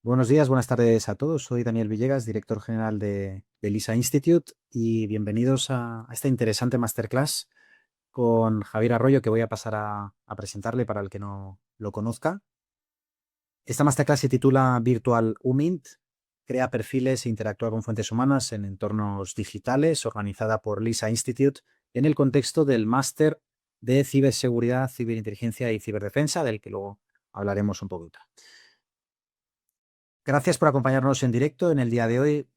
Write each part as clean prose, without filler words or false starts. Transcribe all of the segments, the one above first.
Buenos días, buenas tardes a todos. Soy Daniel Villegas, director general de LISA Institute, y bienvenidos a esta interesante masterclass con Javier Arroyo, que voy a pasar a presentarle para el que no lo conozca. Esta masterclass se titula Virtual UMINT, crea perfiles e interactúa con fuentes humanas en entornos digitales, organizada por LISA Institute en el contexto del máster de ciberseguridad, ciberinteligencia y ciberdefensa, del que luego hablaremos un poquito. Gracias por acompañarnos en directo en el día de hoy.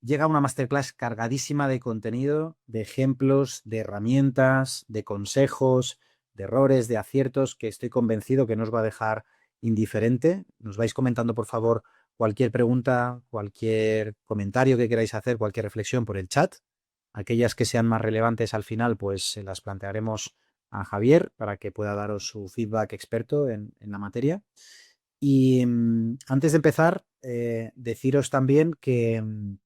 Llega una masterclass cargadísima de contenido, de ejemplos, de herramientas, de consejos, de errores, de aciertos, que estoy convencido que no os va a dejar indiferente. Nos vais comentando, por favor, cualquier pregunta, cualquier comentario que queráis hacer, cualquier reflexión por el chat. Aquellas que sean más relevantes al final, pues se las plantearemos a Javier para que pueda daros su feedback experto en la materia. Y antes de empezar, deciros también que en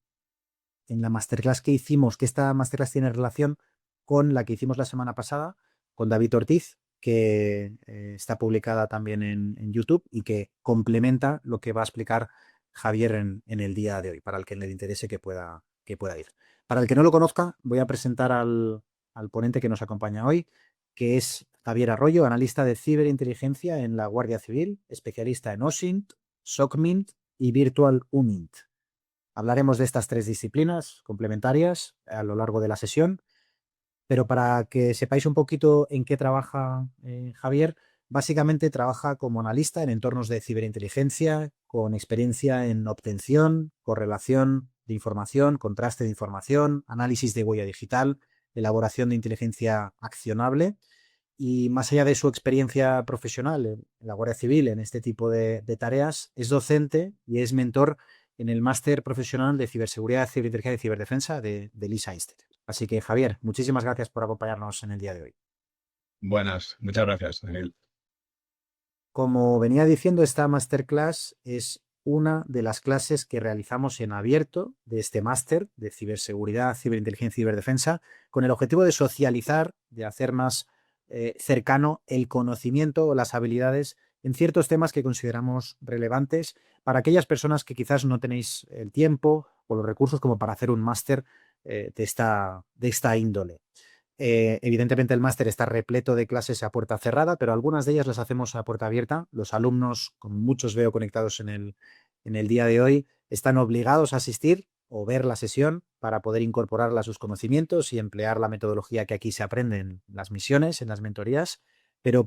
la masterclass que hicimos, que esta masterclass tiene relación con la que hicimos la semana pasada con David Ortiz, que está publicada también en YouTube y que complementa lo que va a explicar Javier en el día de hoy, para el que le interese que pueda ir. Para el que no lo conozca, voy a presentar al ponente que nos acompaña hoy, que es Javier Arroyo, analista de ciberinteligencia en la Guardia Civil, especialista en OSINT, SOCMINT y Virtual UMINT. Hablaremos de estas tres disciplinas complementarias a lo largo de la sesión, pero para que sepáis un poquito en qué trabaja Javier, básicamente trabaja como analista en entornos de ciberinteligencia, con experiencia en obtención, correlación de información, contraste de información, análisis de huella digital, elaboración de inteligencia accionable. Y más allá de su experiencia profesional en la Guardia Civil, en este tipo de tareas, es docente y es mentor en el máster profesional de ciberseguridad, ciberinteligencia y ciberdefensa de LISA Institute. Así que, Javier, muchísimas gracias por acompañarnos en el día de hoy. Buenas, muchas gracias, Daniel. Como venía diciendo, esta masterclass es una de las clases que realizamos en abierto de este máster de ciberseguridad, ciberinteligencia y ciberdefensa, con el objetivo de socializar, de hacer más cercano el conocimiento o las habilidades en ciertos temas que consideramos relevantes para aquellas personas que quizás no tenéis el tiempo o los recursos como para hacer un máster de esta índole. Evidentemente el máster está repleto de clases a puerta cerrada, pero algunas de ellas las hacemos a puerta abierta. Los alumnos, como muchos veo conectados en el día de hoy, están obligados a asistir o ver la sesión para poder incorporarla a sus conocimientos y emplear la metodología que aquí se aprende en las misiones, en las mentorías, pero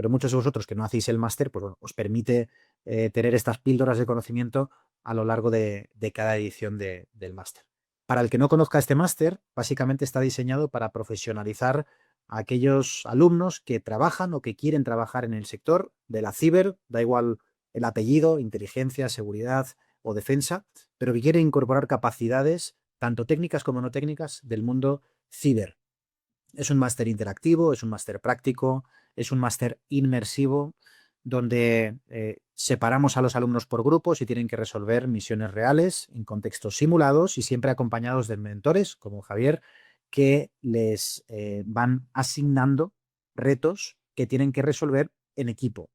muchos de vosotros que no hacéis el máster, pues bueno, os permite tener estas píldoras de conocimiento a lo largo de cada edición del máster. Para el que no conozca este máster, básicamente está diseñado para profesionalizar a aquellos alumnos que trabajan o que quieren trabajar en el sector de la ciber, da igual el apellido, inteligencia, seguridad o defensa, pero que quieren incorporar capacidades, tanto técnicas como no técnicas, del mundo ciber. Es un máster interactivo, es un máster práctico, es un máster inmersivo, donde separamos a los alumnos por grupos y tienen que resolver misiones reales en contextos simulados y siempre acompañados de mentores, como Javier, que les van asignando retos que tienen que resolver en equipo.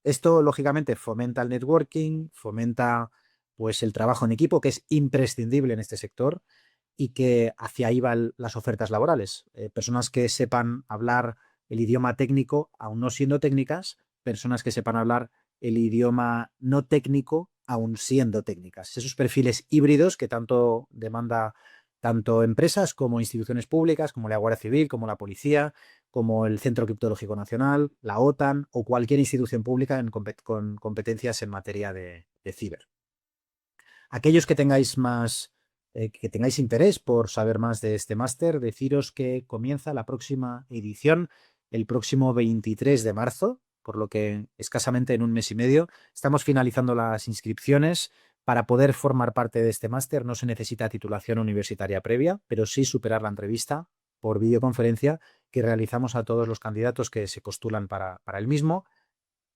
Esto, lógicamente, fomenta el networking, fomenta pues el trabajo en equipo, que es imprescindible en este sector, y que hacia ahí van las ofertas laborales. Personas que sepan hablar el idioma técnico, aún no siendo técnicas, personas que sepan hablar el idioma no técnico, aún siendo técnicas. Esos perfiles híbridos que tanto demanda tanto empresas como instituciones públicas, como la Guardia Civil, como la Policía, como el Centro Criptológico Nacional, la OTAN o cualquier institución pública con competencias en materia de ciber. Aquellos que tengáis interés por saber más de este máster, deciros que comienza la próxima edición el próximo 23 de marzo, por lo que escasamente en un mes y medio. Estamos finalizando las inscripciones. Para poder formar parte de este máster no se necesita titulación universitaria previa, pero sí superar la entrevista por videoconferencia que realizamos a todos los candidatos que se postulan para el mismo.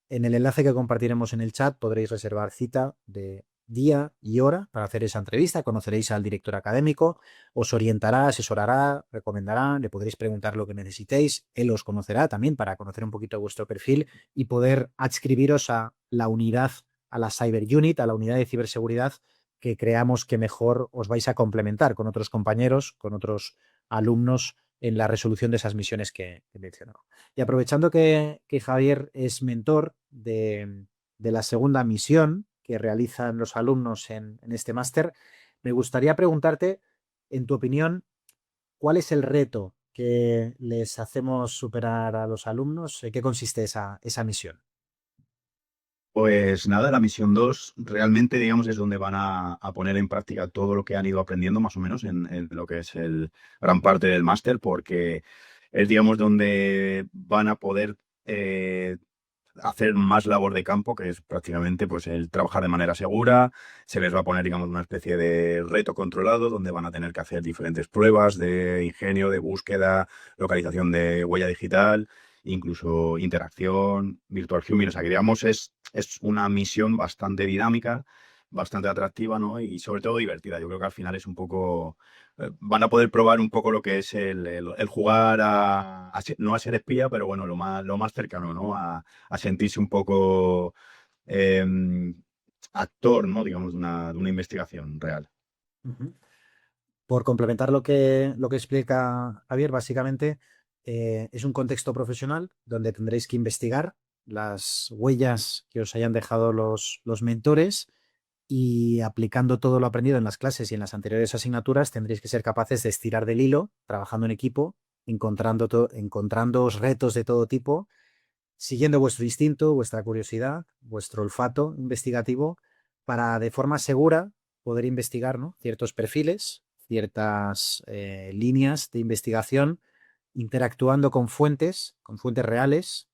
En el enlace que compartiremos en el chat podréis reservar cita de día y hora para hacer esa entrevista. Conoceréis al director académico, os orientará, asesorará, recomendará, le podréis preguntar lo que necesitéis. Él os conocerá también para conocer un poquito vuestro perfil y poder adscribiros a la unidad a la Cyber Unit, a la unidad de ciberseguridad, que creamos que mejor os vais a complementar con otros compañeros, con otros alumnos en la resolución de esas misiones que he mencionado. Y aprovechando que Javier es mentor de la segunda misión que realizan los alumnos en este máster, me gustaría preguntarte, en tu opinión, ¿cuál es el reto que les hacemos superar a los alumnos? ¿En qué consiste esa misión? Pues nada, la misión 2 realmente, digamos, es donde van a poner en práctica todo lo que han ido aprendiendo más o menos en lo que es el gran parte del máster, porque es, digamos, donde van a poder hacer más labor de campo, que es prácticamente pues el trabajar de manera segura. Se les va a poner, digamos, una especie de reto controlado donde van a tener que hacer diferentes pruebas de ingenio, de búsqueda, localización de huella digital, incluso interacción, virtual human. O sea, que digamos es una misión bastante dinámica, bastante atractiva, ¿no? Y sobre todo divertida. Yo creo que al final es un poco van a poder probar un poco lo que es el jugar no a ser espía, pero bueno, lo más cercano, ¿no? A sentirse un poco eh, actor, ¿no? Digamos, de una investigación real. Ujú. Por complementar lo que explica Javier, básicamente es un contexto profesional donde tendréis que investigar las huellas que os hayan dejado los mentores y aplicando todo lo aprendido en las clases y en las anteriores asignaturas tendréis que ser capaces de estirar del hilo, trabajando en equipo, encontrándoos retos de todo tipo, siguiendo vuestro instinto, vuestra curiosidad, vuestro olfato investigativo, para de forma segura poder investigar, ¿no?, ciertos perfiles, ciertas líneas de investigación, interactuando con fuentes reales,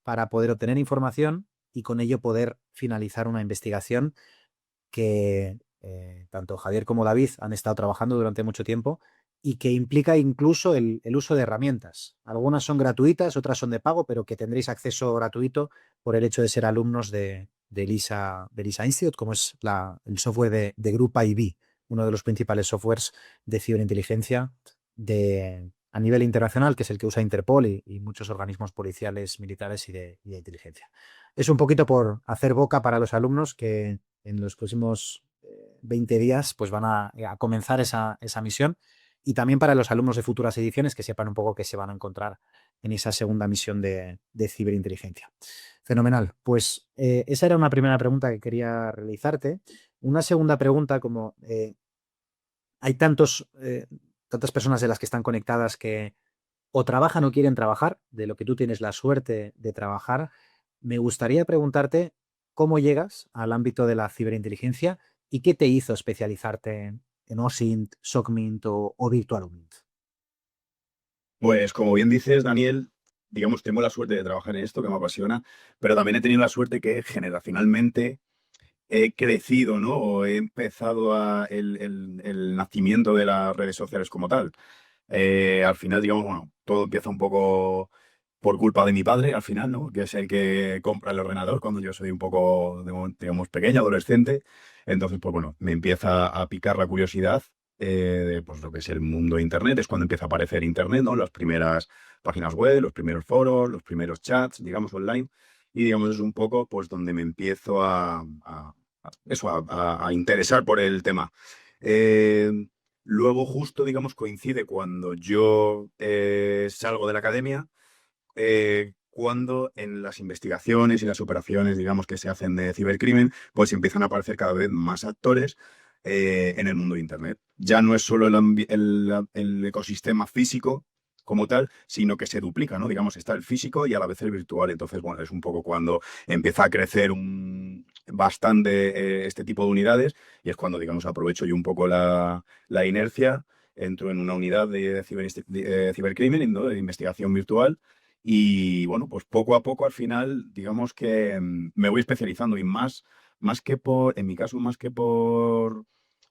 para poder obtener información y con ello poder finalizar una investigación que tanto Javier como David han estado trabajando durante mucho tiempo y que implica incluso el uso de herramientas. Algunas son gratuitas, otras son de pago, pero que tendréis acceso gratuito por el hecho de ser alumnos del ISA Institute, como es el software de Group IB, uno de los principales softwares de ciberinteligencia a nivel internacional, que es el que usa Interpol y muchos organismos policiales, militares y de inteligencia. Es un poquito por hacer boca para los alumnos que en los próximos 20 días pues van a comenzar esa misión, y también para los alumnos de futuras ediciones que sepan un poco qué se van a encontrar en esa segunda misión de ciberinteligencia. Fenomenal. Pues esa era una primera pregunta que quería realizarte. Una segunda pregunta, como hay tantas personas de las que están conectadas que o trabajan o quieren trabajar, de lo que tú tienes la suerte de trabajar, me gustaría preguntarte cómo llegas al ámbito de la ciberinteligencia y qué te hizo especializarte en OSINT, SOCMINT o VirtualOMINT. Pues como bien dices, Daniel, digamos, tengo la suerte de trabajar en esto que me apasiona, pero también he tenido la suerte que generacionalmente he crecido, ¿no? O he empezado el nacimiento de las redes sociales como tal. Al final, digamos, bueno, todo empieza un poco por culpa de mi padre, al final, ¿no? Que es el que compra el ordenador cuando yo soy un poco, digamos, pequeño, adolescente. Entonces, pues bueno, me empieza a picar la curiosidad de pues, lo que es el mundo de Internet. Es cuando empieza a aparecer Internet, ¿no? Las primeras páginas web, los primeros foros, los primeros chats, digamos, online. Y, digamos, es un poco, pues, donde me empiezo a interesar por el tema. Eh, Luego justo, digamos, coincide cuando yo salgo de la academia, cuando en las investigaciones y las operaciones, digamos, que se hacen de cibercrimen, pues empiezan a aparecer cada vez más actores en el mundo de Internet. Ya no es solo el ecosistema físico como tal, sino que se duplica, ¿no? Digamos, está el físico y a la vez el virtual. Entonces, bueno, es un poco cuando empieza a crecer bastante este tipo de unidades y es cuando, digamos, aprovecho yo un poco la inercia, entro en una unidad de cibercrimen, ¿no? De investigación virtual y bueno, pues poco a poco al final, digamos que me voy especializando y más que en mi caso, más que por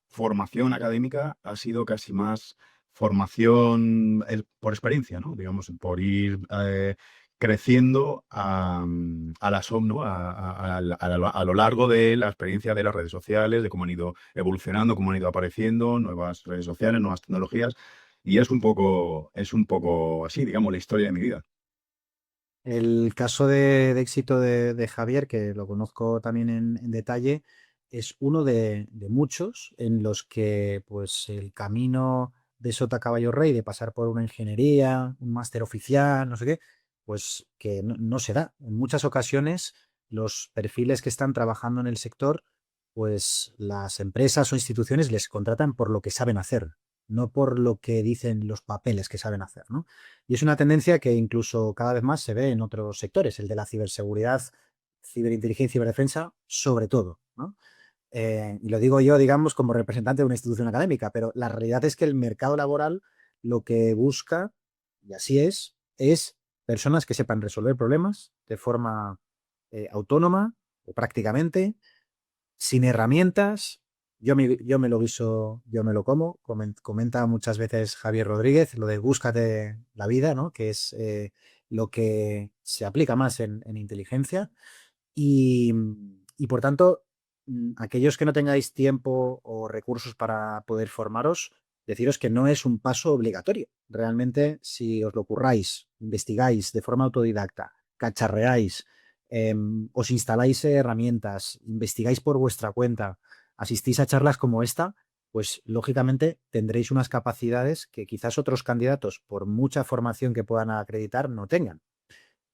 formación académica, ha sido casi más formación por experiencia, ¿no? Digamos, por ir creciendo a la ¿no? A lo largo de la experiencia de las redes sociales, de cómo han ido evolucionando, cómo han ido apareciendo nuevas redes sociales, nuevas tecnologías. Y es un poco así, digamos, la historia de mi vida. El caso de éxito de Javier, que lo conozco también en detalle, es uno de muchos en los que pues el camino de Sota Caballo Rey, de pasar por una ingeniería, un máster oficial, no sé qué, pues que no se da. En muchas ocasiones los perfiles que están trabajando en el sector, pues las empresas o instituciones les contratan por lo que saben hacer, no por lo que dicen los papeles que saben hacer, ¿no? Y es una tendencia que incluso cada vez más se ve en otros sectores, el de la ciberseguridad, ciberinteligencia y ciberdefensa, sobre todo, ¿no? Y lo digo yo, digamos, como representante de una institución académica, pero la realidad es que el mercado laboral lo que busca, y así es personas que sepan resolver problemas de forma autónoma o prácticamente, sin herramientas. Yo me lo guiso, yo me lo como. Comenta muchas veces Javier Rodríguez lo de búscate la vida, ¿no? Que es lo que se aplica más en inteligencia. Y, y por tanto, aquellos que no tengáis tiempo o recursos para poder formaros, deciros que no es un paso obligatorio. Realmente, si os lo curráis, investigáis de forma autodidacta, cacharreáis, os instaláis herramientas, investigáis por vuestra cuenta, asistís a charlas como esta, pues lógicamente tendréis unas capacidades que quizás otros candidatos, por mucha formación que puedan acreditar, no tengan.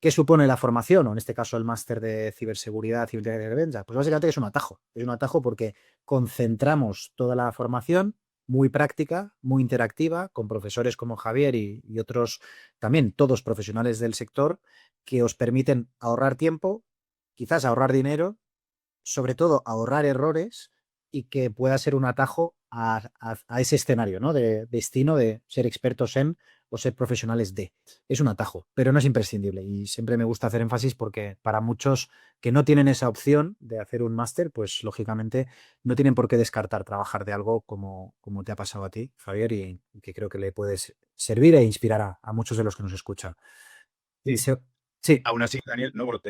¿Qué supone la formación? O en este caso el máster de ciberseguridad, ciberdefensa. Pues básicamente es un atajo. Es un atajo porque concentramos toda la formación muy práctica, muy interactiva, con profesores como Javier y otros también, todos profesionales del sector, que os permiten ahorrar tiempo, quizás ahorrar dinero, sobre todo ahorrar errores y que pueda ser un atajo a ese escenario, ¿no? De destino de ser expertos en o ser profesionales de. Es un atajo, pero no es imprescindible. Y siempre me gusta hacer énfasis porque para muchos que no tienen esa opción de hacer un máster, pues lógicamente no tienen por qué descartar trabajar de algo como te ha pasado a ti, Javier, y que creo que le puedes servir e inspirar a muchos de los que nos escuchan. Sí. Se- sí, Aún así, Daniel, no, bueno,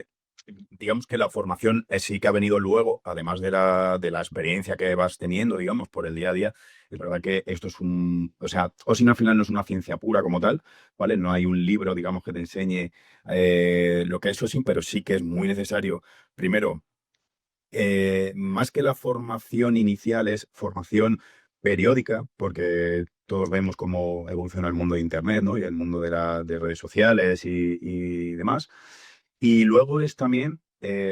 digamos que la formación sí que ha venido luego, además de la experiencia que vas teniendo, digamos, por el día a día. Es verdad que esto es o sea, OSINT al final no es una ciencia pura como tal, ¿vale? No hay un libro, digamos, que te enseñe lo que es OSINT, pero sí que es muy necesario, primero, más que la formación inicial, es formación periódica, porque todos vemos cómo evoluciona el mundo de Internet, ¿no? Y el mundo de redes sociales y demás. Y luego es también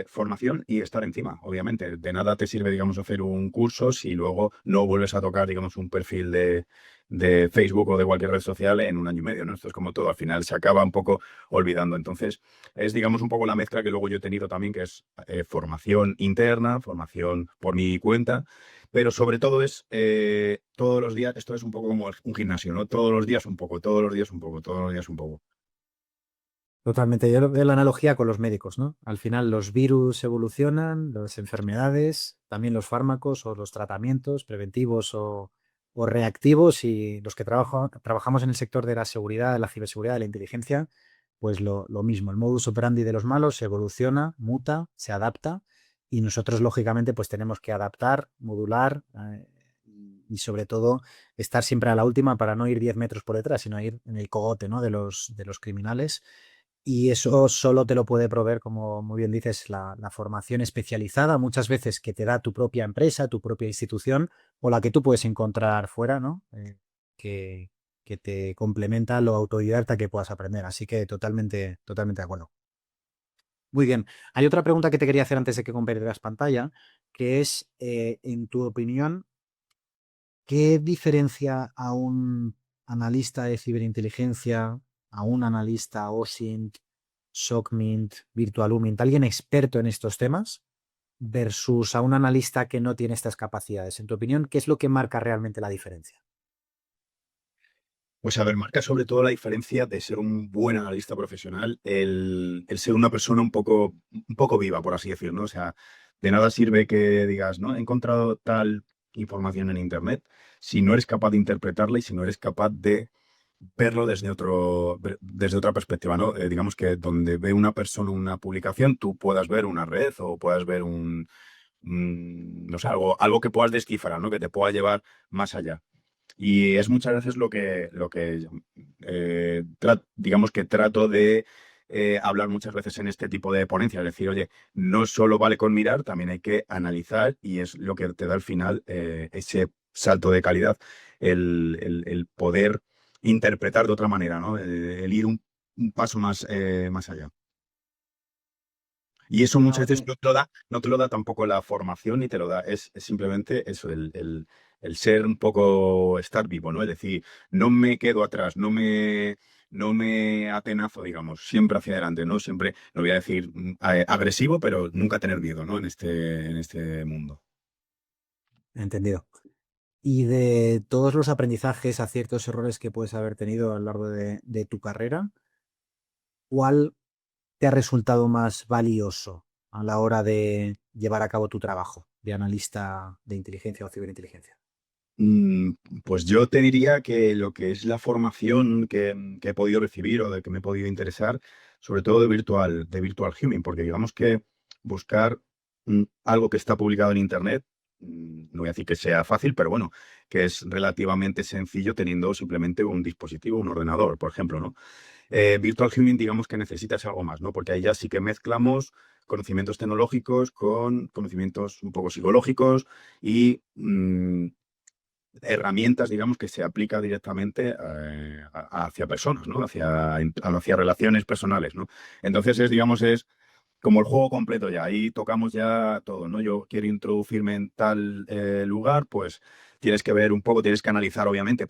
formación y estar encima, obviamente. De nada te sirve, digamos, hacer un curso si luego no vuelves a tocar, digamos, un perfil de Facebook o de cualquier red social en un año y medio, ¿no? Esto es como todo, al final se acaba un poco olvidando. Entonces, es, digamos, un poco la mezcla que luego yo he tenido también, que es formación interna, formación por mi cuenta, pero sobre todo es todos los días, esto es un poco como un gimnasio, ¿no? Todos los días un poco, todos los días un poco, todos los días un poco. totalmente. Yo veo la analogía con los médicos, ¿no? Al final los virus evolucionan, las enfermedades, también los fármacos o los tratamientos preventivos o reactivos y los que trabajamos en el sector de la seguridad, de la ciberseguridad, de la inteligencia, pues lo mismo. El modus operandi de los malos evoluciona, muta, se adapta y nosotros lógicamente pues tenemos que adaptar, modular y sobre todo estar siempre a la última para no ir 10 metros por detrás, sino ir en el cogote, ¿no? De los criminales y eso solo te lo puede proveer, como muy bien dices, la formación especializada, muchas veces que te da tu propia empresa, tu propia institución, o la que tú puedes encontrar fuera, ¿no? Que, que te complementa lo autodidacta que puedas aprender. Así que totalmente, totalmente de acuerdo. Muy bien. Hay otra pregunta que te quería hacer antes de que compartieras pantalla, que es, en tu opinión, ¿qué diferencia a un analista de ciberinteligencia, a un analista OSINT, SOCMINT, VirtualUMINT, alguien experto en estos temas, versus a un analista que no tiene estas capacidades? En tu opinión, ¿qué es lo que marca realmente la diferencia? Pues a ver, marca sobre todo la diferencia de ser un buen analista profesional, el ser una persona un poco viva, por así decirlo, ¿no? O sea, de nada sirve que digas, ¿no? He encontrado tal información en Internet si no eres capaz de interpretarla y si no eres capaz de verlo desde otra perspectiva, ¿no? Digamos que donde ve una persona una publicación, tú puedas ver una red o puedas ver no sé, algo que puedas descifrar, ¿no? Que te pueda llevar más allá. Y es muchas veces lo que digamos que trato de hablar muchas veces en este tipo de ponencias, es decir, oye, no solo vale con mirar, también hay que analizar y es lo que te da al final ese salto de calidad, el poder interpretar de otra manera, ¿no? El ir un paso más allá. Y eso muchas veces no te lo da tampoco la formación ni te lo da, es simplemente eso, el ser un poco, estar vivo, ¿no? Es decir, no me quedo atrás, no me atenazo, digamos, siempre hacia adelante, ¿no? Siempre, no voy a decir agresivo, pero nunca tener miedo, ¿no? En este mundo. Entendido. Y de todos los aprendizajes, aciertos, errores que puedes haber tenido a lo largo de tu carrera, ¿cuál te ha resultado más valioso a la hora de llevar a cabo tu trabajo de analista de inteligencia o ciberinteligencia? Mm, Pues yo te diría que lo que es la formación que he podido recibir o de que me he podido interesar, sobre todo de virtual humming, porque digamos que buscar algo que está publicado en Internet, no voy a decir que sea fácil, pero bueno, que es relativamente sencillo teniendo simplemente un dispositivo, un ordenador, por ejemplo, ¿no? Virtual humming, digamos que necesitas algo más, ¿no? Porque ahí ya sí que mezclamos conocimientos tecnológicos con conocimientos un poco psicológicos y herramientas, digamos, que se aplica directamente hacia personas, ¿no? Hacia relaciones personales, ¿no? Entonces digamos, es como el juego completo ya. Ahí tocamos ya todo, ¿no? Yo quiero introducirme en tal lugar, pues tienes que ver un poco, tienes que analizar, obviamente,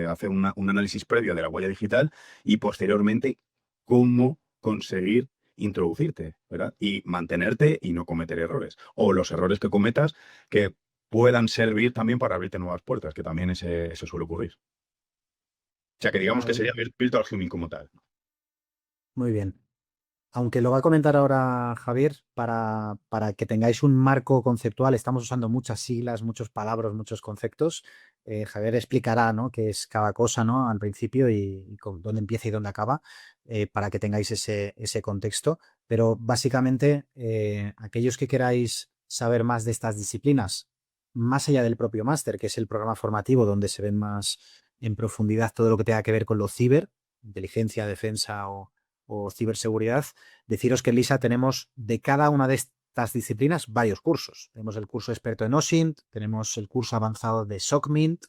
hacer un análisis previo de la huella digital y posteriormente cómo conseguir introducirte, ¿verdad? Y mantenerte y no cometer errores. O los errores que cometas que puedan servir también para abrirte nuevas puertas, que también eso suele ocurrir. O sea, que digamos que Vale, sería virtual humming como tal. muy bien. Aunque lo va a comentar ahora Javier, para que tengáis un marco conceptual, estamos usando muchas siglas, muchos palabras, muchos conceptos. Javier explicará, ¿no?, qué es cada cosa, ¿no?, al principio y dónde empieza y dónde acaba, para que tengáis ese contexto. Pero básicamente, aquellos que queráis saber más de estas disciplinas, más allá del propio máster, que es el programa formativo donde se ven más en profundidad todo lo que tenga que ver con lo ciber, inteligencia, defensa o ciberseguridad, deciros que en LISA tenemos de cada una de estas disciplinas varios cursos. Tenemos el curso experto en OSINT, tenemos el curso avanzado de SOCMINT,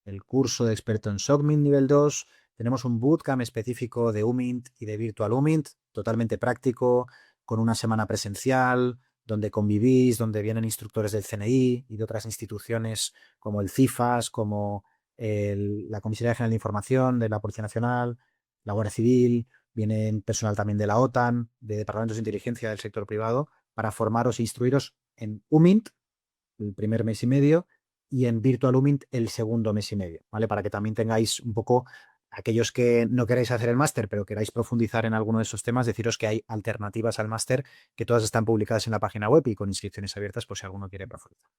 el curso de experto en SOCMINT nivel 2, tenemos un bootcamp específico de UMINT y de Virtual UMINT, totalmente práctico, con una semana presencial, donde convivís, donde vienen instructores del CNI y de otras instituciones como el CIFAS, como la Comisaría General de Información de la Policía Nacional, la Guardia Civil, vienen personal también de la OTAN, de departamentos de inteligencia del sector privado, para formaros e instruiros en UMINT el primer mes y medio y en Virtual UMINT el segundo mes y medio, ¿vale? Para que también tengáis un poco, aquellos que no queráis hacer el máster, pero queráis profundizar en alguno de esos temas, deciros que hay alternativas al máster, que todas están publicadas en la página web y con inscripciones abiertas por si alguno quiere profundizar.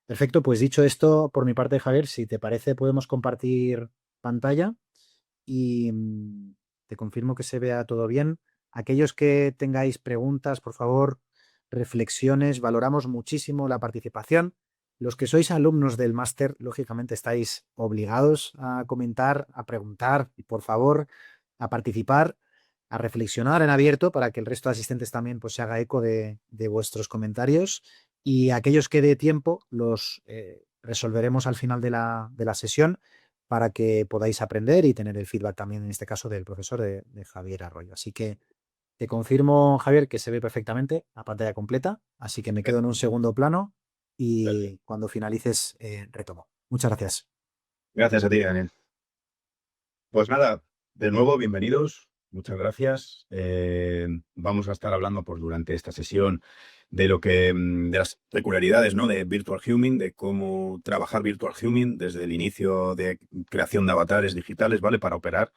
Perfecto, pues dicho esto, por mi parte, Javier, si te parece, podemos compartir pantalla y te confirmo que se vea todo bien. Aquellos que tengáis preguntas, por favor, reflexiones, valoramos muchísimo la participación. Los que sois alumnos del máster, lógicamente estáis obligados a comentar, a preguntar y, por favor, a participar, a reflexionar en abierto para que el resto de asistentes también, pues, se haga eco de vuestros comentarios. Y aquellos que dé tiempo los resolveremos al final de la sesión para que podáis aprender y tener el feedback también, en este caso, del profesor de Javier Arroyo. Así que te confirmo, Javier, que se ve perfectamente a pantalla completa, así que me quedo en un segundo plano y Perfecto. cuando finalices retomo. Muchas gracias. Gracias a ti, Daniel. Pues nada, de nuevo, bienvenidos. Muchas gracias. Vamos a estar hablando pues, durante esta sesión de de las peculiaridades, ¿no?, de Virtual Humming, de cómo trabajar Virtual Humming desde el inicio de creación de avatares digitales, ¿vale? Para operar.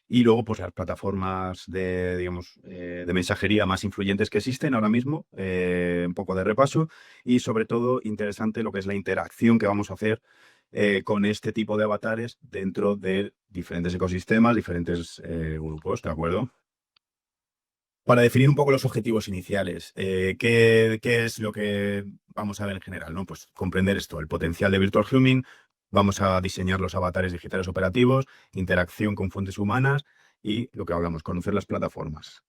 Y luego, pues las plataformas digamos, de mensajería más influyentes que existen ahora mismo, un poco de repaso y sobre todo interesante lo que es la interacción que vamos a hacer con este tipo de avatares dentro de diferentes ecosistemas, diferentes grupos, ¿de acuerdo? Para definir un poco los objetivos iniciales, ¿qué es lo que vamos a ver en general, ¿no? Pues comprender esto, el potencial de Virtual Humming, vamos a diseñar los avatares digitales operativos, interacción con fuentes humanas y lo que hablamos, conocer las plataformas.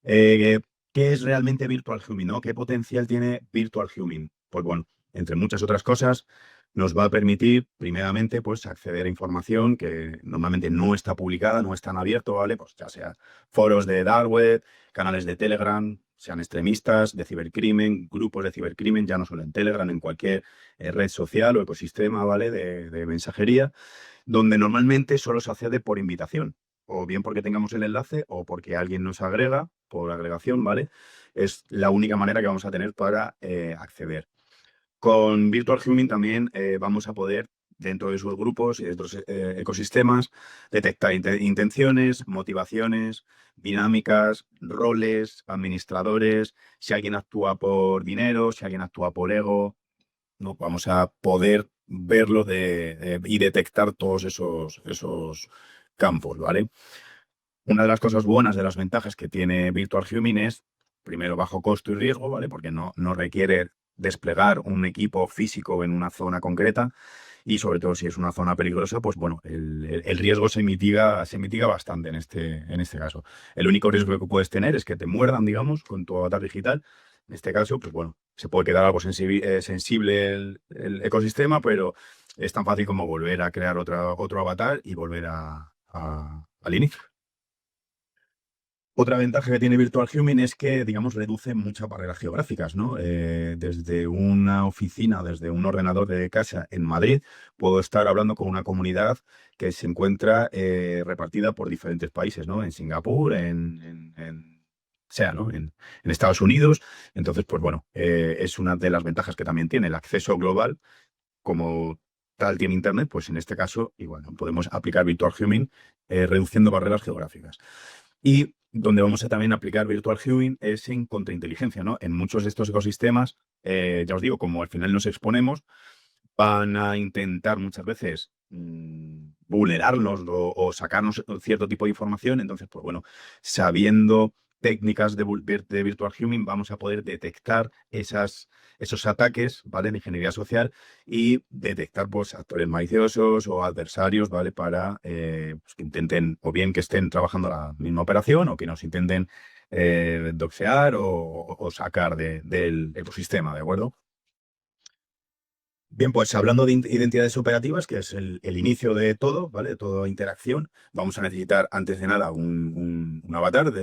Eh, ¿Qué es realmente Virtual Humming, no? ¿Qué potencial tiene Virtual Humming? Pues bueno, entre muchas otras cosas, nos va a permitir, primeramente, pues acceder a información que normalmente no está publicada, no está en abierto, ¿vale? Pues ya sea foros de dark web, canales de Telegram, sean extremistas, de cibercrimen, grupos de cibercrimen, ya no solo en Telegram, en cualquier red social o ecosistema, ¿vale? De mensajería, donde normalmente solo se accede por invitación, o bien porque tengamos el enlace o porque alguien nos agrega por agregación, ¿vale? Es la única manera que vamos a tener para acceder. Con Virtual Humming también vamos a poder, dentro de sus grupos y de otros ecosistemas, detectar intenciones, motivaciones, dinámicas, roles, administradores, si alguien actúa por dinero, si alguien actúa por ego, ¿no? Vamos a poder verlo y detectar todos esos campos, ¿vale? Una de las cosas buenas, de las ventajas que tiene Virtual Humming es, primero, bajo costo y riesgo, ¿vale? Porque no requiere desplegar un equipo físico en una zona concreta y sobre todo si es una zona peligrosa, pues bueno, el riesgo se mitiga bastante en este caso. El único riesgo que puedes tener es que te muerdan, digamos, con tu avatar digital. En este caso, pues bueno, se puede quedar algo sensible el ecosistema, pero es tan fácil como volver a crear otro avatar y volver al inicio. Otra ventaja que tiene Virtual Humming es que, digamos, reduce muchas barreras geográficas, ¿no? Desde una oficina, desde un ordenador de casa en Madrid, puedo estar hablando con una comunidad que se encuentra repartida por diferentes países, ¿no? En Singapur, sea, ¿no? En Estados Unidos. Entonces, pues bueno, es una de las ventajas que también tiene el acceso global, como tal tiene Internet, pues en este caso, igual, ¿no? Podemos aplicar Virtual Humming reduciendo barreras geográficas. Y donde vamos a también aplicar Virtual Humming es en contrainteligencia, ¿no? En muchos de estos ecosistemas, ya os digo, como al final nos exponemos, van a intentar muchas veces vulnerarnos o sacarnos cierto tipo de información. Entonces, pues bueno, sabiendo técnicas de Virtual Humming, vamos a poder detectar esos ataques, ¿vale? De ingeniería social y detectar, pues, actores maliciosos o adversarios, ¿vale? Para pues, que intenten, o bien que estén trabajando la misma operación, o que nos intenten doxear o sacar del ecosistema, ¿de acuerdo? Bien, pues hablando de identidades operativas, que es el inicio de todo, ¿vale? De toda interacción, vamos a necesitar antes de nada un avatar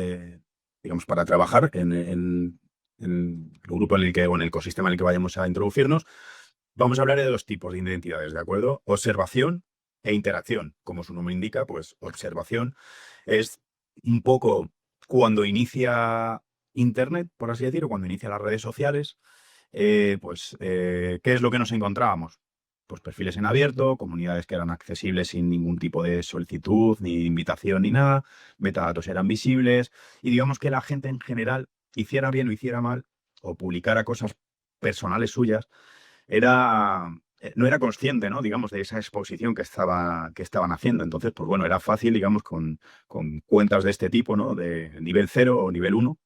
digamos, para trabajar en el grupo en el que, o en el ecosistema en el que vayamos a introducirnos. Vamos a hablar de dos tipos de identidades, ¿de acuerdo? Observación e interacción. Como su nombre indica, pues observación es un poco cuando inicia Internet, por así decirlo, cuando inicia las redes sociales. ¿Qué es lo que nos encontrábamos? Pues perfiles en abierto, comunidades que eran accesibles sin ningún tipo de solicitud, ni invitación, ni nada, metadatos eran visibles, y digamos que la gente en general, hiciera bien o hiciera mal, o publicara cosas personales suyas, no era consciente, ¿no? Digamos, de esa exposición que estaban haciendo. Entonces, pues bueno, era fácil, digamos, con cuentas de este tipo, ¿no? De nivel cero o nivel uno,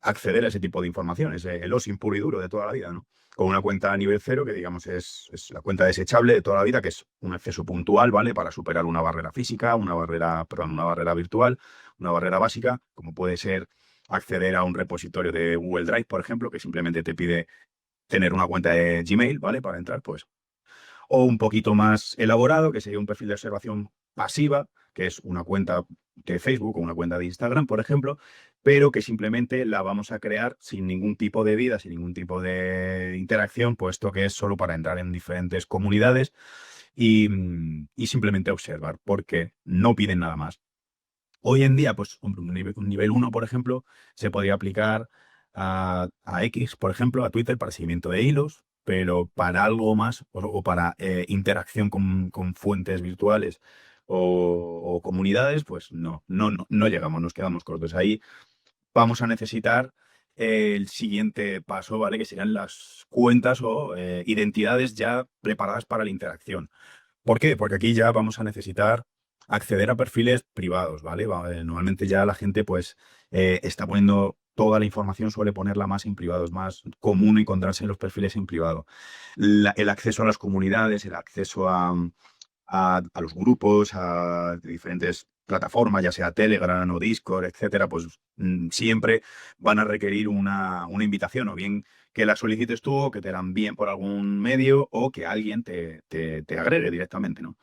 acceder a ese tipo de información, el OSINT puro y duro de toda la vida, ¿no? Con una cuenta a nivel cero, que digamos es la cuenta desechable de toda la vida, que es un acceso puntual, ¿vale? Para superar una barrera física, una barrera virtual, una barrera básica, como puede ser acceder a un repositorio de Google Drive, por ejemplo, que simplemente te pide tener una cuenta de Gmail, ¿vale? Para entrar, pues, o un poquito más elaborado, que sería un perfil de observación pasiva, que es una cuenta de Facebook o una cuenta de Instagram, por ejemplo, pero que simplemente la vamos a crear sin ningún tipo de vida, sin ningún tipo de interacción, puesto que es solo para entrar en diferentes comunidades y simplemente observar, porque no piden nada más. Hoy en día, pues, hombre, un nivel 1, por ejemplo, se podría aplicar a X, por ejemplo, a Twitter para seguimiento de hilos, pero para algo más o para interacción con fuentes virtuales o comunidades, pues no llegamos, nos quedamos cortos. Ahí vamos a necesitar el siguiente paso, ¿vale? Que serían las cuentas o identidades ya preparadas para la interacción. ¿Por qué? Porque aquí ya vamos a necesitar acceder a perfiles privados, ¿vale? Normalmente ya la gente pues está poniendo toda la información, suele ponerla más en privado, es más común encontrarse en los perfiles en privado. El acceso a las comunidades, el acceso a los grupos, a diferentes plataformas, ya sea Telegram o Discord, etcétera, pues siempre van a requerir una invitación, o bien que la solicites tú, o que te la envíen por algún medio, o que alguien te agregue directamente, ¿no?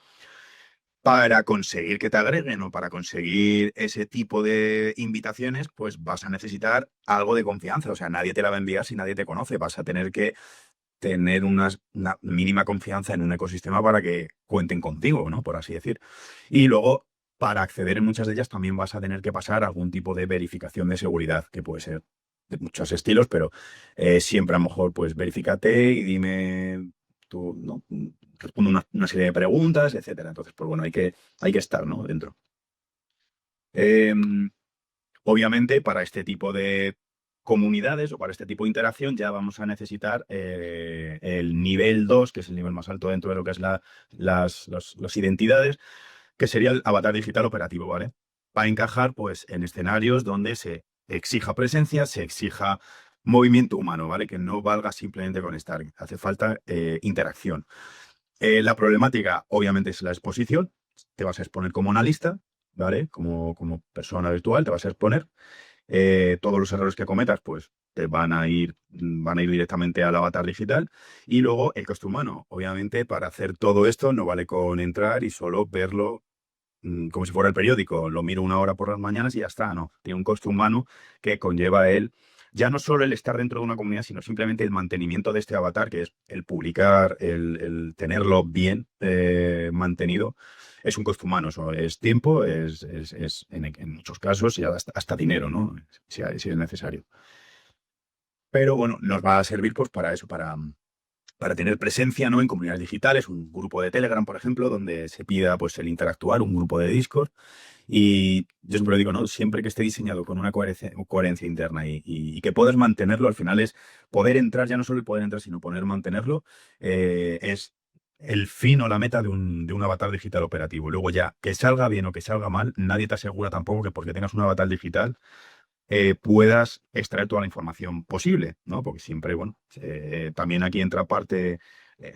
Para conseguir que te agreguen o para conseguir ese tipo de invitaciones, pues vas a necesitar algo de confianza. O sea, nadie te la va a enviar si nadie te conoce. Vas a tener que tener una mínima confianza en un ecosistema para que cuenten contigo, ¿no? Por así decir. Y luego, para acceder en muchas de ellas, también vas a tener que pasar algún tipo de verificación de seguridad, que puede ser de muchos estilos, pero siempre a lo mejor, pues, verifícate y dime tú, ¿no? Responde una serie de preguntas, etcétera. Entonces, pues bueno, hay que estar, ¿no? Dentro. Em, Obviamente, para este tipo de comunidades o para este tipo de interacción ya vamos a necesitar el nivel 2, que es el nivel más alto dentro de lo que es las identidades, que sería el avatar digital operativo, ¿vale? Va a encajar pues en escenarios donde se exija presencia, se exija movimiento humano, ¿vale? Que no valga simplemente con estar. Hace falta interacción. La problemática, obviamente, es la exposición. Te vas a exponer como analista, ¿vale? Como persona virtual, te vas a exponer. Todos los errores que cometas, pues te van a ir directamente al avatar digital. Y luego el coste humano. Obviamente, para hacer todo esto no vale con entrar y solo verlo como si fuera el periódico. Lo miro una hora por las mañanas y ya está, ¿no? Tiene un coste humano que conlleva él, ya no solo el estar dentro de una comunidad, sino simplemente el mantenimiento de este avatar, que es el publicar, el tenerlo bien mantenido. Es un coste humano, eso es tiempo, en muchos casos y hasta dinero, ¿no? Si es necesario. Pero bueno, nos va a servir pues para eso, para tener presencia, ¿no? En comunidades digitales, un grupo de Telegram, por ejemplo, donde se pida pues el interactuar, un grupo de Discord. Y yo siempre lo digo, ¿no? Siempre que esté diseñado con una coherencia interna y que puedas mantenerlo, al final es poder entrar, ya no solo el poder entrar, sino poder mantenerlo, es el fin o la meta de un avatar digital operativo. Luego ya, que salga bien o que salga mal, nadie te asegura tampoco que porque tengas un avatar digital puedas extraer toda la información posible, ¿no? Porque siempre, bueno, también aquí entra parte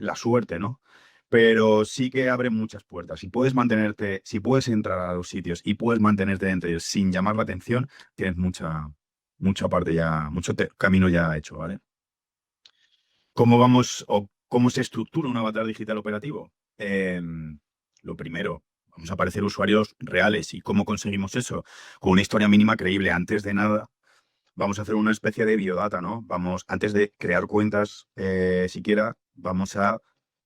la suerte, ¿no? Pero sí que abre muchas puertas. Si puedes mantenerte, si puedes entrar a los sitios y puedes mantenerte dentro de ellos sin llamar la atención, tienes mucha parte ya, camino ya hecho, ¿vale? ¿Cómo vamos o cómo se estructura un avatar digital operativo? Lo primero, vamos a aparecer usuarios reales. ¿Y cómo conseguimos eso? Con una historia mínima creíble. Antes de nada, vamos a hacer una especie de biodata, ¿no? Vamos, antes de crear cuentas siquiera, vamos a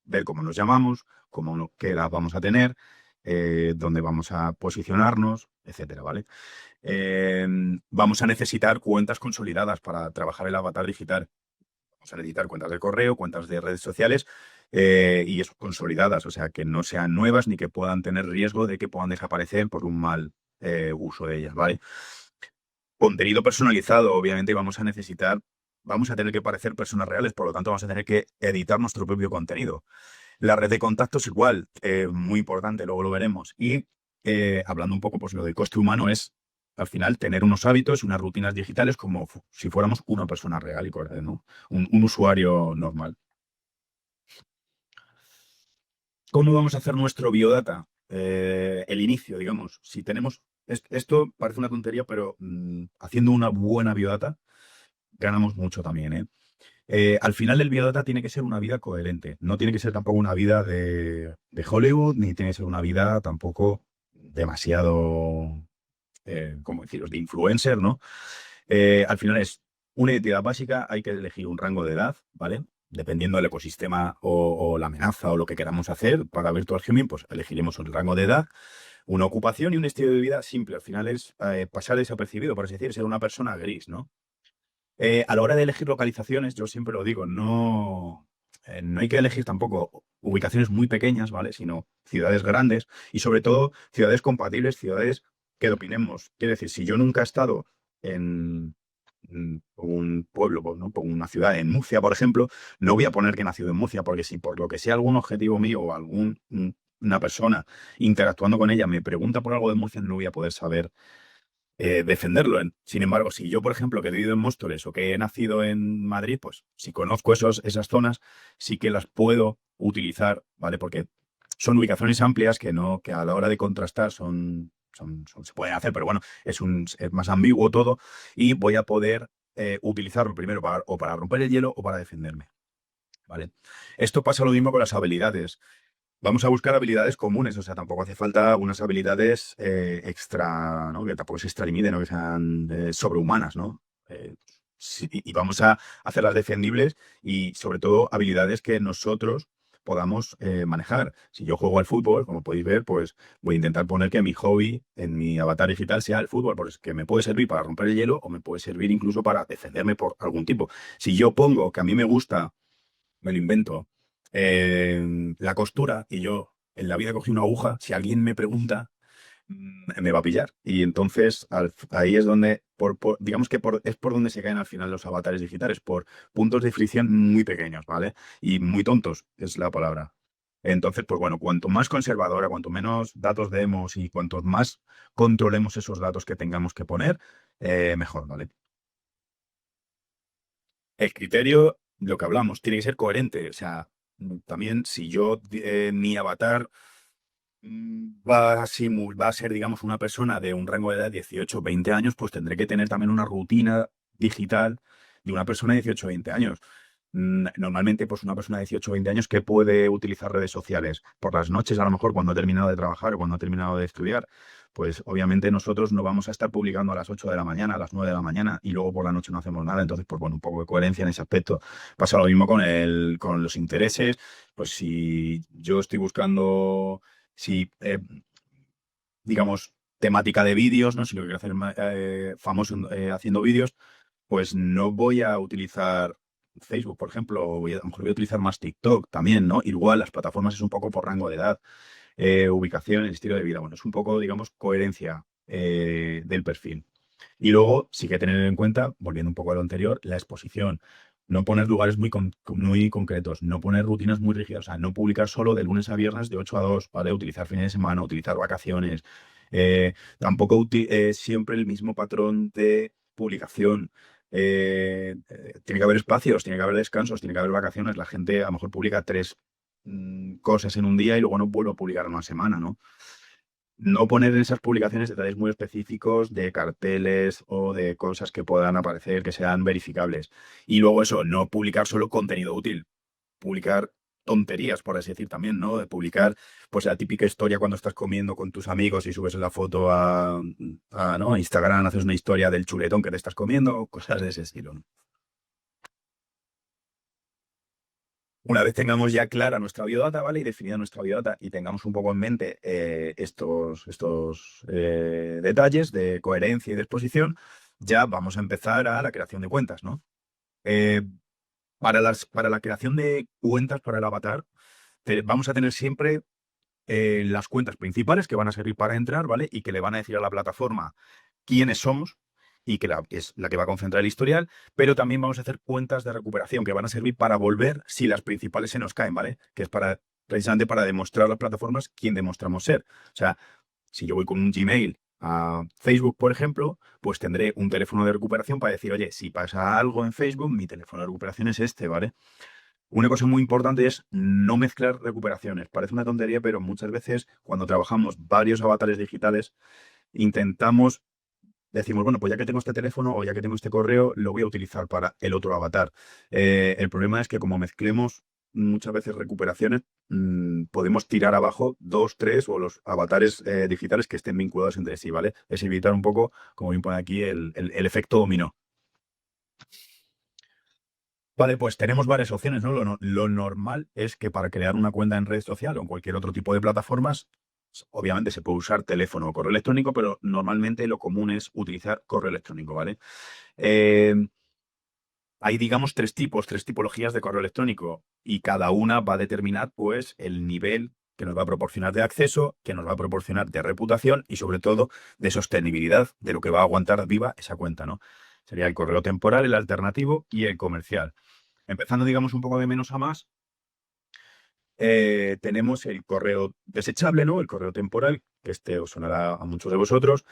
ver cómo nos llamamos, qué edad vamos a tener, dónde vamos a posicionarnos, etcétera, ¿vale? Eh, Vamos a necesitar cuentas consolidadas para trabajar el avatar digital. Vamos a necesitar cuentas de correo, cuentas de redes sociales y eso, consolidadas, o sea, que no sean nuevas ni que puedan tener riesgo de que puedan desaparecer por un mal uso de ellas, ¿vale? Contenido personalizado, obviamente vamos a tener que parecer personas reales, por lo tanto vamos a tener que editar nuestro propio contenido. La red de contactos igual, muy importante, luego lo veremos. Y hablando un poco, pues lo del coste humano es, al final, tener unos hábitos, unas rutinas digitales como si fuéramos una persona real y correcta, ¿no? Un usuario normal. ¿Cómo vamos a hacer nuestro biodata? El inicio, digamos. Si tenemos, esto parece una tontería, pero haciendo una buena biodata, ganamos mucho también, ¿eh? Al final el biodata tiene que ser una vida coherente. No tiene que ser tampoco una vida de Hollywood, ni tiene que ser una vida tampoco demasiado, ¿cómo deciros?, de influencer, ¿no? Al final es una identidad básica, hay que elegir un rango de edad, ¿vale? Dependiendo del ecosistema o la amenaza o lo que queramos hacer para Virtual Human, pues elegiremos un rango de edad, una ocupación y un estilo de vida simple. Al final es pasar desapercibido, por así decir, ser una persona gris, ¿no? A la hora de elegir localizaciones, yo siempre lo digo, no hay que elegir tampoco ubicaciones muy pequeñas, ¿vale? Sino ciudades grandes y sobre todo ciudades compatibles, ciudades que opinemos. Quiere decir, si yo nunca he estado en un pueblo, pues, ¿no? Por una ciudad en Murcia, por ejemplo, no voy a poner que he nacido en Murcia, porque si por lo que sea algún objetivo mío o una persona interactuando con ella me pregunta por algo de Murcia, no voy a poder saber defenderlo. Sin embargo, si yo, por ejemplo, que he vivido en Móstoles o que he nacido en Madrid, pues si conozco esas zonas, sí que las puedo utilizar, ¿vale? Porque son ubicaciones amplias que a la hora de contrastar se pueden hacer, pero bueno, es más ambiguo todo y voy a poder utilizarlo primero para romper el hielo o para defenderme, ¿vale? Esto pasa lo mismo con las habilidades. Vamos a buscar habilidades comunes, o sea, tampoco hace falta unas habilidades extra, ¿no? Que tampoco se extralimiten, ¿no? Que sean sobrehumanas, ¿no? Y vamos a hacerlas defendibles y sobre todo habilidades que nosotros podamos manejar. Si yo juego al fútbol, como podéis ver, pues voy a intentar poner que mi hobby en mi avatar digital sea el fútbol, porque es que me puede servir para romper el hielo o me puede servir incluso para defenderme por algún tipo. Si yo pongo que a mí me gusta, me lo invento, la costura y yo en la vida cogí una aguja, si alguien me pregunta, me va a pillar. Y entonces ahí es donde, digamos que es por donde se caen al final los avatares digitales, por puntos de fricción muy pequeños, ¿vale? Y muy tontos, es la palabra. Entonces, pues bueno, cuanto más conservadora, cuanto menos datos demos y cuanto más controlemos esos datos que tengamos que poner, mejor, ¿vale? El criterio, lo que hablamos, tiene que ser coherente. O sea, también si yo, mi avatar va a ser, digamos, una persona de un rango de edad 18 20 años, pues tendré que tener también una rutina digital de una persona de 18 20 años. Normalmente, pues una persona de 18 20 años que puede utilizar redes sociales por las noches, a lo mejor cuando ha terminado de trabajar o cuando ha terminado de estudiar, pues obviamente nosotros no vamos a estar publicando a las 8 de la mañana, a las 9 de la mañana y luego por la noche no hacemos nada. Entonces, pues bueno, un poco de coherencia en ese aspecto. Pasa lo mismo con los intereses. Pues si yo estoy buscando, si digamos, temática de vídeos, ¿no? Si lo quiero hacer famoso haciendo vídeos, pues no voy a utilizar Facebook, por ejemplo, o a lo mejor voy a utilizar más TikTok también, ¿no? Igual las plataformas es un poco por rango de edad, ubicación, estilo de vida. Bueno, es un poco, digamos, coherencia del perfil. Y luego sí que tener en cuenta, volviendo un poco a lo anterior, la exposición. No poner lugares muy concretos, no poner rutinas muy rígidas, o sea, no publicar solo de lunes a viernes de 8 a 2, ¿vale? Utilizar fines de semana, utilizar vacaciones. Tampoco siempre el mismo patrón de publicación. Tiene que haber espacios, tiene que haber descansos, tiene que haber vacaciones. La gente a lo mejor publica tres cosas en un día y luego no vuelve a publicar en una semana, ¿no? No poner en esas publicaciones detalles muy específicos de carteles o de cosas que puedan aparecer, que sean verificables. Y luego eso, no publicar solo contenido útil, publicar tonterías, por así decir también, ¿no? De publicar, pues la típica historia cuando estás comiendo con tus amigos y subes la foto ¿no? a Instagram, haces una historia del chuletón que te estás comiendo, cosas de ese estilo, ¿no? Una vez tengamos ya clara nuestra biodata, ¿vale? Y definida nuestra biodata y tengamos un poco en mente estos detalles de coherencia y de exposición, ya vamos a empezar a la creación de cuentas, ¿no? Eh, para la creación de cuentas para el avatar, vamos a tener siempre las cuentas principales que van a servir para entrar, ¿vale? Y que le van a decir a la plataforma quiénes somos y que es la que va a concentrar el historial, pero también vamos a hacer cuentas de recuperación que van a servir para volver si las principales se nos caen, ¿vale? Que es precisamente para demostrar a las plataformas quién demostramos ser. O sea, si yo voy con un Gmail a Facebook, por ejemplo, pues tendré un teléfono de recuperación para decir, oye, si pasa algo en Facebook, mi teléfono de recuperación es este, ¿vale? Una cosa muy importante es no mezclar recuperaciones. Parece una tontería, pero muchas veces cuando trabajamos varios avatares digitales, intentamos, decimos, bueno, pues ya que tengo este teléfono o ya que tengo este correo, lo voy a utilizar para el otro avatar. El problema es que como mezclemos muchas veces recuperaciones, podemos tirar abajo dos, tres o los avatares digitales que estén vinculados entre sí, ¿vale? Es evitar un poco, como bien pone aquí, el efecto dominó. Vale, pues tenemos varias opciones, ¿no? Lo normal es que para crear una cuenta en red social o en cualquier otro tipo de plataformas, obviamente se puede usar teléfono o correo electrónico, pero normalmente lo común es utilizar correo electrónico, ¿vale? Eh, Hay, digamos, tres tipologías de correo electrónico y cada una va a determinar, pues, el nivel que nos va a proporcionar de acceso, que nos va a proporcionar de reputación y, sobre todo, de sostenibilidad de lo que va a aguantar viva esa cuenta, ¿no? Sería el correo temporal, el alternativo y el comercial. Empezando, digamos, un poco de menos a más, tenemos el correo desechable, ¿no? El correo temporal, que este os sonará a muchos de vosotros.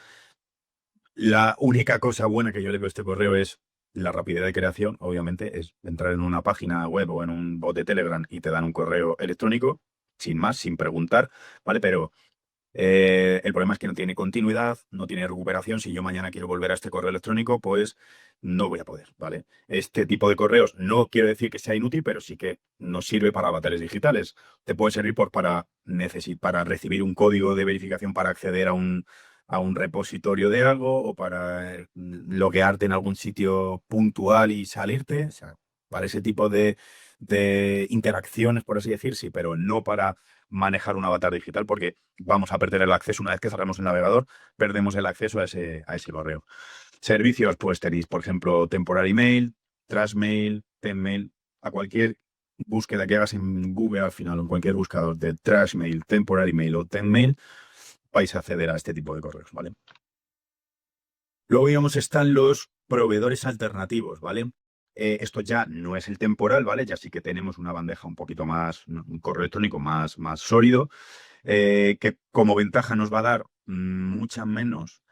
La única cosa buena que yo le veo a este correo es la rapidez de creación. Obviamente, es entrar en una página web o en un bot de Telegram y te dan un correo electrónico, sin más, sin preguntar, ¿vale? Pero El problema es que no tiene continuidad, no tiene recuperación. Si yo mañana quiero volver a este correo electrónico, pues no voy a poder, ¿vale? Este tipo de correos no quiero decir que sea inútil, pero sí que nos sirve para avatares digitales. Te puede servir para recibir un código de verificación para acceder a un repositorio de algo o para loguearte en algún sitio puntual y salirte. O sea, para ese tipo de interacciones, por así decir, sí, pero no para manejar un avatar digital porque vamos a perder el acceso una vez que cerramos el navegador, perdemos el acceso a ese correo. Servicios, pues tenéis, por ejemplo, Temporary Mail, Trashmail, Tenmail, a cualquier búsqueda que hagas en Google al final o en cualquier buscador de Trashmail, Temporary Mail o Tenmail, vais a acceder a este tipo de correos, ¿vale? Luego, digamos, están los proveedores alternativos, ¿vale? Esto ya no es el temporal, ¿vale? Ya sí que tenemos una bandeja un poquito más, un correo electrónico más sólido, que como ventaja nos va a dar mucha menos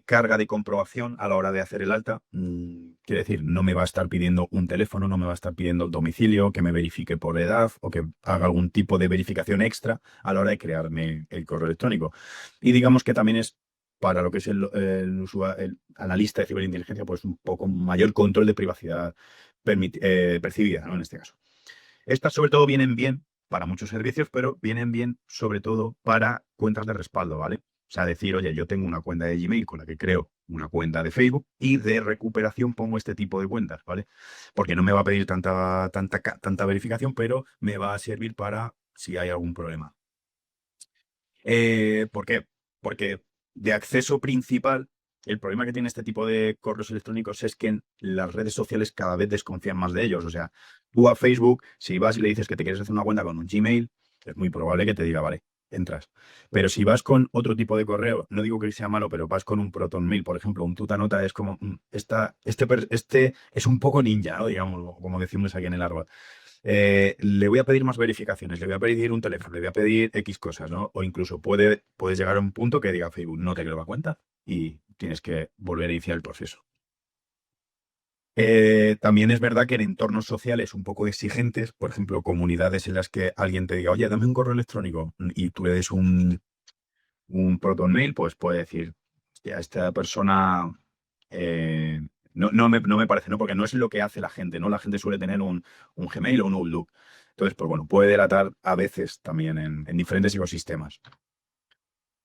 carga de comprobación a la hora de hacer el alta. Quiere decir, no me va a estar pidiendo un teléfono, no me va a estar pidiendo el domicilio, que me verifique por edad o que haga algún tipo de verificación extra a la hora de crearme el correo electrónico. Y digamos que también es para lo que es el analista de ciberinteligencia, pues un poco mayor control de privacidad percibida, ¿no? En este caso. Estas sobre todo vienen bien para muchos servicios, pero vienen bien sobre todo para cuentas de respaldo, ¿vale? O sea, decir, oye, yo tengo una cuenta de Gmail con la que creo una cuenta de Facebook y de recuperación pongo este tipo de cuentas, ¿vale? Porque no me va a pedir tanta verificación, pero me va a servir para si hay algún problema. ¿Por qué? Porque de acceso principal, el problema que tiene este tipo de correos electrónicos es que las redes sociales cada vez desconfían más de ellos. O sea, tú a Facebook, si vas y le dices que te quieres hacer una cuenta con un Gmail, es muy probable que te diga, vale, entras. Pero si vas con otro tipo de correo, no digo que sea malo, pero vas con un ProtonMail, por ejemplo, un Tutanota, es como, este es un poco ninja, ¿no? Digamos, como decimos aquí en el árbol. Le voy a pedir más verificaciones, le voy a pedir un teléfono, le voy a pedir X cosas, ¿no? O incluso puedes llegar a un punto que diga Facebook, no te creo la cuenta y tienes que volver a iniciar el proceso. También es verdad que en entornos sociales un poco exigentes, por ejemplo, comunidades en las que alguien te diga, oye, dame un correo electrónico y tú le des un proton mail, pues puede decir, hostia, esta persona no me parece, ¿no? Porque no es lo que hace la gente, ¿no? La gente suele tener un Gmail o un Outlook. Entonces, pues bueno, puede delatar a veces también en diferentes ecosistemas.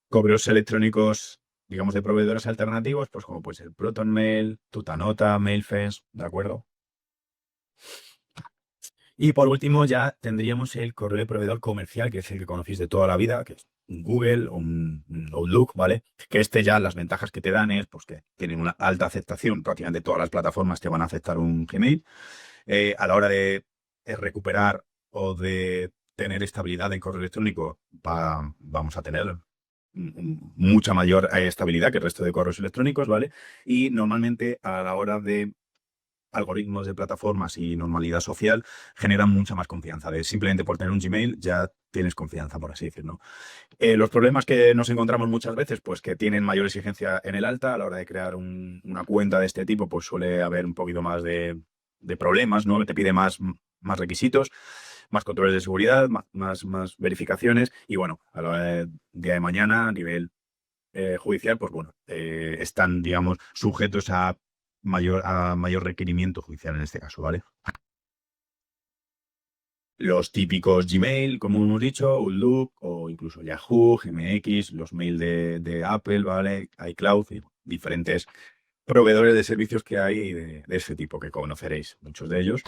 Correos electrónicos, digamos, de proveedores alternativos, pues como puede ser ProtonMail, Tutanota, MailFest, ¿de acuerdo? Y por último ya tendríamos el correo de proveedor comercial, que es el que conocéis de toda la vida, que es un Google o un Outlook, ¿vale? Que este ya las ventajas que te dan es pues, que tienen una alta aceptación, prácticamente todas las plataformas te van a aceptar un Gmail. A la hora de recuperar o de tener estabilidad en correo electrónico, vamos a tener mucha mayor estabilidad que el resto de correos electrónicos, ¿vale? Y normalmente a la hora de algoritmos de plataformas y normalidad social generan mucha más confianza. Simplemente por tener un Gmail ya tienes confianza, por así decirlo. Los problemas que nos encontramos muchas veces, pues que tienen mayor exigencia en el alta. A la hora de crear una cuenta de este tipo, pues suele haber un poquito más de problemas, ¿no? Te pide más requisitos, más controles de seguridad, más verificaciones. Y bueno, a la hora de día de mañana, a nivel judicial, pues bueno, están, digamos, sujetos a mayor requerimiento judicial en este caso, ¿vale? Los típicos Gmail, como hemos dicho, Outlook o incluso Yahoo, GMX, los mail de Apple, ¿vale? iCloud y diferentes proveedores de servicios que hay de ese tipo que conoceréis, muchos de ellos.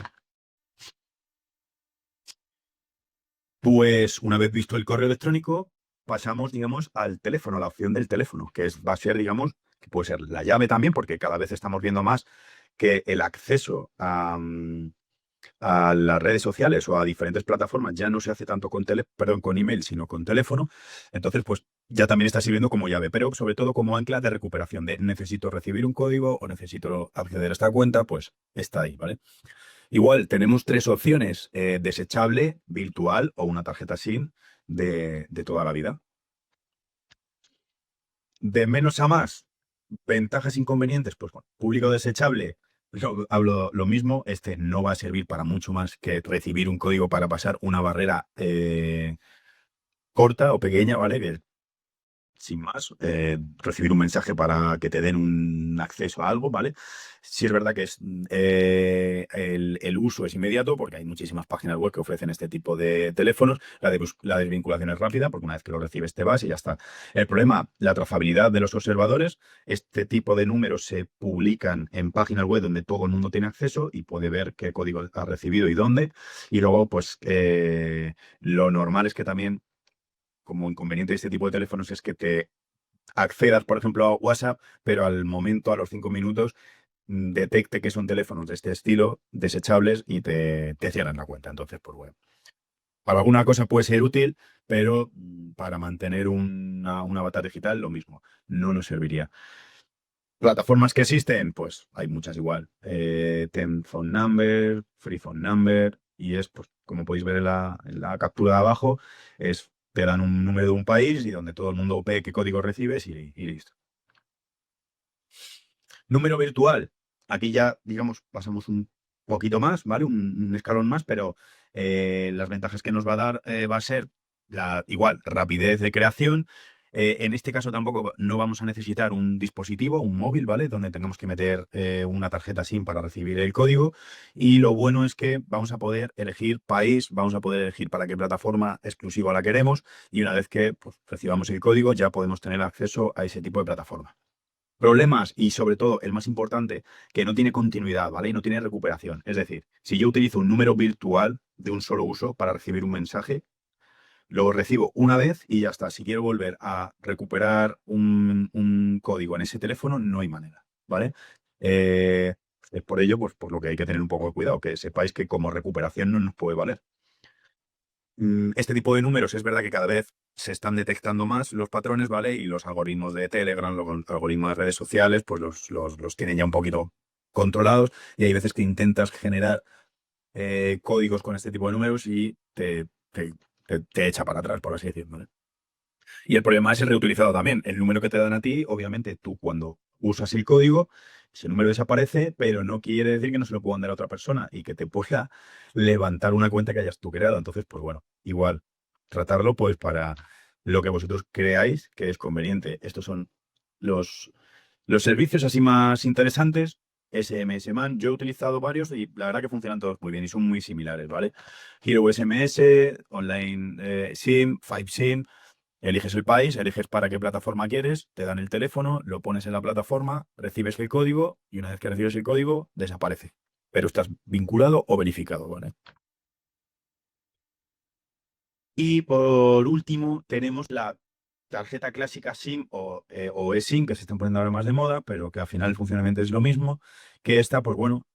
Pues una vez visto el correo electrónico, pasamos, digamos, al teléfono, a la opción del teléfono, va a ser, digamos, que puede ser la llave también, porque cada vez estamos viendo más que el acceso a las redes sociales o a diferentes plataformas ya no se hace tanto con email, sino con teléfono. Entonces, pues ya también está sirviendo como llave, pero sobre todo como ancla de recuperación de necesito recibir un código o necesito acceder a esta cuenta, pues está ahí, ¿vale? Igual tenemos tres opciones, desechable, virtual o una tarjeta SIM de toda la vida. De menos a más, ventajas e inconvenientes, pues bueno, público desechable, hablo lo mismo, este no va a servir para mucho más que recibir un código para pasar una barrera corta o pequeña, ¿vale? sin más, recibir un mensaje para que te den un acceso a algo, ¿vale? Sí es verdad que el uso es inmediato porque hay muchísimas páginas web que ofrecen este tipo de teléfonos. La desvinculación es rápida porque una vez que lo recibes te vas y ya está. El problema, la trazabilidad de los observadores. Este tipo de números se publican en páginas web donde todo el mundo tiene acceso y puede ver qué código ha recibido y dónde. Y luego, pues, lo normal es que también, como inconveniente de este tipo de teléfonos, es que te accedas, por ejemplo, a WhatsApp, pero al momento, a los 5 minutos, detecte que son teléfonos de este estilo, desechables, y te cierran la cuenta. Entonces, pues bueno, para alguna cosa puede ser útil, pero para mantener un avatar digital, lo mismo, no nos serviría. Plataformas que existen, pues hay muchas igual. Ten Phone Number, Free Phone Number, y es, pues, como podéis ver en la captura de abajo, te dan un número de un país y donde todo el mundo ve qué código recibes y listo. Número virtual. Aquí ya, digamos, pasamos un poquito más, ¿vale? Un escalón más, pero las ventajas que nos va a dar va a ser igual, rapidez de creación. En este caso tampoco no vamos a necesitar un dispositivo, un móvil, ¿vale? Donde tengamos que meter una tarjeta SIM para recibir el código. Y lo bueno es que vamos a poder elegir país, vamos a poder elegir para qué plataforma exclusiva la queremos. Y una vez que, pues, recibamos el código, ya podemos tener acceso a ese tipo de plataforma. Problemas y, sobre todo, el más importante, que no tiene continuidad, ¿vale? Y no tiene recuperación. Es decir, si yo utilizo un número virtual de un solo uso para recibir un mensaje, lo recibo una vez y ya está. Si quiero volver a recuperar un código en ese teléfono, no hay manera, ¿vale? Eh, es por ello, pues, por lo que hay que tener un poco de cuidado, que sepáis que como recuperación no nos puede valer. Este tipo de números es verdad que cada vez se están detectando más los patrones, ¿vale? Y los algoritmos de Telegram, los algoritmos de redes sociales, pues los tienen ya un poquito controlados. Y hay veces que intentas generar códigos con este tipo de números y te echa para atrás, por así decirlo, ¿vale? Y el problema es el reutilizado también. El número que te dan a ti, obviamente, tú cuando usas el código, ese número desaparece, pero no quiere decir que no se lo puedan dar a otra persona y que te pueda levantar una cuenta que hayas tú creado. Entonces, pues bueno, igual, tratarlo pues para lo que vosotros creáis que es conveniente. Estos son los, los servicios así más interesantes. SMS Man, yo he utilizado varios y la verdad que funcionan todos muy bien y son muy similares, ¿vale? Hero SMS, Online SIM, 5SIM. Eliges el país, eliges para qué plataforma quieres, te dan el teléfono, lo pones en la plataforma, recibes el código y una vez que recibes el código, desaparece. Pero estás vinculado o verificado, ¿vale? Y por último, tenemos la tarjeta clásica SIM o eSIM, que se están poniendo ahora más de moda, pero que al final el funcionamiento es lo mismo. Que esta, pues bueno,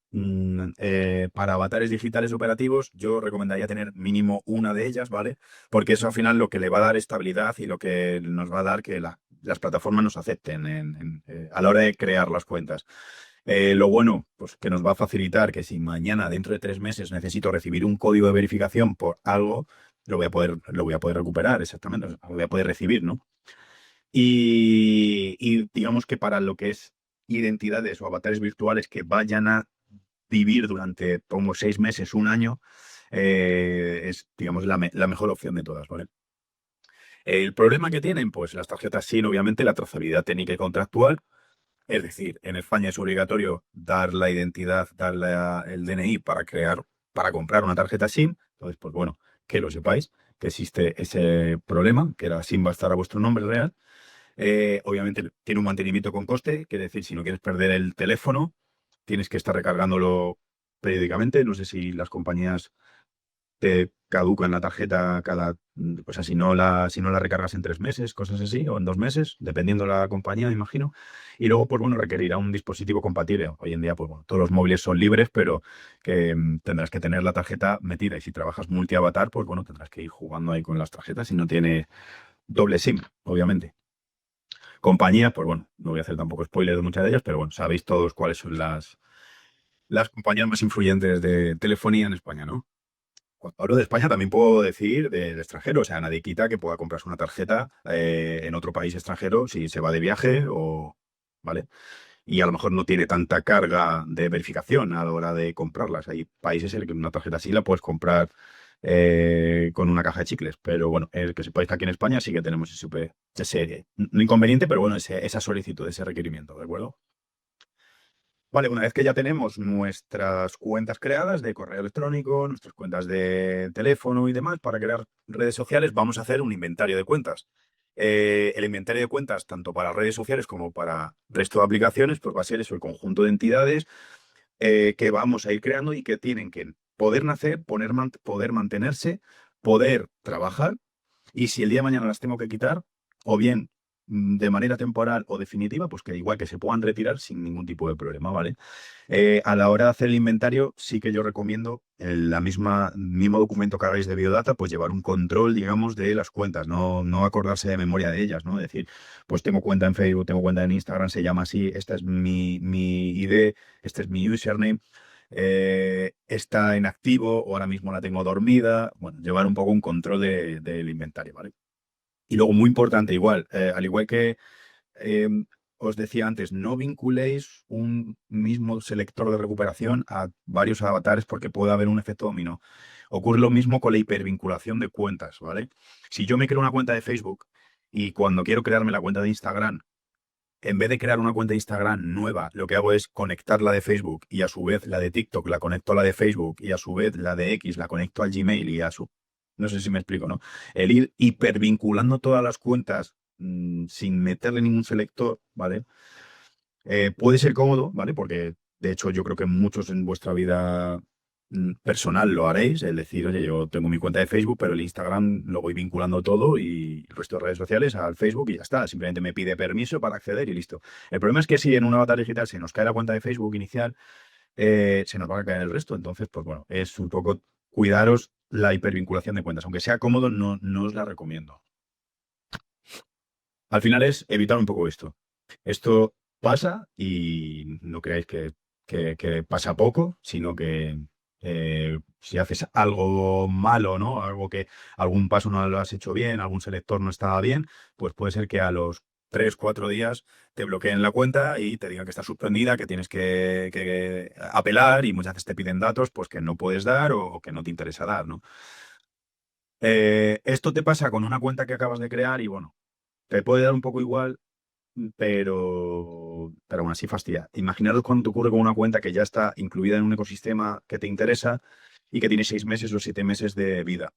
para avatares digitales operativos, yo recomendaría tener mínimo una de ellas, ¿vale? Porque eso al final lo que le va a dar estabilidad y lo que nos va a dar que las plataformas nos acepten a la hora de crear las cuentas. Lo bueno, pues que nos va a facilitar que si mañana, dentro de 3 meses, necesito recibir un código de verificación por algo, lo voy a poder recuperar, exactamente, o sea, lo voy a poder recibir, ¿no? Y digamos que para lo que es identidades o avatares virtuales que vayan a vivir durante como 6 meses, un año, es, digamos, la mejor opción de todas, ¿vale? El problema que tienen, pues las tarjetas SIM, obviamente, la trazabilidad técnica y contractual. Es decir, en España es obligatorio dar la identidad, dar el DNI para comprar una tarjeta SIM. Entonces, pues bueno, que lo sepáis, que existe ese problema, que la SIM va a estar a vuestro nombre real. Obviamente tiene un mantenimiento con coste, quiere decir, si no quieres perder el teléfono, tienes que estar recargándolo periódicamente. No sé si las compañías te caducan la tarjeta o sea, si no la recargas en 3 meses, cosas así, o en 2 meses, dependiendo de la compañía, me imagino. Y luego, pues bueno, requerirá un dispositivo compatible. Hoy en día, pues bueno, todos los móviles son libres, pero que tendrás que tener la tarjeta metida. Y si trabajas multi-avatar, pues bueno, tendrás que ir jugando ahí con las tarjetas si no tiene doble SIM, obviamente. Compañías, pues bueno, no voy a hacer tampoco spoiler de muchas de ellas, pero bueno, sabéis todos cuáles son las compañías más influyentes de telefonía en España, ¿no? Cuando hablo de España también puedo decir del extranjero, o sea, nadie quita que pueda comprarse una tarjeta en otro país extranjero si se va de viaje o, ¿vale? Y a lo mejor no tiene tanta carga de verificación a la hora de comprarlas. Hay países en los que una tarjeta así la puedes comprar con una caja de chicles, pero bueno, el que sepáis que aquí en España sí que tenemos ese no inconveniente, pero bueno, esa solicitud, ese requerimiento, ¿de acuerdo? Vale, una vez que ya tenemos nuestras cuentas creadas de correo electrónico, nuestras cuentas de teléfono y demás para crear redes sociales, vamos a hacer un inventario de cuentas. El inventario de cuentas, tanto para redes sociales como para resto de aplicaciones, pues va a ser eso, el conjunto de entidades que vamos a ir creando y que tienen que poder nacer, poder mantenerse, poder trabajar y si el día de mañana las tengo que quitar, o bien de manera temporal o definitiva, pues que igual que se puedan retirar sin ningún tipo de problema, ¿vale? A la hora de hacer el inventario, sí que yo recomiendo en la mismo documento que hagáis de biodata, pues llevar un control, digamos, de las cuentas, no acordarse de memoria de ellas, ¿no? Decir, pues tengo cuenta en Facebook, tengo cuenta en Instagram, se llama así, esta es mi ID, este es mi username. Está en activo o ahora mismo la tengo dormida. Bueno, llevar un poco un control del inventario, ¿vale? Y luego, muy importante, igual, al igual que eh, os decía antes, no vinculéis un mismo selector de recuperación a varios avatares porque puede haber un efecto dominó. Ocurre lo mismo con la hipervinculación de cuentas, ¿vale? Si yo me creo una cuenta de Facebook y cuando quiero crearme la cuenta de Instagram, en vez de crear una cuenta de Instagram nueva, lo que hago es conectar la de Facebook y a su vez la de TikTok la conecto a la de Facebook y a su vez la de X la conecto al Gmail y a su... No sé si me explico, ¿no? El ir hipervinculando todas las cuentas sin meterle ningún selector, ¿vale? Puede ser cómodo, ¿vale? Porque de hecho yo creo que muchos en vuestra vida personal lo haréis, es decir, oye, yo tengo mi cuenta de Facebook, pero el Instagram lo voy vinculando todo y el resto de redes sociales al Facebook y ya está, simplemente me pide permiso para acceder y listo. El problema es que si en un avatar digital se nos cae la cuenta de Facebook inicial, se nos va a caer el resto, entonces, pues bueno, es un poco cuidaros la hipervinculación de cuentas, aunque sea cómodo, no os la recomiendo. Al final es evitar un poco esto. Esto pasa y no creáis que pasa poco, sino que si haces algo malo, ¿no? Algo que algún paso no lo has hecho bien, algún selector no estaba bien, pues puede ser que a los 3, 4 días te bloqueen la cuenta y te digan que está suspendida, que tienes que apelar y muchas veces te piden datos pues que no puedes dar o que no te interesa dar, ¿no? Esto te pasa con una cuenta que acabas de crear y bueno, te puede dar un poco igual, pero aún así fastidia. Imaginaros cuando te ocurre con una cuenta que ya está incluida en un ecosistema que te interesa y que tiene 6 meses o 7 meses de vida.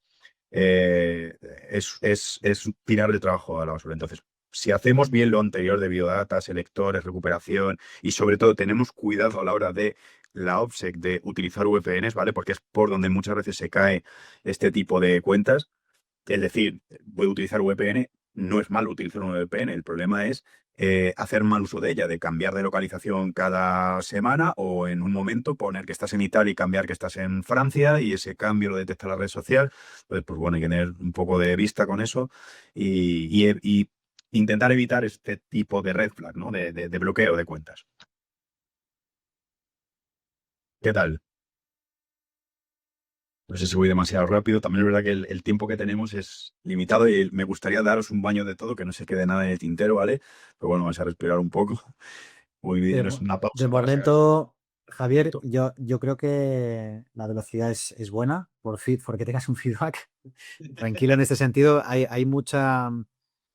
Eh, es tirar el trabajo a la basura. Entonces, si hacemos bien lo anterior de biodata, selectores, recuperación y sobre todo tenemos cuidado a la hora de la OPSEC de utilizar VPNs, ¿vale? Porque es por donde muchas veces se cae este tipo de cuentas. Es decir, voy a utilizar VPN, no es malo utilizar un VPN, el problema es hacer mal uso de ella, de cambiar de localización cada semana o en un momento poner que estás en Italia y cambiar que estás en Francia y ese cambio lo detecta la red social. Entonces, pues bueno, hay que tener un poco de vista con eso y intentar evitar este tipo de red flag, ¿no? De bloqueo de cuentas. ¿Qué tal? No sé si voy demasiado rápido. También es verdad que el tiempo que tenemos es limitado y me gustaría daros un baño de todo, que no se quede nada en el tintero, ¿vale? Pero bueno, vamos a respirar un poco. Muy bien, es una De pausa para sacar momento, Javier, esto. yo creo que la velocidad es buena porque tengas un feedback. Tranquilo en este sentido. Hay mucha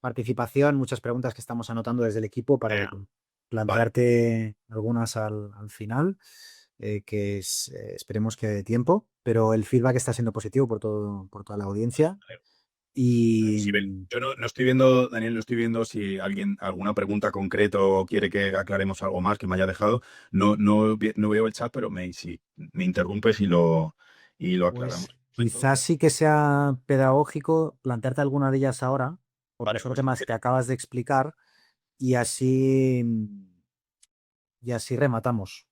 participación, muchas preguntas que estamos anotando desde el equipo para Vale, plantearte algunas al final, esperemos que dé tiempo, pero el feedback está siendo positivo por toda la audiencia. vale. Y Si yo no estoy viendo, Daniel, no estoy viendo si alguien, alguna pregunta concreta o quiere que aclaremos algo más que me haya dejado. No veo el chat, pero si me interrumpes y lo aclaramos. pues quizás sí que sea pedagógico plantearte alguna de ellas ahora, porque Vale, son pues temas que acabas de explicar y así rematamos,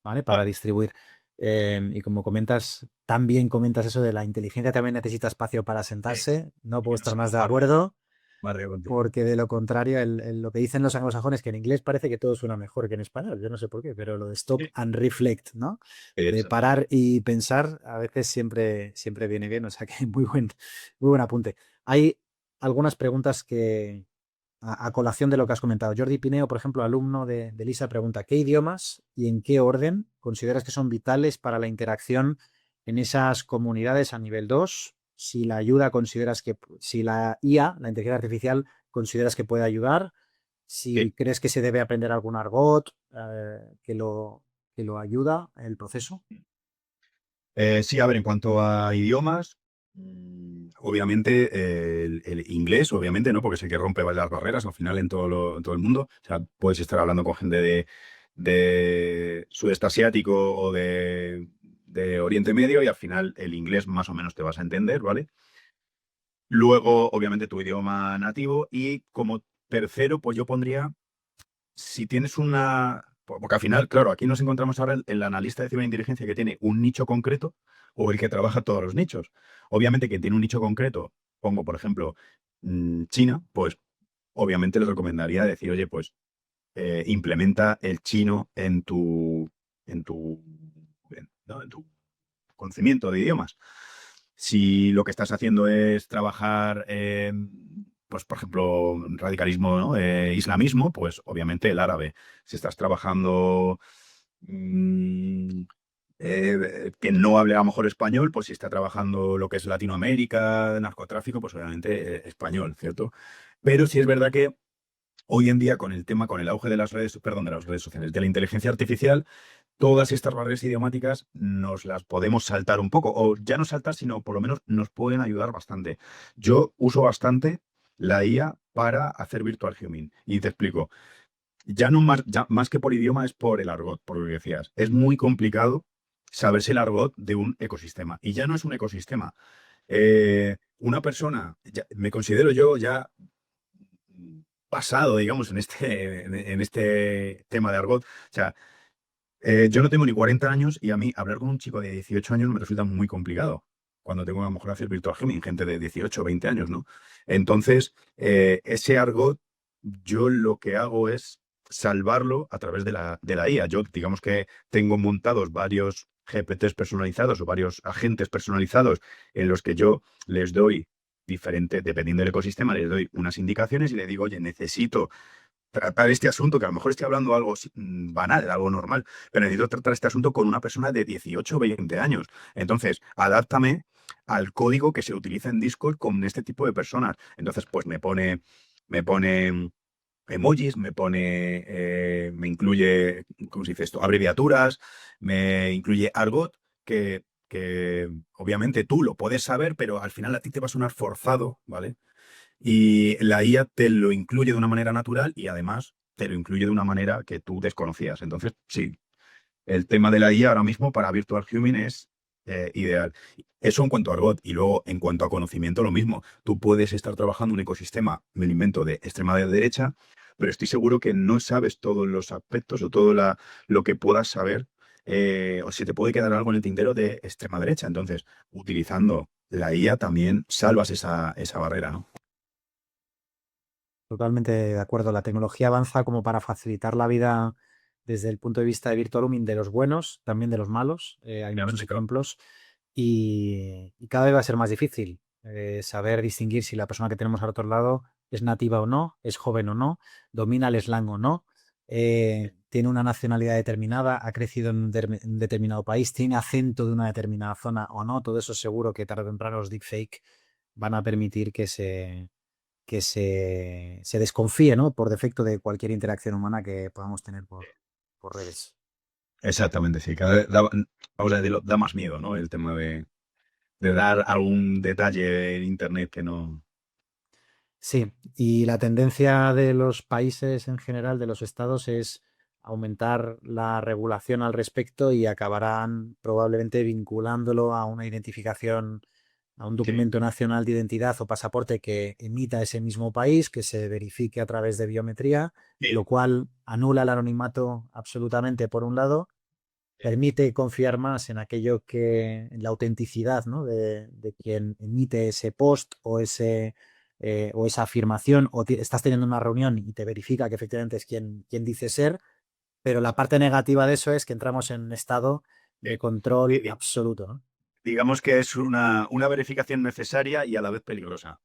¿vale? Para vale, distribuir. Y como comentas, también comentas eso de la inteligencia, también necesita espacio para sentarse. No y puedo que no estar se más de comparte. acuerdo, Vale, contigo. porque de lo contrario, lo que dicen los anglosajones, que en inglés parece que todo suena mejor que en español, yo no sé por qué, pero lo de stop and reflect, ¿no? De Exactamente. parar y pensar, a veces siempre viene bien, o sea que muy buen apunte. Hay algunas preguntas a colación de lo que has comentado. Jordi Pineo, por ejemplo, alumno de Lisa, pregunta: ¿qué idiomas y en qué orden consideras que son vitales para la interacción en esas comunidades a nivel 2? Si la IA, la inteligencia artificial, consideras que puede ayudar, si Sí. crees que se debe aprender algún argot que lo ayuda en el proceso. Sí, a ver, en cuanto a idiomas, obviamente el inglés, obviamente, ¿no? Porque es el que rompe las barreras al final en todo el mundo. O sea, puedes estar hablando con gente de sudeste asiático o de Oriente Medio y al final el inglés más o menos te vas a entender, ¿vale? Luego, obviamente, tu idioma nativo y como tercero, pues yo pondría si tienes una... Porque al final, claro, aquí nos encontramos ahora el analista de ciberinteligencia que tiene un nicho concreto o el que trabaja todos los nichos. Obviamente, quien tiene un nicho concreto, pongo, por ejemplo, China, pues obviamente le recomendaría decir, oye, pues implementa el chino en tu, ¿no? En tu conocimiento de idiomas. Si lo que estás haciendo es trabajar, pues por ejemplo, radicalismo, ¿no? Islamismo, pues obviamente el árabe. Si estás trabajando que no hable a lo mejor español, pues si está trabajando lo que es Latinoamérica, narcotráfico, pues obviamente español, ¿cierto? Pero sí es verdad que hoy en día con el tema, con el auge de las redes, perdón, de las redes sociales, de la inteligencia artificial, todas estas barreras idiomáticas nos las podemos saltar un poco, o ya no saltar, sino por lo menos nos pueden ayudar bastante. Yo uso bastante la IA para hacer virtual humming y te explico. Ya no más, ya más que por idioma es por el argot, por lo que decías. Es muy complicado saberse el argot de un ecosistema y ya no es un ecosistema. Una persona, me considero yo ya pasado, digamos, en este tema de argot. O sea, yo no tengo ni 40 años y a mí hablar con un chico de 18 años me resulta muy complicado. Cuando tengo a lo mejor hacer virtual gaming, gente de 18 o 20 años, ¿no? Entonces, ese argot, yo lo que hago es salvarlo a través de la IA. Yo, digamos que tengo montados varios GPTs personalizados o varios agentes personalizados en los que yo les doy diferente, dependiendo del ecosistema, les doy unas indicaciones y le digo, oye, necesito tratar este asunto, que a lo mejor estoy hablando algo banal, algo normal, pero necesito tratar este asunto con una persona de 18 o 20 años. Entonces, adáptame al código que se utiliza en Discord con este tipo de personas. Entonces, pues me pone emojis, me incluye, ¿cómo se dice esto? Abreviaturas, me incluye argot, que obviamente tú lo puedes saber, pero al final a ti te va a sonar forzado, ¿vale? Y la IA te lo incluye de una manera natural y además te lo incluye de una manera que tú desconocías. Entonces, sí, el tema de la IA ahora mismo para Virtual Human es ideal. Eso en cuanto a argot. Y luego, en cuanto a conocimiento, lo mismo. Tú puedes estar trabajando en un ecosistema, me lo invento, de extrema derecha, pero estoy seguro que no sabes todos los aspectos o todo lo que puedas saber, o si te puede quedar algo en el tintero de extrema derecha. Entonces, utilizando la IA también salvas esa barrera, ¿no? Totalmente de acuerdo. La tecnología avanza como para facilitar la vida desde el punto de vista de virtual rooming de los buenos, también de los malos. Hay muchos Obviamente, claro. ejemplos y cada vez va a ser más difícil saber distinguir si la persona que tenemos al otro lado es nativa o no, es joven o no, domina el slang o no, tiene una nacionalidad determinada, ha crecido en un determinado país, tiene acento de una determinada zona o no. Todo eso seguro que tarde o temprano los deepfake van a permitir que se desconfíe, ¿no? Por defecto de cualquier interacción humana que podamos tener por redes. Exactamente, sí. Cada vez vamos a decirlo, da más miedo, ¿no? El tema de dar algún detalle en internet que no. Sí, y la tendencia de los países en general, de los estados, es aumentar la regulación al respecto y acabarán probablemente vinculándolo a una identificación, a un Sí, documento nacional de identidad o pasaporte que emita ese mismo país, que se verifique a través de biometría, sí, lo cual anula el anonimato absolutamente por un lado, permite confiar más en aquello que, en la autenticidad, ¿no? de quien emite ese post o esa afirmación, o estás teniendo una reunión y te verifica que efectivamente es quien dice ser, pero la parte negativa de eso es que entramos en un estado de sí, control absoluto, ¿no? digamos que es una verificación necesaria y a la vez peligrosa.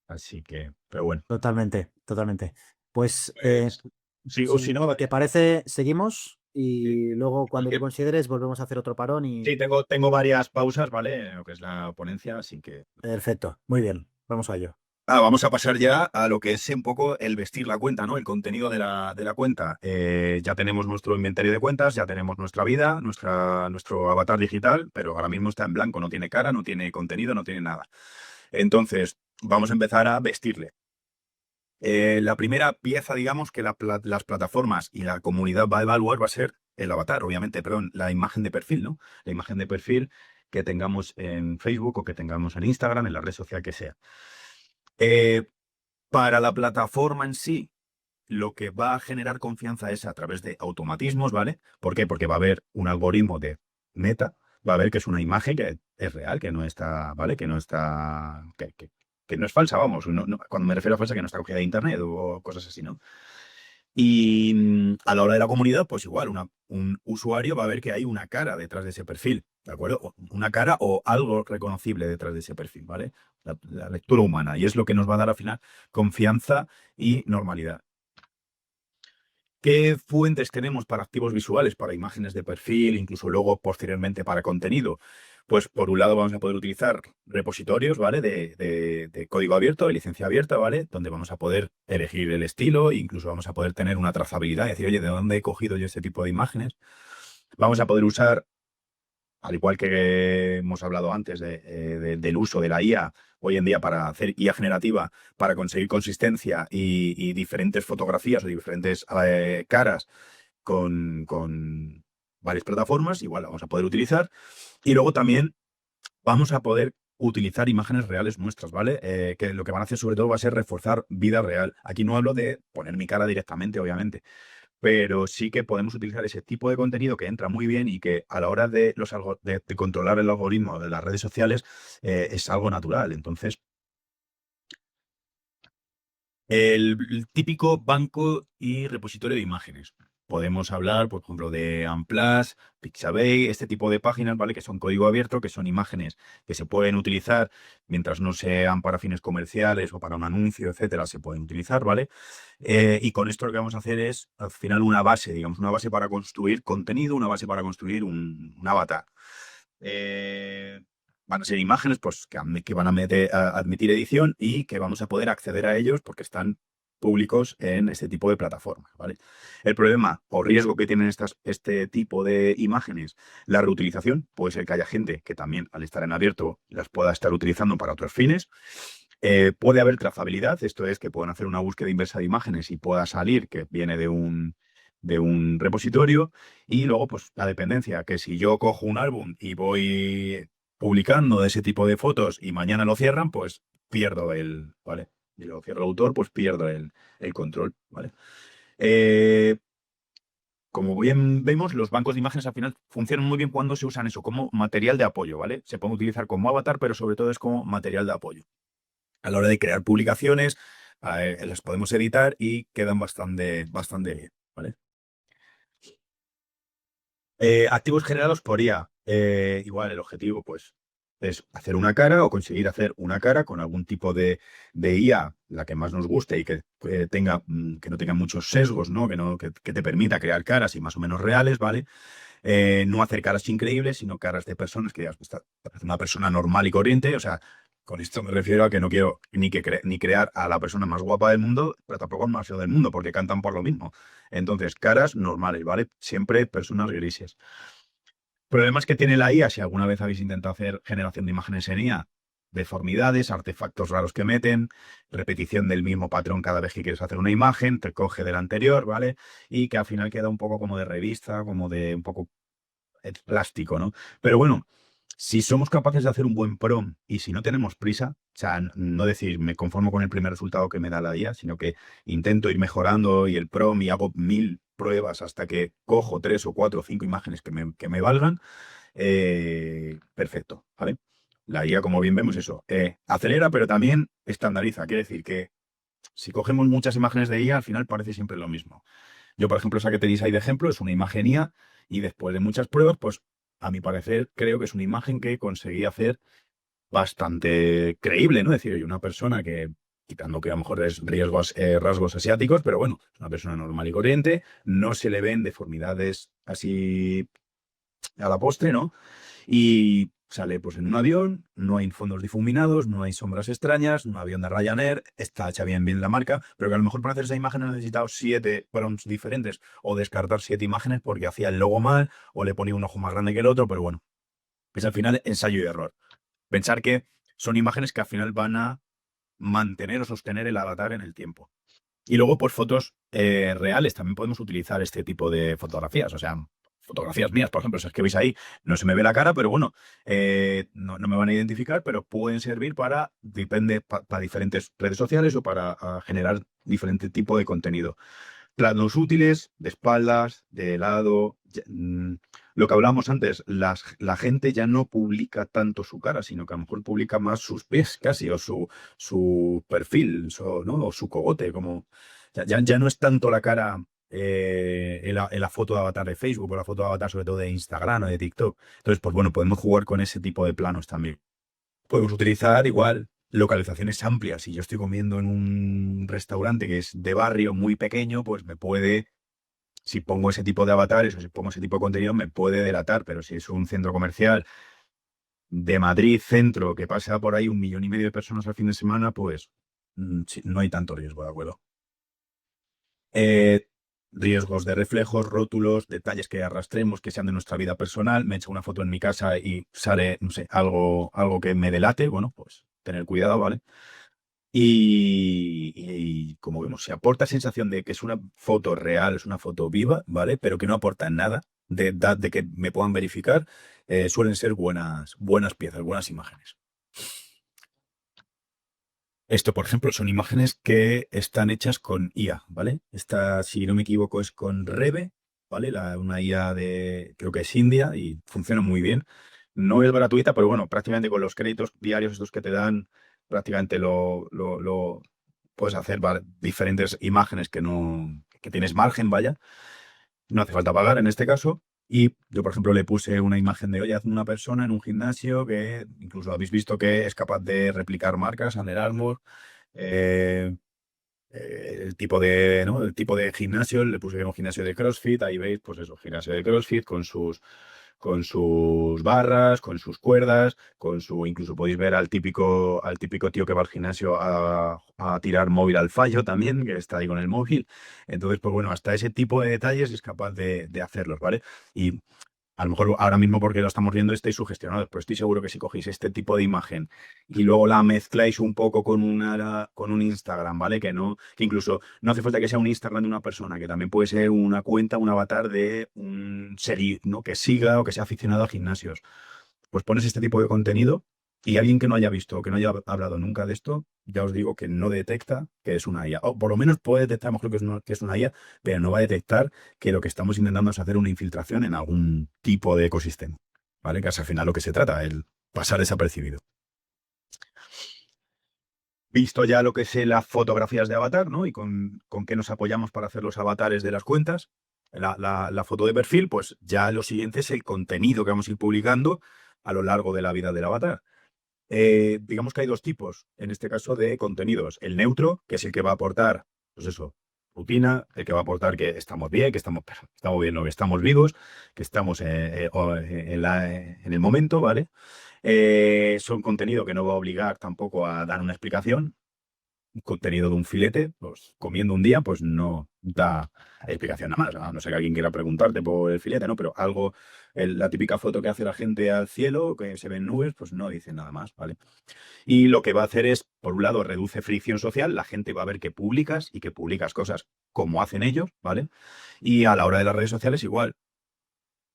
Así que, pero bueno. Totalmente, totalmente. Pues Pues, sí, o si si no, te parece, seguimos sí, y luego cuando tú cualquier- consideres volvemos a hacer otro parón y sí, tengo varias pausas, ¿vale? En lo que es la ponencia, así que perfecto, muy bien, vamos a ello. Vamos a pasar ya a lo que es un poco el vestir la cuenta, ¿no? El contenido de la cuenta. Ya tenemos nuestro inventario de cuentas, ya tenemos nuestra vida, nuestro avatar digital, pero ahora mismo está en blanco, no tiene cara, no tiene contenido, no tiene nada. Entonces, vamos a empezar a vestirle. La primera pieza, digamos, que las plataformas y la comunidad va a evaluar va a ser el avatar, obviamente, perdón, la imagen de perfil, ¿no? La imagen de perfil que tengamos en Facebook o que tengamos en Instagram, en la red social que sea. Eh, para la plataforma en sí, lo que va a generar confianza es a través de automatismos, ¿vale? ¿Por qué? Porque va a haber un algoritmo de Meta, va a ver que es una imagen que es real, que no está, ¿vale? Que no está, que no es falsa, vamos. Cuando me refiero a falsa, que no está cogida de internet o cosas así, ¿no? Y a la hora de la comunidad, pues igual, un usuario va a ver que hay una cara detrás de ese perfil, ¿de acuerdo? Una cara o algo reconocible detrás de ese perfil, ¿vale? La lectura humana. Y es lo que nos va a dar al final confianza y normalidad. ¿Qué fuentes tenemos para activos visuales, para imágenes de perfil, incluso luego posteriormente para contenido? Pues por un lado vamos a poder utilizar repositorios, ¿vale? De código abierto, de licencia abierta, ¿vale? Donde vamos a poder elegir el estilo, incluso vamos a poder tener una trazabilidad y decir, oye, ¿de dónde he cogido yo este tipo de imágenes? Vamos a poder usar, al igual que hemos hablado antes del uso de la IA hoy en día para hacer IA generativa, para conseguir consistencia y diferentes fotografías o diferentes caras con varias plataformas, igual la vamos a poder utilizar. Y luego también vamos a poder utilizar imágenes reales nuestras, ¿vale? Que lo que van a hacer sobre todo va a ser reforzar vida real. Aquí no hablo de poner mi cara directamente, obviamente, pero sí que podemos utilizar ese tipo de contenido que entra muy bien y que a la hora de, de controlar el algoritmo de las redes sociales es algo natural. Entonces, el típico banco y repositorio de imágenes. Podemos hablar, por ejemplo, de Amplas, Pixabay, este tipo de páginas, ¿vale? Que son código abierto, que son imágenes que se pueden utilizar mientras no sean para fines comerciales o para un anuncio, etcétera, se pueden utilizar, ¿vale? Y con esto lo que vamos a hacer es, al final, una base, digamos, una base para construir contenido, una base para construir un avatar. Eh, Van a ser imágenes pues, que van a admitir edición y que vamos a poder acceder a ellos porque están públicos en este tipo de plataformas, ¿vale? El problema o riesgo que tienen este tipo de imágenes, la reutilización, puede ser que haya gente que también al estar en abierto las pueda estar utilizando para otros fines. Puede haber trazabilidad, esto es que puedan hacer una búsqueda inversa de imágenes y pueda salir que viene de un repositorio. Y luego, pues la dependencia, que si yo cojo un álbum y voy publicando ese tipo de fotos y mañana lo cierran, pues pierdo ¿vale? Y lo cierro el autor, pues pierdo el control, ¿vale? Eh, Como bien vemos, los bancos de imágenes al final funcionan muy bien cuando se usan eso como material de apoyo, ¿vale? Se pueden utilizar como avatar, pero sobre todo es como material de apoyo. A la hora de crear publicaciones, las podemos editar y quedan bastante bien, ¿vale? Activos generados por IA. Igual el objetivo, pues, es hacer una cara o conseguir hacer una cara con algún tipo de IA, la que más nos guste y que tenga, que no tenga muchos sesgos, ¿no? Que te permita crear caras y más o menos reales, ¿vale? No hacer caras increíbles, sino caras de personas que digas, esta es una persona normal y corriente. O sea, con esto me refiero a que no quiero ni crear a la persona más guapa del mundo, pero tampoco al más feo del mundo, porque cantan por lo mismo. Entonces, caras normales, ¿vale? Siempre personas grises. Problemas que tiene la IA, si alguna vez habéis intentado hacer generación de imágenes en IA, deformidades, artefactos raros que meten, repetición del mismo patrón cada vez que quieres hacer una imagen, te coge del anterior, ¿vale? Y que al final queda un poco como de revista, como de un poco plástico, ¿no? Pero bueno, si somos capaces de hacer un buen prom y si no tenemos prisa, o sea, no decir me conformo con el primer resultado que me da la IA, sino que intento ir mejorando y el prom y hago 1000 pruebas hasta que cojo 3 o 4 o 5 imágenes que me valgan, perfecto, ¿vale? La IA, como bien vemos, eso, acelera, pero también estandariza. Quiere decir que si cogemos muchas imágenes de IA, al final parece siempre lo mismo. Yo, por ejemplo, esa que tenéis ahí de ejemplo es una imagen IA y después de muchas pruebas, pues a mi parecer creo que es una imagen que conseguí hacer bastante creíble, ¿no? Es decir, una persona que, quitando que a lo mejor es rasgos asiáticos, pero bueno, es una persona normal y corriente, no se le ven deformidades así a la postre, ¿no? Y sale pues en un avión, no hay fondos difuminados, no hay sombras extrañas, un avión de Ryanair, está hecha bien la marca, pero que a lo mejor para hacer esa imagen he necesitado 7 prompts diferentes o descartar 7 imágenes porque hacía el logo mal o le ponía un ojo más grande que el otro, pero bueno, es al final ensayo y error. Pensar que son imágenes que al final van a mantener o sostener el avatar en el tiempo. Y luego, pues fotos reales, también podemos utilizar este tipo de fotografías, o sea, fotografías mías, por ejemplo, esas que veis ahí, no se me ve la cara, pero bueno, no me van a identificar, pero pueden servir para, depende, para diferentes redes sociales o para generar diferente tipo de contenido. Planos útiles, de espaldas, de lado. Lo que hablábamos antes, la gente ya no publica tanto su cara, sino que a lo mejor publica más sus pies casi, o su perfil, ¿no? O su cogote, como ya no es tanto la cara en la foto de avatar de Facebook o la foto de avatar sobre todo de Instagram o de TikTok. Entonces, pues bueno, podemos jugar con ese tipo de planos también. Podemos utilizar igual localizaciones amplias. Si yo estoy comiendo en un restaurante que es de barrio muy pequeño, pues si pongo ese tipo de avatares o si pongo ese tipo de contenido, me puede delatar. Pero si es un centro comercial de Madrid, centro, que pasa por ahí 1,5 millones de personas al fin de semana, pues sí, no hay tanto riesgo, ¿de acuerdo? Eh, riesgos de reflejos, rótulos, detalles que arrastremos, que sean de nuestra vida personal. Me echo una foto en mi casa y sale, no sé, algo que me delate. Bueno, pues tener cuidado, ¿vale? Y como vemos, se aporta sensación de que es una foto real, es una foto viva, ¿vale? Pero que no aporta nada de que me puedan verificar, suelen ser buenas piezas, buenas imágenes. Esto, por ejemplo, son imágenes que están hechas con IA, ¿vale? Esta, si no me equivoco, es con Reve, ¿vale? Una IA creo que es India y funciona muy bien. No es gratuita, pero bueno, prácticamente con los créditos diarios estos que te dan, prácticamente lo puedes hacer, ¿vale? Diferentes imágenes que tienes margen, vaya. No hace falta pagar en este caso. Y yo, por ejemplo, le puse una imagen de hoy a una persona en un gimnasio que incluso habéis visto que es capaz de replicar marcas, Under Armour, eh, ¿no? El tipo de gimnasio, le puse un gimnasio de CrossFit, ahí veis, pues eso, gimnasio de CrossFit con sus barras, con sus cuerdas, incluso podéis ver al típico tío que va al gimnasio a tirar móvil al fallo también, que está ahí con el móvil. Entonces, pues bueno, hasta ese tipo de detalles es capaz de hacerlos, ¿vale? Y a lo mejor ahora mismo porque lo estamos viendo estáis sugestionados, pero estoy seguro que si cogéis este tipo de imagen y luego la mezcláis un poco con un Instagram, ¿vale? Que incluso no hace falta que sea un Instagram de una persona, que también puede ser una cuenta, un avatar de un serie, ¿no? Que siga o que sea aficionado a gimnasios. Pues pones este tipo de contenido y alguien que no haya visto o que no haya hablado nunca de esto, ya os digo que no detecta que es una IA. O por lo menos puede detectar, mejor que es una IA, pero no va a detectar que lo que estamos intentando es hacer una infiltración en algún tipo de ecosistema. ¿Vale? Que es al final lo que se trata, el pasar desapercibido. Visto ya lo que es las fotografías de avatar, ¿no? Y con qué nos apoyamos para hacer los avatares de las cuentas, la foto de perfil, pues ya lo siguiente es el contenido que vamos a ir publicando a lo largo de la vida del avatar. Digamos que hay dos tipos, en este caso, de contenidos. El neutro, que es el que va a aportar, pues eso, rutina, el que va a aportar que estamos bien, que estamos bien, no, que estamos vivos, que estamos en el momento, ¿vale? Son contenido que no va a obligar tampoco a dar una explicación. Un contenido de un filete, pues comiendo un día, pues no da explicación nada más. A no ser que alguien quiera preguntarte por el filete, ¿no? Pero algo, la típica foto que hace la gente al cielo, que se ven nubes, pues no dice nada más, ¿vale? Y lo que va a hacer es, por un lado, reduce fricción social, la gente va a ver que publicas y que publicas cosas como hacen ellos, ¿vale? Y a la hora de las redes sociales, igual,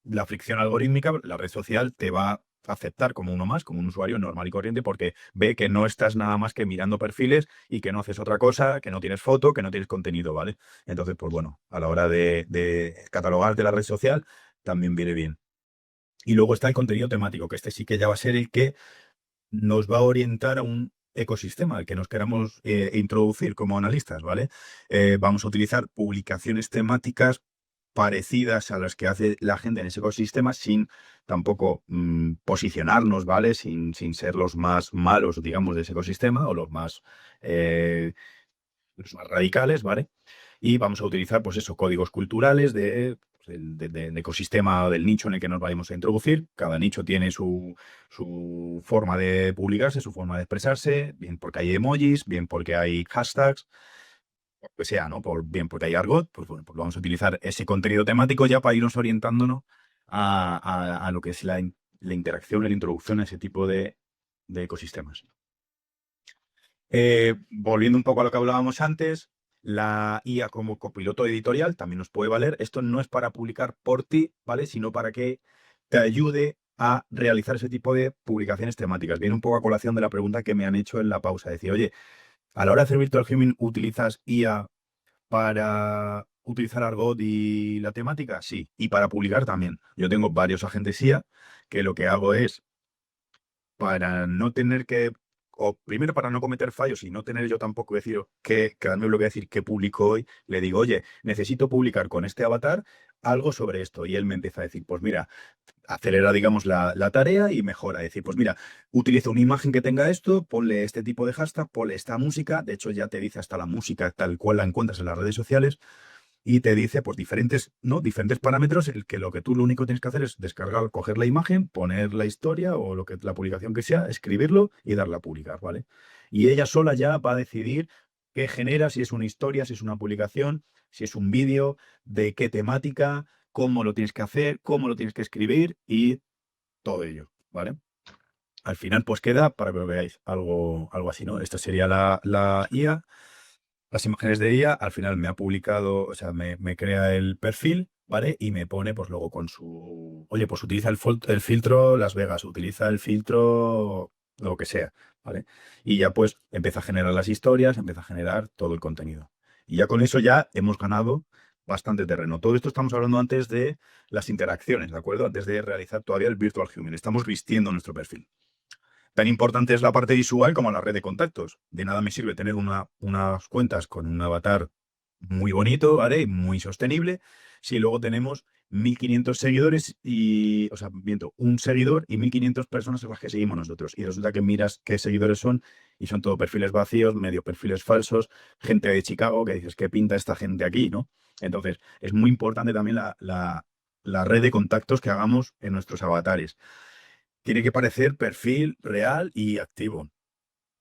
la fricción algorítmica, la red social te va a aceptar como uno más, como un usuario normal y corriente, porque ve que no estás nada más que mirando perfiles y que no haces otra cosa, que no tienes foto, que no tienes contenido, ¿vale? Entonces, pues bueno, a la hora de catalogarte la red social, también viene bien. Y luego está el contenido temático, que este sí que ya va a ser el que nos va a orientar a un ecosistema al que nos queramos introducir como analistas, ¿vale? Vamos a utilizar publicaciones temáticas parecidas a las que hace la gente en ese ecosistema sin tampoco posicionarnos, ¿vale? Sin ser los más malos, digamos, de ese ecosistema o los más radicales, ¿vale? Y vamos a utilizar, pues eso, códigos culturales de del ecosistema o del nicho en el que nos vayamos a introducir. Cada nicho tiene su forma de publicarse, su forma de expresarse, bien porque hay emojis, bien porque hay hashtags, lo que sea, ¿no? Bien porque hay argot, pues bueno, pues vamos a utilizar ese contenido temático ya para irnos orientándonos a lo que es la interacción, la introducción a ese tipo de ecosistemas. Volviendo un poco a lo que hablábamos antes, la IA como copiloto editorial también nos puede valer. Esto no es para publicar por ti, ¿vale? Sino para que te ayude a realizar ese tipo de publicaciones temáticas. Viene un poco a colación de la pregunta que me han hecho en la pausa. Decir, oye, a la hora de hacer Virtual Humming, ¿utilizas IA para utilizar argot y la temática? Sí. Y para publicar también. Yo tengo varios agentes IA que lo que hago es para no tener que, o primero para no cometer fallos y no tener yo tampoco decir que darme lo que decir que publico hoy, le digo, oye, necesito publicar con este avatar algo sobre esto. Y él me empieza a decir, pues mira, acelera, digamos, la tarea y mejora. Decir, pues mira, utiliza una imagen que tenga esto, ponle este tipo de hashtag, ponle esta música. De hecho, ya te dice hasta la música tal cual la encuentras en las redes sociales y te dice pues diferentes, ¿no? Diferentes parámetros, el que lo que tú lo único que tienes que hacer es descargar, coger la imagen, poner la historia o lo que la publicación que sea, escribirlo y darla a publicar, ¿vale? Y ella sola ya va a decidir qué genera, si es una historia, si es una publicación, si es un vídeo, de qué temática, cómo lo tienes que hacer, cómo lo tienes que escribir y todo ello, ¿vale? Al final, pues queda, para que lo veáis, algo así, ¿no? Esta sería la IA. Las imágenes de IA, al final me ha publicado, o sea, me crea el perfil, ¿vale? Y me pone, pues luego con su, oye, pues utiliza el filtro Las Vegas, utiliza el filtro lo que sea, ¿vale? Y ya pues empieza a generar las historias, empieza a generar todo el contenido. Y ya con eso ya hemos ganado bastante terreno. Todo esto estamos hablando antes de las interacciones, ¿de acuerdo? Antes de realizar todavía el Virtual Human. Estamos vistiendo nuestro perfil. Tan importante es la parte visual como la red de contactos. De nada me sirve tener unas cuentas con un avatar muy bonito, ¿vale? Y muy sostenible, si luego tenemos 1.500 seguidores y, o sea, miento, un seguidor y 1.500 personas a las que seguimos nosotros. Y resulta que miras qué seguidores son y son todo perfiles vacíos, medio perfiles falsos, gente de Chicago que dices, ¿qué pinta esta gente aquí, no? Entonces, es muy importante también la red de contactos que hagamos en nuestros avatares. Tiene que parecer perfil real y activo.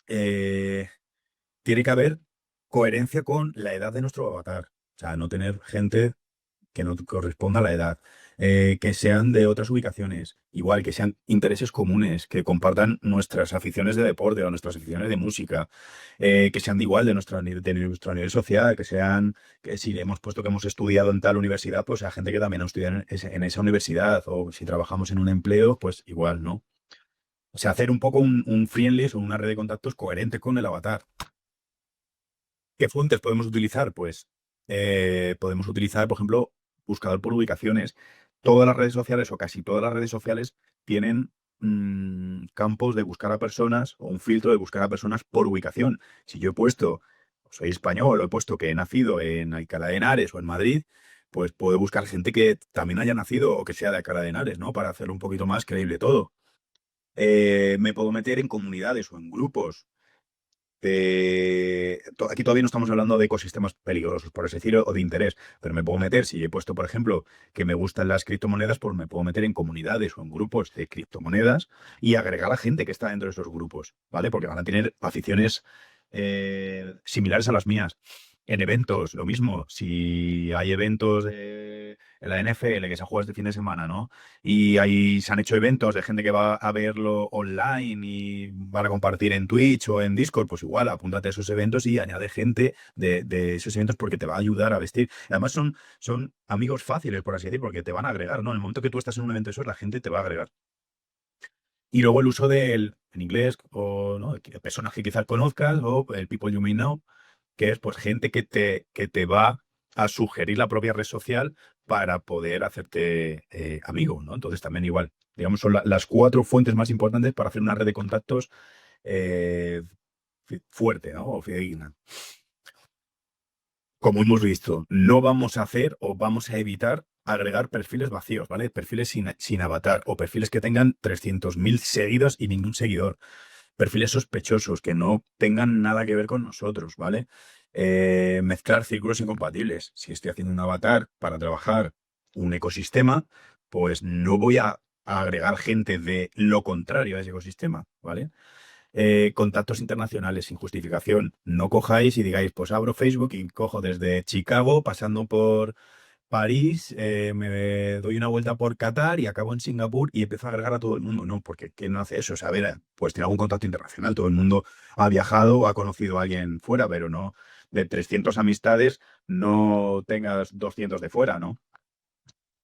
Eh, Tiene que haber coherencia con la edad de nuestro avatar. O sea, no tener gente que no corresponda a la edad. Que sean de otras ubicaciones. Igual, que sean intereses comunes, que compartan nuestras aficiones de deporte o nuestras aficiones de música. Que sean de igual de nuestro nivel social, que sean, que si hemos puesto que hemos estudiado en tal universidad, pues a gente que también ha estudiado en esa universidad. O si trabajamos en un empleo, pues igual, ¿no? O sea, hacer un poco un friendly o una red de contactos coherente con el avatar. ¿Qué fuentes podemos utilizar? Pues podemos utilizar, por ejemplo, buscador por ubicaciones. Todas las redes sociales o casi todas las redes sociales tienen campos de buscar a personas o un filtro de buscar a personas por ubicación. Si yo he puesto, soy español, o he puesto que he nacido en Alcalá de Henares o en Madrid, pues puedo buscar gente que también haya nacido o que sea de Alcalá de Henares, ¿no? Para hacerlo un poquito más creíble todo. Me puedo meter en comunidades o en grupos. Aquí todavía no estamos hablando de ecosistemas peligrosos, por así decirlo, o de interés, pero me puedo meter, si he puesto, por ejemplo, que me gustan las criptomonedas, pues me puedo meter en comunidades o en grupos de criptomonedas y agregar a gente que está dentro de esos grupos, ¿vale? Porque van a tener aficiones similares a las mías. En eventos, lo mismo. Si hay eventos en la NFL que se juega este fin de semana, ¿no? Y ahí se han hecho eventos de gente que va a verlo online y van a compartir en Twitch o en Discord, pues igual, apúntate a esos eventos y añade gente de esos eventos porque te va a ayudar a vestir. Además, son amigos fáciles, por así decir, porque te van a agregar, ¿no? En el momento que tú estás en un evento de esos, la gente te va a agregar. Y luego el uso en inglés, o ¿no? Personas que quizás conozcas, o el people you may know, que es pues gente que te va a sugerir la propia red social para poder hacerte amigo, ¿no? Entonces también igual, digamos, son las cuatro fuentes más importantes para hacer una red de contactos eh, fuerte, ¿no? O fidedigna. Como hemos visto, no vamos a hacer o vamos a evitar agregar perfiles vacíos, ¿vale? Perfiles sin avatar o perfiles que tengan 300.000 seguidos y ningún seguidor. Perfiles sospechosos que no tengan nada que ver con nosotros, ¿vale? Mezclar círculos incompatibles. Si estoy haciendo un avatar para trabajar un ecosistema, pues no voy a agregar gente de lo contrario a ese ecosistema, ¿vale? Contactos internacionales sin justificación. No cojáis y digáis, pues abro Facebook y cojo desde Chicago, pasando por París, me doy una vuelta por Qatar y acabo en Singapur y empiezo a agregar a todo el mundo. No, porque ¿quién no hace eso? O sea, a ver, pues tiene algún contacto internacional. Todo el mundo ha viajado o ha conocido a alguien fuera, pero no de 300 amistades, no tengas 200 de fuera, ¿no?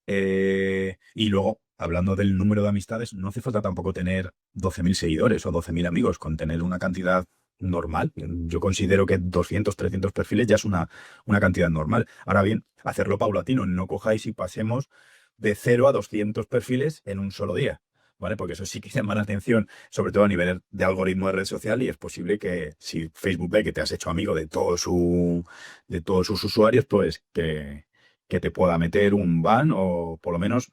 Y luego, hablando del número de amistades, no hace falta tampoco tener 12.000 seguidores o 12.000 amigos, con tener una cantidad normal. Yo considero que 200, 300 perfiles ya es una cantidad normal. Ahora bien, hacerlo paulatino, no cojáis y pasemos de 0 a 200 perfiles en un solo día, ¿vale? Porque eso sí que llama la atención, sobre todo a nivel de algoritmo de red social, y es posible que si Facebook ve que te has hecho amigo de todos sus usuarios, pues que te pueda meter un ban o por lo menos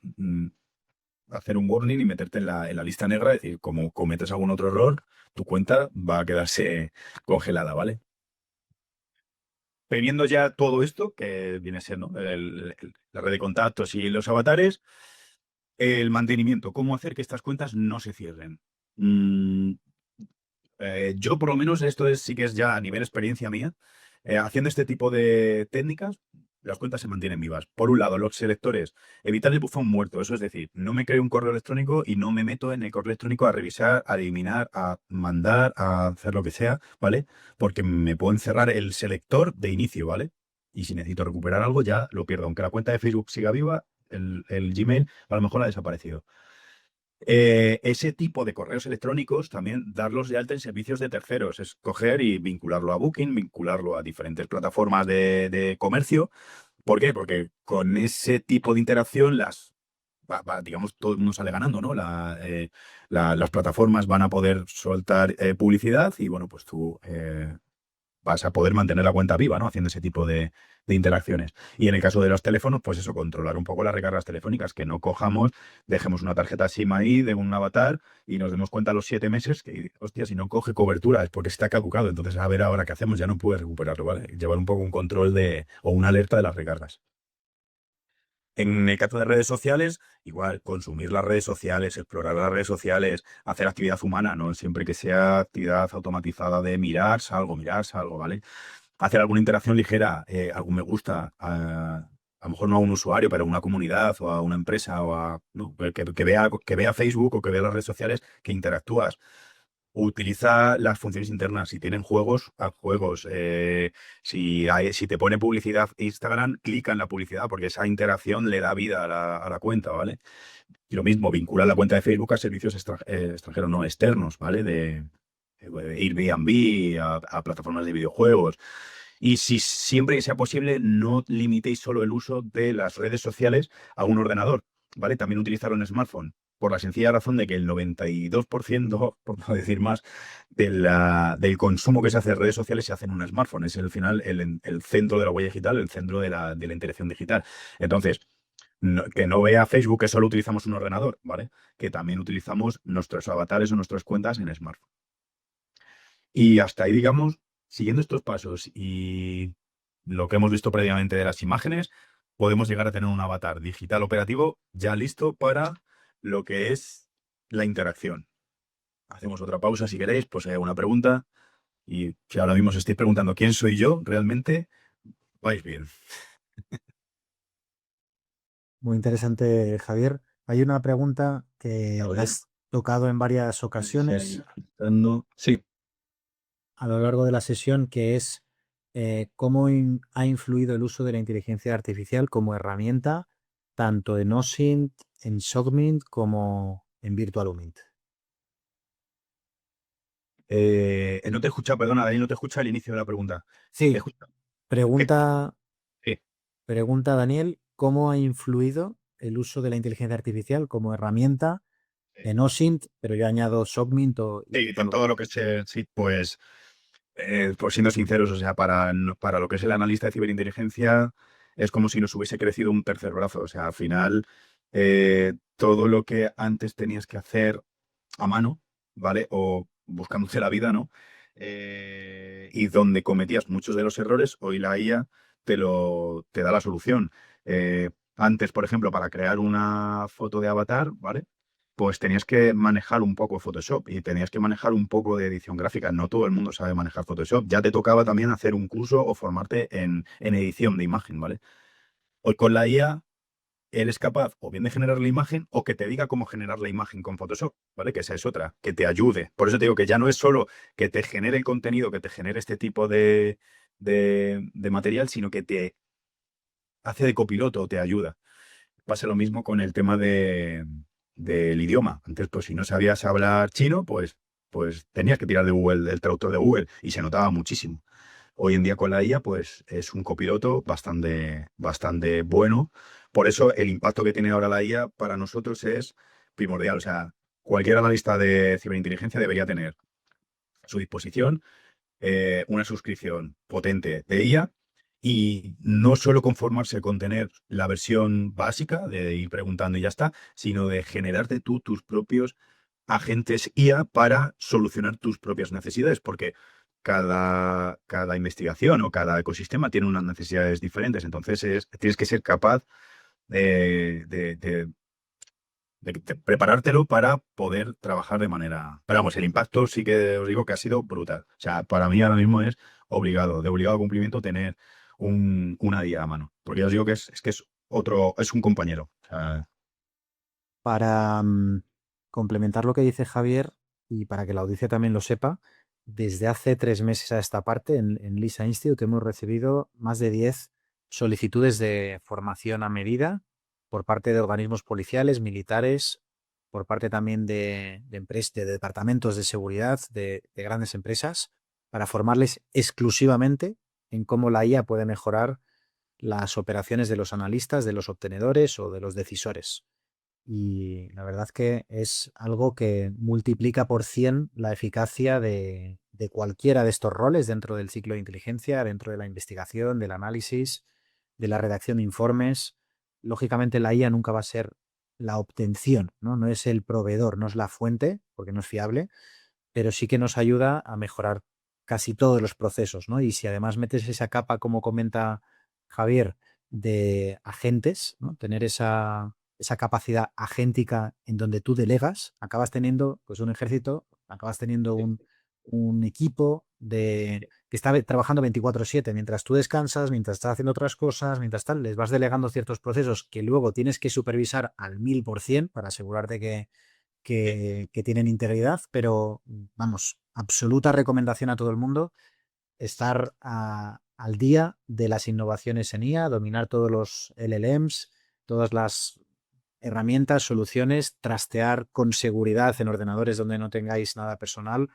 hacer un warning y meterte en la lista negra, es decir, como cometes algún otro error, tu cuenta va a quedarse congelada, ¿vale? Teniendo ya todo esto, que viene siendo la red de contactos y los avatares, el mantenimiento, cómo hacer que estas cuentas no se cierren. Mm, yo por lo menos sí que es ya a nivel experiencia mía, haciendo este tipo de técnicas, las cuentas se mantienen vivas. Por un lado, los selectores, evitar el buzón muerto, eso es decir, no me creo un correo electrónico y no me meto en el correo electrónico a revisar, a eliminar, a mandar, a hacer lo que sea, ¿vale? Porque me puedo encerrar el selector de inicio, ¿vale? Y si necesito recuperar algo, ya lo pierdo. Aunque la cuenta de Facebook siga viva, el Gmail a lo mejor ha desaparecido. Ese tipo de correos electrónicos también darlos de alta en servicios de terceros, es coger y vincularlo a Booking, vincularlo a diferentes plataformas de comercio. ¿Por qué? Porque con ese tipo de interacción digamos, todo el mundo sale ganando, ¿no? Las plataformas van a poder soltar publicidad y bueno, pues tú vas a poder mantener la cuenta viva, ¿no? Haciendo ese tipo de interacciones. Y en el caso de los teléfonos, pues eso, controlar un poco las recargas telefónicas, que no cojamos, dejemos una tarjeta SIM ahí de un avatar y nos demos cuenta a los 7 meses que, hostia, si no coge cobertura es porque está caducado. Entonces, a ver ahora qué hacemos, ya no puedes recuperarlo, ¿vale? Llevar un poco un control o una alerta de las recargas. En el caso de redes sociales, igual, consumir las redes sociales, explorar las redes sociales, hacer actividad humana, ¿no? Siempre que sea actividad automatizada de mirar, salgo, ¿vale? Hacer alguna interacción ligera, algún me gusta, a lo mejor no a un usuario, pero a una comunidad o a una empresa o no, que vea Facebook o que vea las redes sociales, que interactúas. Utiliza las funciones internas. Si tienen juegos, haz juegos. Si te pone publicidad Instagram, clica en la publicidad porque esa interacción le da vida a la cuenta, ¿vale? Y lo mismo, vincula la cuenta de Facebook a servicios extranjeros, no externos, ¿vale? De Airbnb a plataformas de videojuegos. Y si siempre que sea posible, no limitéis solo el uso de las redes sociales a un ordenador, ¿vale? También utilizarlo en smartphone, por la sencilla razón de que el 92%, por no decir más, del consumo que se hace en redes sociales se hace en un smartphone. Es al final el centro de la huella digital, el centro de la interacción digital. Entonces, que no vea Facebook que solo utilizamos un ordenador, ¿vale? Que también utilizamos nuestros avatares o nuestras cuentas en smartphone. Y hasta ahí, digamos, siguiendo estos pasos y lo que hemos visto previamente de las imágenes, podemos llegar a tener un avatar digital operativo ya listo para lo que es la interacción. Hacemos otra pausa si queréis, pues hay alguna pregunta. Y si ahora mismo os estáis preguntando quién soy yo, realmente vais bien. Muy interesante, Javier. Hay una pregunta que A ver, has tocado en varias ocasiones Sí. a lo largo de la sesión, que es cómo ha influido el uso de la inteligencia artificial como herramienta tanto en OSINT, en SOCMINT como en VirtualUMINT. No te escucha, perdona, Dani, no te escucha el inicio de la pregunta. ¿Te Sí, escucha? ¿Qué? pregunta, Sí. pregunta Daniel, ¿cómo ha influido el uso de la inteligencia artificial como herramienta en OSINT, pero yo añado SOCMINT y Sí, con todo VirtualUMINT? lo que sí, pues por siendo sinceros, o sea, para lo que es el analista de ciberinteligencia, es como si nos hubiese crecido un tercer brazo. O sea, al final, todo lo que antes tenías que hacer a mano, ¿vale? O buscándote la vida, ¿no? Y donde cometías muchos de los errores, hoy la IA te da la solución. Antes, por ejemplo, para crear una foto de avatar, ¿vale? Pues tenías que manejar un poco Photoshop y tenías que manejar un poco de edición gráfica. No todo el mundo sabe manejar Photoshop. Ya te tocaba también hacer un curso o formarte en edición de imagen, ¿vale? Hoy con la IA eres capaz o bien de generar la imagen o que te diga cómo generar la imagen con Photoshop, ¿vale? Que esa es otra, que te ayude. Por eso te digo que ya no es solo que te genere el contenido, que te genere este tipo de material, sino que te hace de copiloto o te ayuda. Pasa lo mismo con el tema del idioma. Antes, pues si no sabías hablar chino, pues tenías que tirar de Google, del traductor de Google, y se notaba muchísimo. Hoy en día con la IA, pues es un copiloto bastante bueno. Por eso el impacto que tiene ahora la IA para nosotros es primordial. O sea, cualquier analista de ciberinteligencia debería tener a su disposición una suscripción potente de IA y no solo conformarse con tener la versión básica de ir preguntando y ya está, sino de generarte tú tus propios agentes IA para solucionar tus propias necesidades, porque cada investigación o cada ecosistema tiene unas necesidades diferentes. Entonces tienes que ser capaz de preparártelo para poder trabajar de manera. Pero vamos, el impacto sí que os digo que ha sido brutal. O sea, para mí ahora mismo es obligado, de obligado cumplimiento, tener una IA a mano. Porque ya os digo que es que es otro, es un compañero. O sea, Para complementar lo que dice Javier y para que la audiencia también lo sepa, desde hace 3 meses a esta parte en Lisa Institute hemos recibido más de 10 solicitudes de formación a medida por parte de organismos policiales, militares, por parte también de departamentos de seguridad de grandes empresas, para formarles exclusivamente en cómo la IA puede mejorar las operaciones de los analistas, de los obtenedores o de los decisores. Y la verdad que es algo que multiplica por 100 la eficacia de cualquiera de estos roles dentro del ciclo de inteligencia, dentro de la investigación, del análisis, de la redacción de informes. Lógicamente la IA nunca va a ser la obtención, ¿no? No es el proveedor, no es la fuente, porque no es fiable, pero sí que nos ayuda a mejorar casi todos los procesos, ¿no? Y si además metes esa capa, como comenta Javier, de agentes, ¿no? Tener esa capacidad agéntica en donde tú delegas, acabas teniendo pues un ejército, acabas teniendo un equipo que está trabajando 24/7, mientras tú descansas, mientras estás haciendo otras cosas, mientras tal, les vas delegando ciertos procesos que luego tienes que supervisar al 1000% para asegurarte que tienen integridad, pero vamos, absoluta recomendación a todo el mundo estar al día de las innovaciones en IA, dominar todos los LLMs, todas las herramientas, soluciones, trastear con seguridad en ordenadores donde no tengáis nada personal,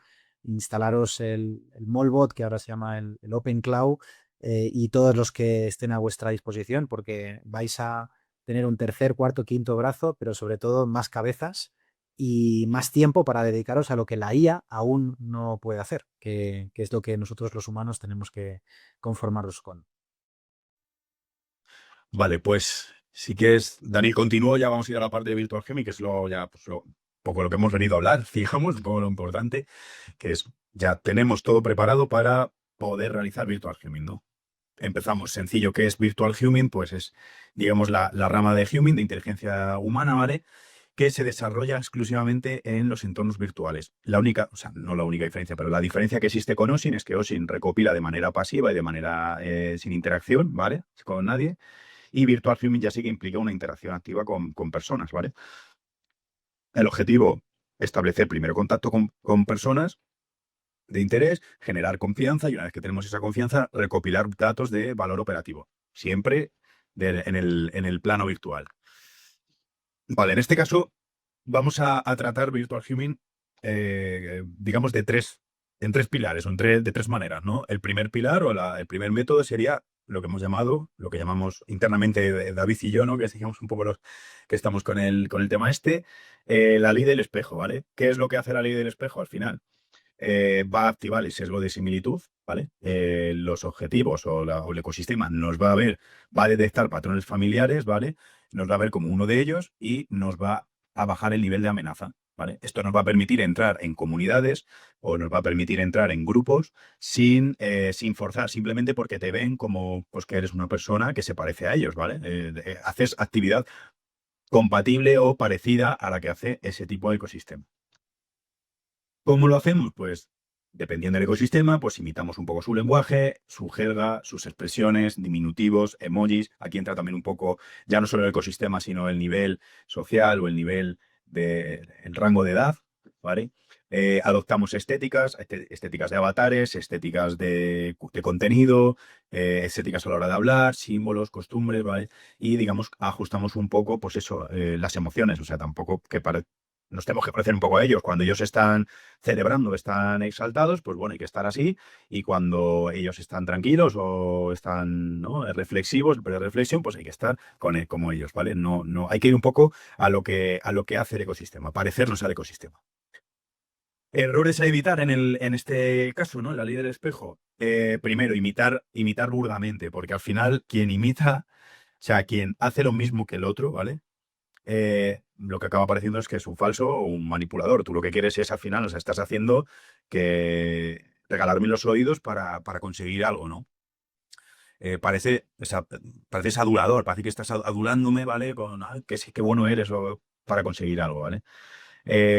instalaros el Molbot, que ahora se llama el Open Cloud, y todos los que estén a vuestra disposición, porque vais a tener un tercer, cuarto, quinto brazo, pero sobre todo más cabezas y más tiempo para dedicaros a lo que la IA aún no puede hacer, que es lo que nosotros los humanos tenemos que conformarnos con. vale, pues si quieres, Dani, continúo, ya vamos a ir a la parte de Virtual Chemie, que es poco lo que hemos venido a hablar, fijamos, un poco lo importante, que es ya tenemos todo preparado para poder realizar Virtual Chemie, ¿no? Empezamos sencillo, ¿qué es Virtual Human? Pues es, digamos, la rama de Human, de inteligencia humana, ¿vale? Que se desarrolla exclusivamente en los entornos virtuales. La única, o sea, no la única diferencia, pero la diferencia que existe con OSIN es que OSIN recopila de manera pasiva y de manera sin interacción, ¿vale? Con nadie. Y Virtual Human ya sí que implica una interacción activa con personas, ¿vale? El objetivo, establecer primero contacto con personas de interés, generar confianza y una vez que tenemos esa confianza, recopilar datos de valor operativo, siempre en el plano virtual. Vale, en este caso vamos a tratar Virtual Human, digamos, en tres pilares o de tres maneras, ¿no? El primer pilar o el primer método sería lo que hemos llamado, lo que llamamos internamente David y yo, ¿no? Que sigamos un poco los que estamos con el tema este, la ley del espejo, ¿vale? ¿Qué es lo que hace la ley del espejo al final? Va a activar el sesgo de similitud, ¿vale? Los objetivos o el ecosistema va a detectar patrones familiares, ¿vale? Nos va a ver como uno de ellos y nos va a bajar el nivel de amenaza, ¿vale? Esto nos va a permitir entrar en comunidades o nos va a permitir entrar en grupos sin forzar, simplemente porque te ven como pues, que eres una persona que se parece a ellos, ¿vale? Haces actividad compatible o parecida a la que hace ese tipo de ecosistema. ¿Cómo lo hacemos? Pues dependiendo del ecosistema, pues imitamos un poco su lenguaje, su jerga, sus expresiones, diminutivos, emojis. Aquí entra también un poco, ya no solo el ecosistema, sino el nivel social o el nivel el rango de edad, ¿vale? Adoptamos estéticas, estéticas de avatares, estéticas de contenido, estéticas a la hora de hablar, símbolos, costumbres, ¿vale? Y digamos, ajustamos un poco, pues eso, las emociones, o sea, tampoco que nos tenemos que parecer un poco a ellos. Cuando ellos están celebrando, están exaltados, pues bueno, hay que estar así. Y cuando ellos están tranquilos o están, ¿no?, reflexivos, pero de reflexión, pues hay que estar como ellos, ¿vale? No, no, hay que ir un poco a lo que hace el ecosistema, parecernos al ecosistema. Errores a evitar en este caso, ¿no? En la ley del espejo. Primero, imitar burdamente, porque al final quien imita, o sea, quien hace lo mismo que el otro, ¿vale? Lo que acaba pareciendo es que es un falso o un manipulador. Tú lo que quieres es al final, o sea, estás haciendo que regalarme los oídos para conseguir algo, ¿no? O sea, pareces adulador, parece que estás adulándome, ¿vale? Con qué bueno eres o para conseguir algo, ¿vale?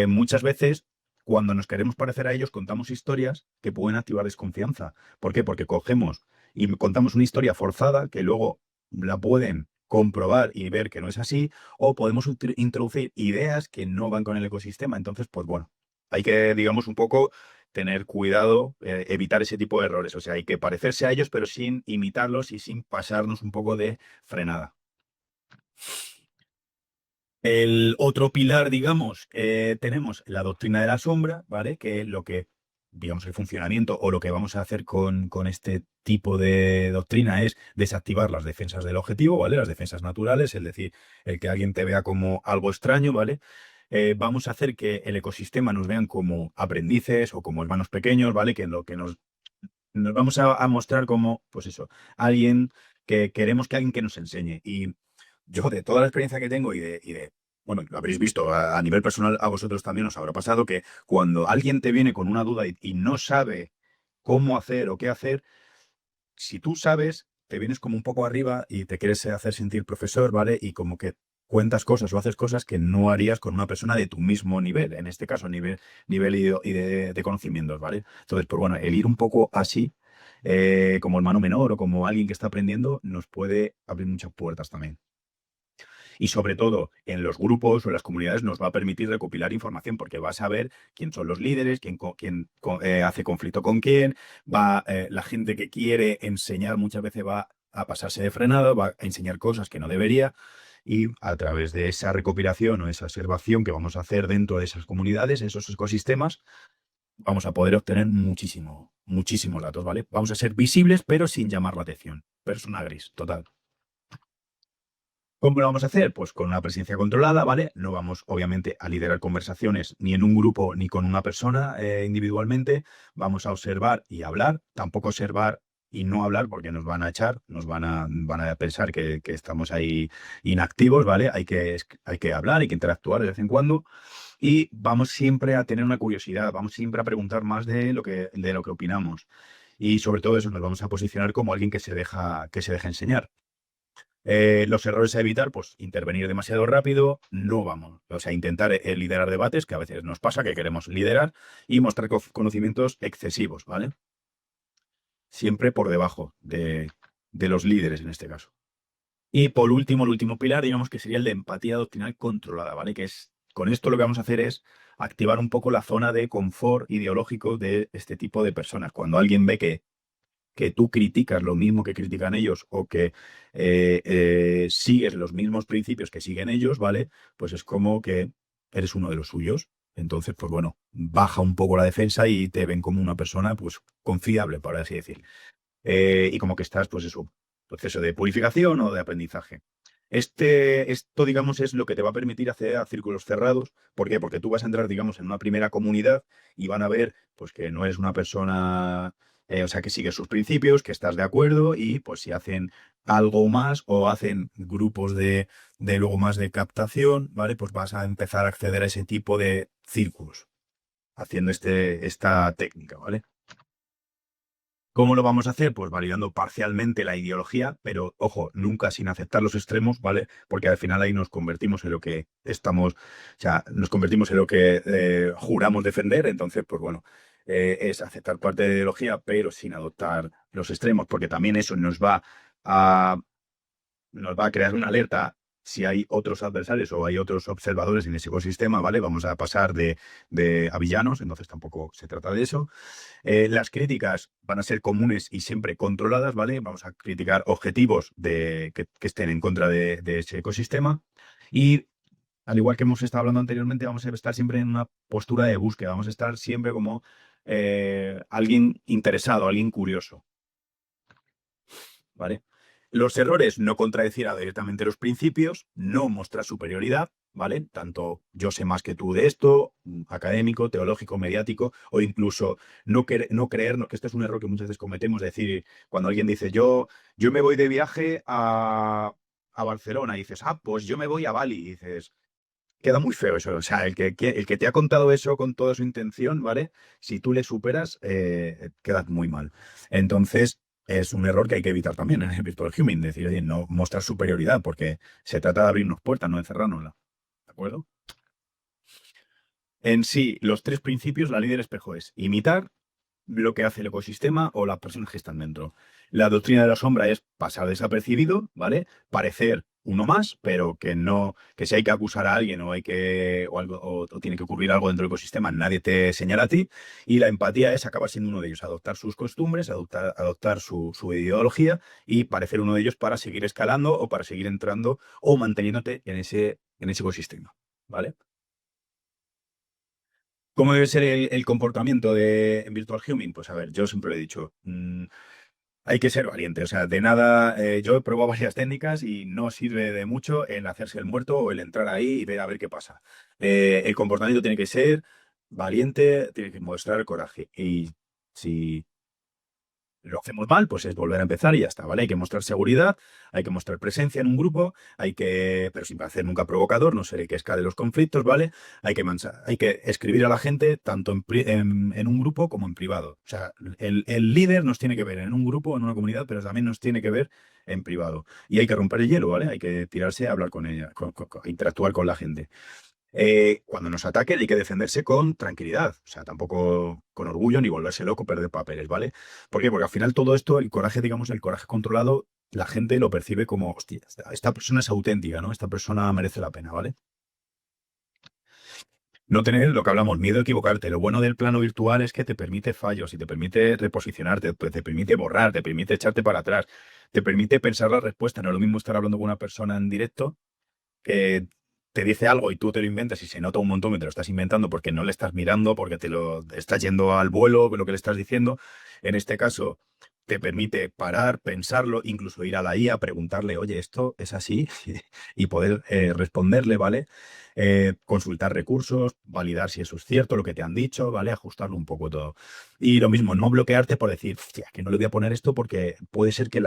Muchas veces, cuando nos queremos parecer a ellos, contamos historias que pueden activar desconfianza. ¿Por qué? Porque cogemos y contamos una historia forzada que luego la pueden comprobar y ver que no es así, o podemos introducir ideas que no van con el ecosistema. Entonces, pues bueno, hay que, digamos, un poco tener cuidado, evitar ese tipo de errores. O sea, hay que parecerse a ellos, pero sin imitarlos y sin pasarnos un poco de frenada. El otro pilar, digamos, tenemos la doctrina de la sombra, ¿vale? Que lo que, digamos, el funcionamiento o lo que vamos a hacer con este tipo de doctrina es desactivar las defensas del objetivo, ¿vale? Las defensas naturales, es decir, el que alguien te vea como algo extraño, ¿vale? Vamos a hacer que el ecosistema nos vean como aprendices o como hermanos pequeños, ¿vale? Que lo que nos vamos a mostrar como, pues eso, alguien que queremos que alguien que nos enseñe. Y yo, de toda la experiencia que tengo bueno, lo habréis visto a nivel personal, a vosotros también os habrá pasado que cuando alguien te viene con una duda y no sabe cómo hacer o qué hacer, si tú sabes, te vienes como un poco arriba y te quieres hacer sentir profesor, ¿vale? Y como que cuentas cosas o haces cosas que no harías con una persona de tu mismo nivel, en este caso, nivel y de conocimientos, ¿vale? Entonces, pues bueno, el ir un poco así, como hermano menor o como alguien que está aprendiendo, nos puede abrir muchas puertas también. Y sobre todo, en los grupos o en las comunidades nos va a permitir recopilar información porque vas a ver quién son los líderes, quién hace conflicto con quién, la gente que quiere enseñar muchas veces va a pasarse de frenado, va a enseñar cosas que no debería. Y a través de esa recopilación o esa observación que vamos a hacer dentro de esas comunidades, esos ecosistemas, vamos a poder obtener muchísimos datos, ¿vale? Vamos a ser visibles, pero sin llamar la atención. Persona gris, total. ¿Cómo lo vamos a hacer? Pues con una presencia controlada, ¿vale? No vamos, obviamente, a liderar conversaciones ni en un grupo ni con una persona individualmente. Vamos a observar y hablar, tampoco observar y no hablar porque nos van a echar, van a pensar que estamos ahí inactivos, ¿vale? Hay que hablar, hay que interactuar de vez en cuando y vamos siempre a tener una curiosidad, vamos siempre a preguntar más de lo que opinamos. Y sobre todo eso, nos vamos a posicionar como alguien que se deja enseñar. Los errores a evitar, pues intervenir demasiado rápido, no vamos. O sea, intentar liderar debates, que a veces nos pasa que queremos liderar, y mostrar conocimientos excesivos, ¿vale? Siempre por debajo de los líderes en este caso. Y por último, el último pilar, digamos que sería el de empatía doctrinal controlada, ¿vale? Con esto lo que vamos a hacer es activar un poco la zona de confort ideológico de este tipo de personas. Cuando alguien ve que tú criticas lo mismo que critican ellos o que sigues los mismos principios que siguen ellos, ¿vale? Pues es como que eres uno de los suyos. Entonces, pues bueno, baja un poco la defensa y te ven como una persona, pues, confiable, por así decir. Y como que estás, pues eso, proceso de purificación o de aprendizaje. Esto, digamos, es lo que te va a permitir acceder a círculos cerrados. ¿Por qué? Porque tú vas a entrar, digamos, en una primera comunidad y van a ver, pues, que no eres una persona O sea, que sigues sus principios, que estás de acuerdo y pues si hacen algo más o hacen grupos de luego más de captación, ¿vale? Pues vas a empezar a acceder a ese tipo de círculos haciendo esta técnica, ¿vale? ¿Cómo lo vamos a hacer? Pues validando parcialmente la ideología, pero ojo, nunca sin aceptar los extremos, ¿vale? Porque al final ahí nos convertimos en lo que estamos, o sea, nos convertimos en lo que juramos defender. Entonces, pues bueno, es aceptar parte de la ideología, pero sin adoptar los extremos, porque también eso a, nos va a crear una alerta si hay otros adversarios o hay otros observadores en ese ecosistema, ¿vale? Vamos a pasar a villanos, entonces tampoco se trata de eso. Las críticas van a ser comunes y siempre controladas, ¿vale? Vamos a criticar objetivos que estén en contra de ese ecosistema. Y al igual que hemos estado hablando anteriormente, vamos a estar siempre en una postura de búsqueda, vamos a estar siempre como alguien interesado, alguien curioso, ¿vale? Los errores, no contradecir directamente los principios, no mostrar superioridad, ¿vale? Tanto yo sé más que tú de esto, académico, teológico, mediático, o incluso no creernos, que este es un error que muchas veces cometemos, decir, cuando alguien dice, yo me voy de viaje a Barcelona, y dices, pues yo me voy a Bali, y dices, queda muy feo eso, o sea, el que te ha contado eso con toda su intención, ¿vale? Si tú le superas, quedas muy mal. Entonces, es un error que hay que evitar también en el Virtual Humming, decir, oye, no mostrar superioridad, porque se trata de abrirnos puertas, no de cerrárnosla. ¿De acuerdo? En sí, los tres principios, la ley del espejo es imitar lo que hace el ecosistema o las personas que están dentro. La doctrina de la sombra es pasar desapercibido, ¿vale? Parecer uno más, pero que no, que si hay que acusar a alguien o hay que, o algo, o tiene que ocurrir algo dentro del ecosistema, nadie te señala a ti. Y la empatía es acabar siendo uno de ellos, adoptar sus costumbres, adoptar su ideología y parecer uno de ellos para seguir escalando o para seguir entrando o manteniéndote en ese ecosistema, ¿vale? ¿Cómo debe ser el comportamiento de Virtual Humming? Pues a ver, yo siempre lo he dicho, hay que ser valiente. O sea, de nada, yo he probado varias técnicas y no sirve de mucho el hacerse el muerto o el entrar ahí y ver a ver qué pasa. El comportamiento tiene que ser valiente, tiene que mostrar coraje. Y si lo hacemos mal, pues es volver a empezar y ya está, ¿vale? Hay que mostrar seguridad, hay que mostrar presencia en un grupo, pero sin parecer nunca provocador, no ser el que escale los conflictos, ¿vale? Hay que escribir a la gente tanto en un grupo como en privado. O sea, el líder nos tiene que ver en un grupo, o en una comunidad, pero también nos tiene que ver en privado. Y hay que romper el hielo, ¿vale? Hay que tirarse a hablar con ella, interactuar con la gente. Cuando nos ataquen hay que defenderse con tranquilidad, o sea, tampoco con orgullo ni volverse loco, perder papeles, ¿vale? ¿Por qué? Porque al final todo esto, el coraje, digamos, el coraje controlado, la gente lo percibe como, hostia, esta persona es auténtica, ¿no? Esta persona merece la pena, ¿vale? No tener lo que hablamos, miedo a equivocarte. Lo bueno del plano virtual es que te permite fallos y te permite reposicionarte, pues, te permite borrar, te permite echarte para atrás, te permite pensar la respuesta. No es lo mismo estar hablando con una persona en directo que te dice algo y tú te lo inventas y se nota un montón que te lo estás inventando porque no le estás mirando, porque te lo estás yendo al vuelo con lo que le estás diciendo. En este caso, te permite parar, pensarlo, incluso ir a la IA, preguntarle, oye, esto es así, y poder responderle, ¿vale? Consultar recursos, validar si eso es cierto, lo que te han dicho, ¿vale? Ajustarlo un poco todo. Y lo mismo, no bloquearte por decir, hostia, que no le voy a poner esto porque puede ser que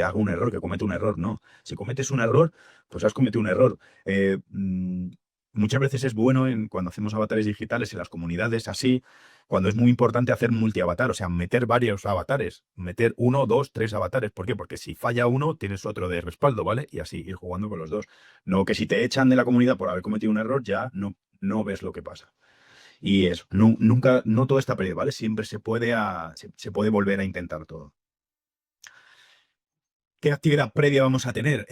haga un error, que cometa un error. No, si cometes un error, pues has cometido un error. Eh, mm, Muchas veces es bueno cuando hacemos avatares digitales en las comunidades así, cuando es muy importante hacer multiavatar, o sea, meter varios avatares, meter uno, dos, tres avatares. ¿Por qué? Porque si falla uno, tienes otro de respaldo, ¿vale? Y así ir jugando con los dos. No que si te echan de la comunidad por haber cometido un error, ya no ves lo que pasa. Y eso, nunca, no todo está perdido, ¿vale? Siempre se puede volver a intentar todo. ¿Qué actividad previa vamos a tener?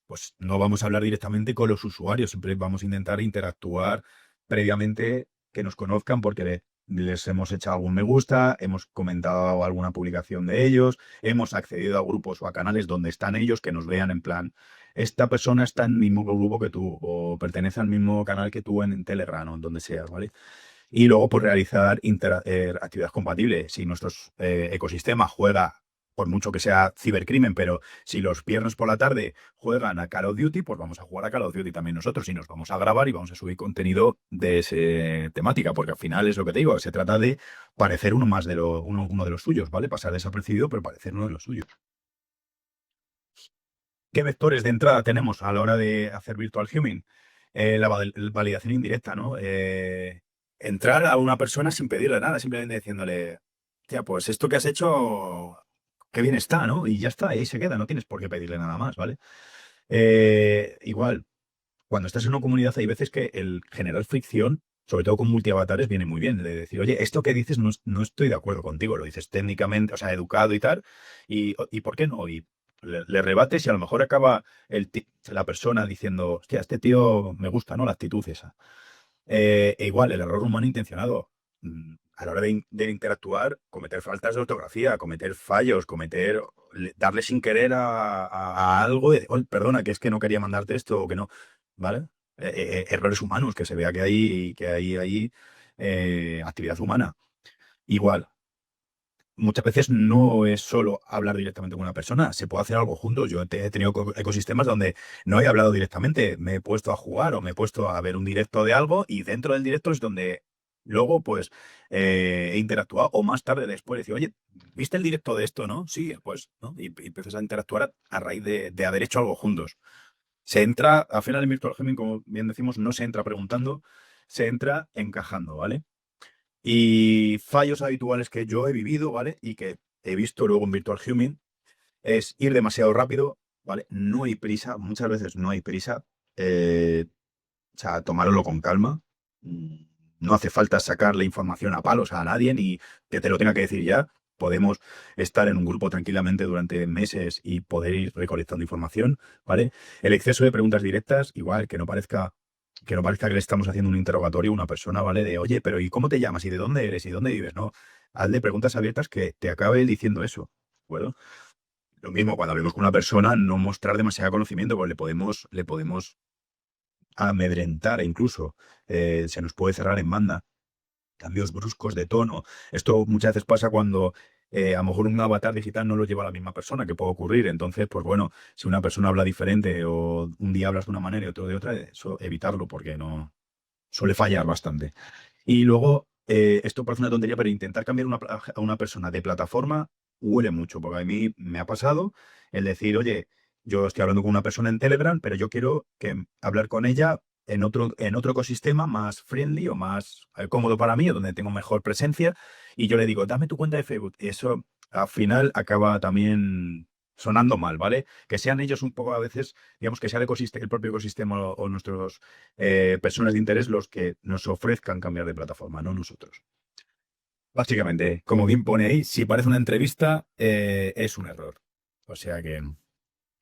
Pues no vamos a hablar directamente con los usuarios, siempre vamos a intentar interactuar previamente, que nos conozcan porque les hemos echado algún me gusta, hemos comentado alguna publicación de ellos, hemos accedido a grupos o a canales donde están ellos, que nos vean en plan, esta persona está en el mismo grupo que tú o pertenece al mismo canal que tú en Telegram o en donde seas, ¿vale? Y luego, pues realizar actividades compatibles. Si nuestro ecosistema juega por mucho que sea cibercrimen, pero si los viernes por la tarde juegan a Call of Duty, pues vamos a jugar a Call of Duty también nosotros y nos vamos a grabar y vamos a subir contenido de esa temática, porque al final es lo que te digo, se trata de parecer uno más de uno de los suyos, ¿vale? Pasar desapercibido, pero parecer uno de los suyos. ¿Qué vectores de entrada tenemos a la hora de hacer virtual humming? Validación indirecta, ¿no? Entrar a una persona sin pedirle nada, simplemente diciéndole, tía, pues esto que has hecho, qué bien está, ¿no? Y ya está, y ahí se queda, no tienes por qué pedirle nada más, ¿vale? Igual, cuando estás en una comunidad hay veces que el generar fricción, sobre todo con multiavatares, viene muy bien. De decir, oye, esto que dices no estoy de acuerdo contigo, lo dices técnicamente, o sea, educado y tal, y ¿por qué no? Y le rebates y a lo mejor acaba la persona diciendo, hostia, este tío me gusta, ¿no? La actitud esa. Igual, el error humano intencionado. A la hora de interactuar, cometer faltas de ortografía, cometer fallos, darle sin querer a algo, "Oye, perdona, que es que no quería mandarte esto o que no, ¿vale? Errores humanos, que se vea que hay actividad humana. Igual, muchas veces no es solo hablar directamente con una persona, se puede hacer algo juntos. Yo he tenido ecosistemas donde no he hablado directamente, me he puesto a jugar o me he puesto a ver un directo de algo y dentro del directo es donde luego pues he interactuado o más tarde después decir, oye, ¿viste el directo de esto, no? Sí, pues, ¿no? Y empiezas a interactuar a raíz de haber hecho algo juntos. Se entra, al final en Virtual Gaming, como bien decimos, no se entra preguntando, se entra encajando, ¿vale? Y fallos habituales que yo he vivido, ¿vale? Y que he visto luego en Virtual Humming es ir demasiado rápido, ¿vale? No hay prisa, muchas veces no hay prisa. O sea, tomároslo con calma. Mm, No hace falta sacarle información a palos a nadie ni que te lo tenga que decir ya. Podemos estar en un grupo tranquilamente durante meses y poder ir recolectando información, ¿vale? El exceso de preguntas directas, igual, que no parezca que le estamos haciendo un interrogatorio a una persona, ¿vale? De, oye, pero ¿y cómo te llamas? ¿Y de dónde eres? ¿Y dónde vives? No, hazle preguntas abiertas que te acabe diciendo eso, ¿de acuerdo? Lo mismo cuando hablemos con una persona, no mostrar demasiado conocimiento, porque le podemos amedrentar e incluso se nos puede cerrar en banda. Cambios bruscos de tono. Esto muchas veces pasa cuando a lo mejor un avatar digital no lo lleva la misma persona, que puede ocurrir. Entonces, pues bueno, si una persona habla diferente o un día hablas de una manera y otro de otra, eso evitarlo porque no suele fallar bastante. Y luego, esto parece una tontería, pero intentar cambiar a una persona de plataforma huele mucho, porque a mí me ha pasado el decir, oye, yo estoy hablando con una persona en Telegram, pero yo quiero hablar con ella en otro ecosistema más friendly o más cómodo para mí, o donde tengo mejor presencia, y yo le digo, dame tu cuenta de Facebook. Y eso al final acaba también sonando mal, ¿vale? Que sean ellos un poco a veces, digamos, que sea el propio ecosistema o nuestros personas de interés los que nos ofrezcan cambiar de plataforma, no nosotros. Básicamente, como bien pone ahí, si parece una entrevista, es un error. O sea que,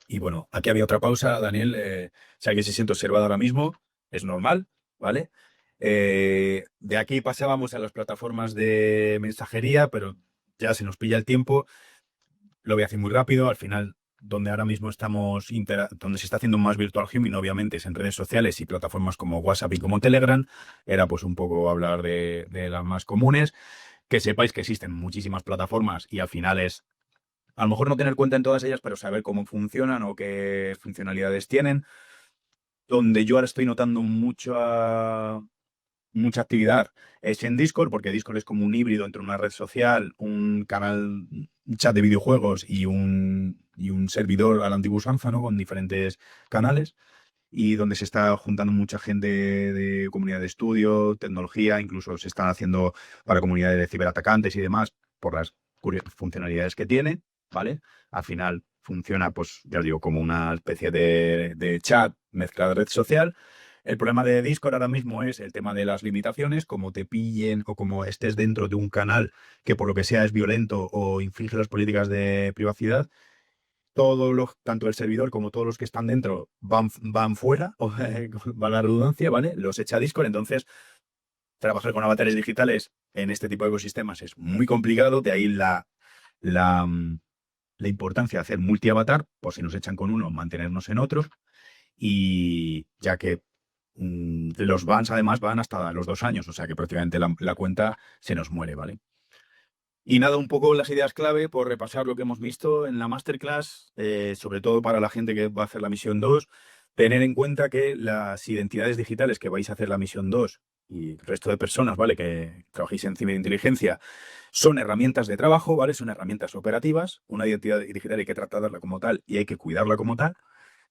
y bueno, aquí había otra pausa, Daniel. Si alguien se siente observado ahora mismo, es normal, ¿vale? De aquí pasábamos a las plataformas de mensajería, pero ya se nos pilla el tiempo. Lo voy a hacer muy rápido. Al final, donde ahora mismo donde se está haciendo más virtual humming, obviamente, es en redes sociales y plataformas como WhatsApp y como Telegram. Era pues un poco hablar de las más comunes. Que sepáis que existen muchísimas plataformas y al final es, a lo mejor no tener cuenta en todas ellas, pero saber cómo funcionan o qué funcionalidades tienen. Donde yo ahora estoy notando mucha actividad es en Discord, porque Discord es como un híbrido entre una red social, un canal, un chat de videojuegos y un servidor a la antigua usanza, ¿no? Con diferentes canales y donde se está juntando mucha gente de comunidad de estudio, tecnología, incluso se están haciendo para comunidades de ciberatacantes y demás por las funcionalidades que tiene, ¿vale? Al final funciona, pues ya os digo, como una especie de chat mezcla de red social. El problema de Discord ahora mismo es el tema de las limitaciones, como te pillen o como estés dentro de un canal que por lo que sea es violento o infringe las políticas de privacidad, tanto el servidor como todos los que están dentro van fuera, o va la redundancia, ¿vale? Los echa Discord, entonces trabajar con avatares digitales en este tipo de ecosistemas es muy complicado, de ahí la, mm, la importancia de hacer multi-avatar, por si nos echan con uno, mantenernos en otros, y ya que los bans además van hasta los 2 años, o sea que prácticamente la cuenta se nos muere, ¿vale? Y nada, un poco las ideas clave por repasar lo que hemos visto en la masterclass, sobre todo para la gente que va a hacer la misión 2, tener en cuenta que las identidades digitales que vais a hacer la misión 2 y el resto de personas, ¿vale? Que trabajéis en ciberinteligencia, son herramientas de trabajo, ¿vale? Son herramientas operativas. Una identidad digital hay que tratarla como tal y hay que cuidarla como tal,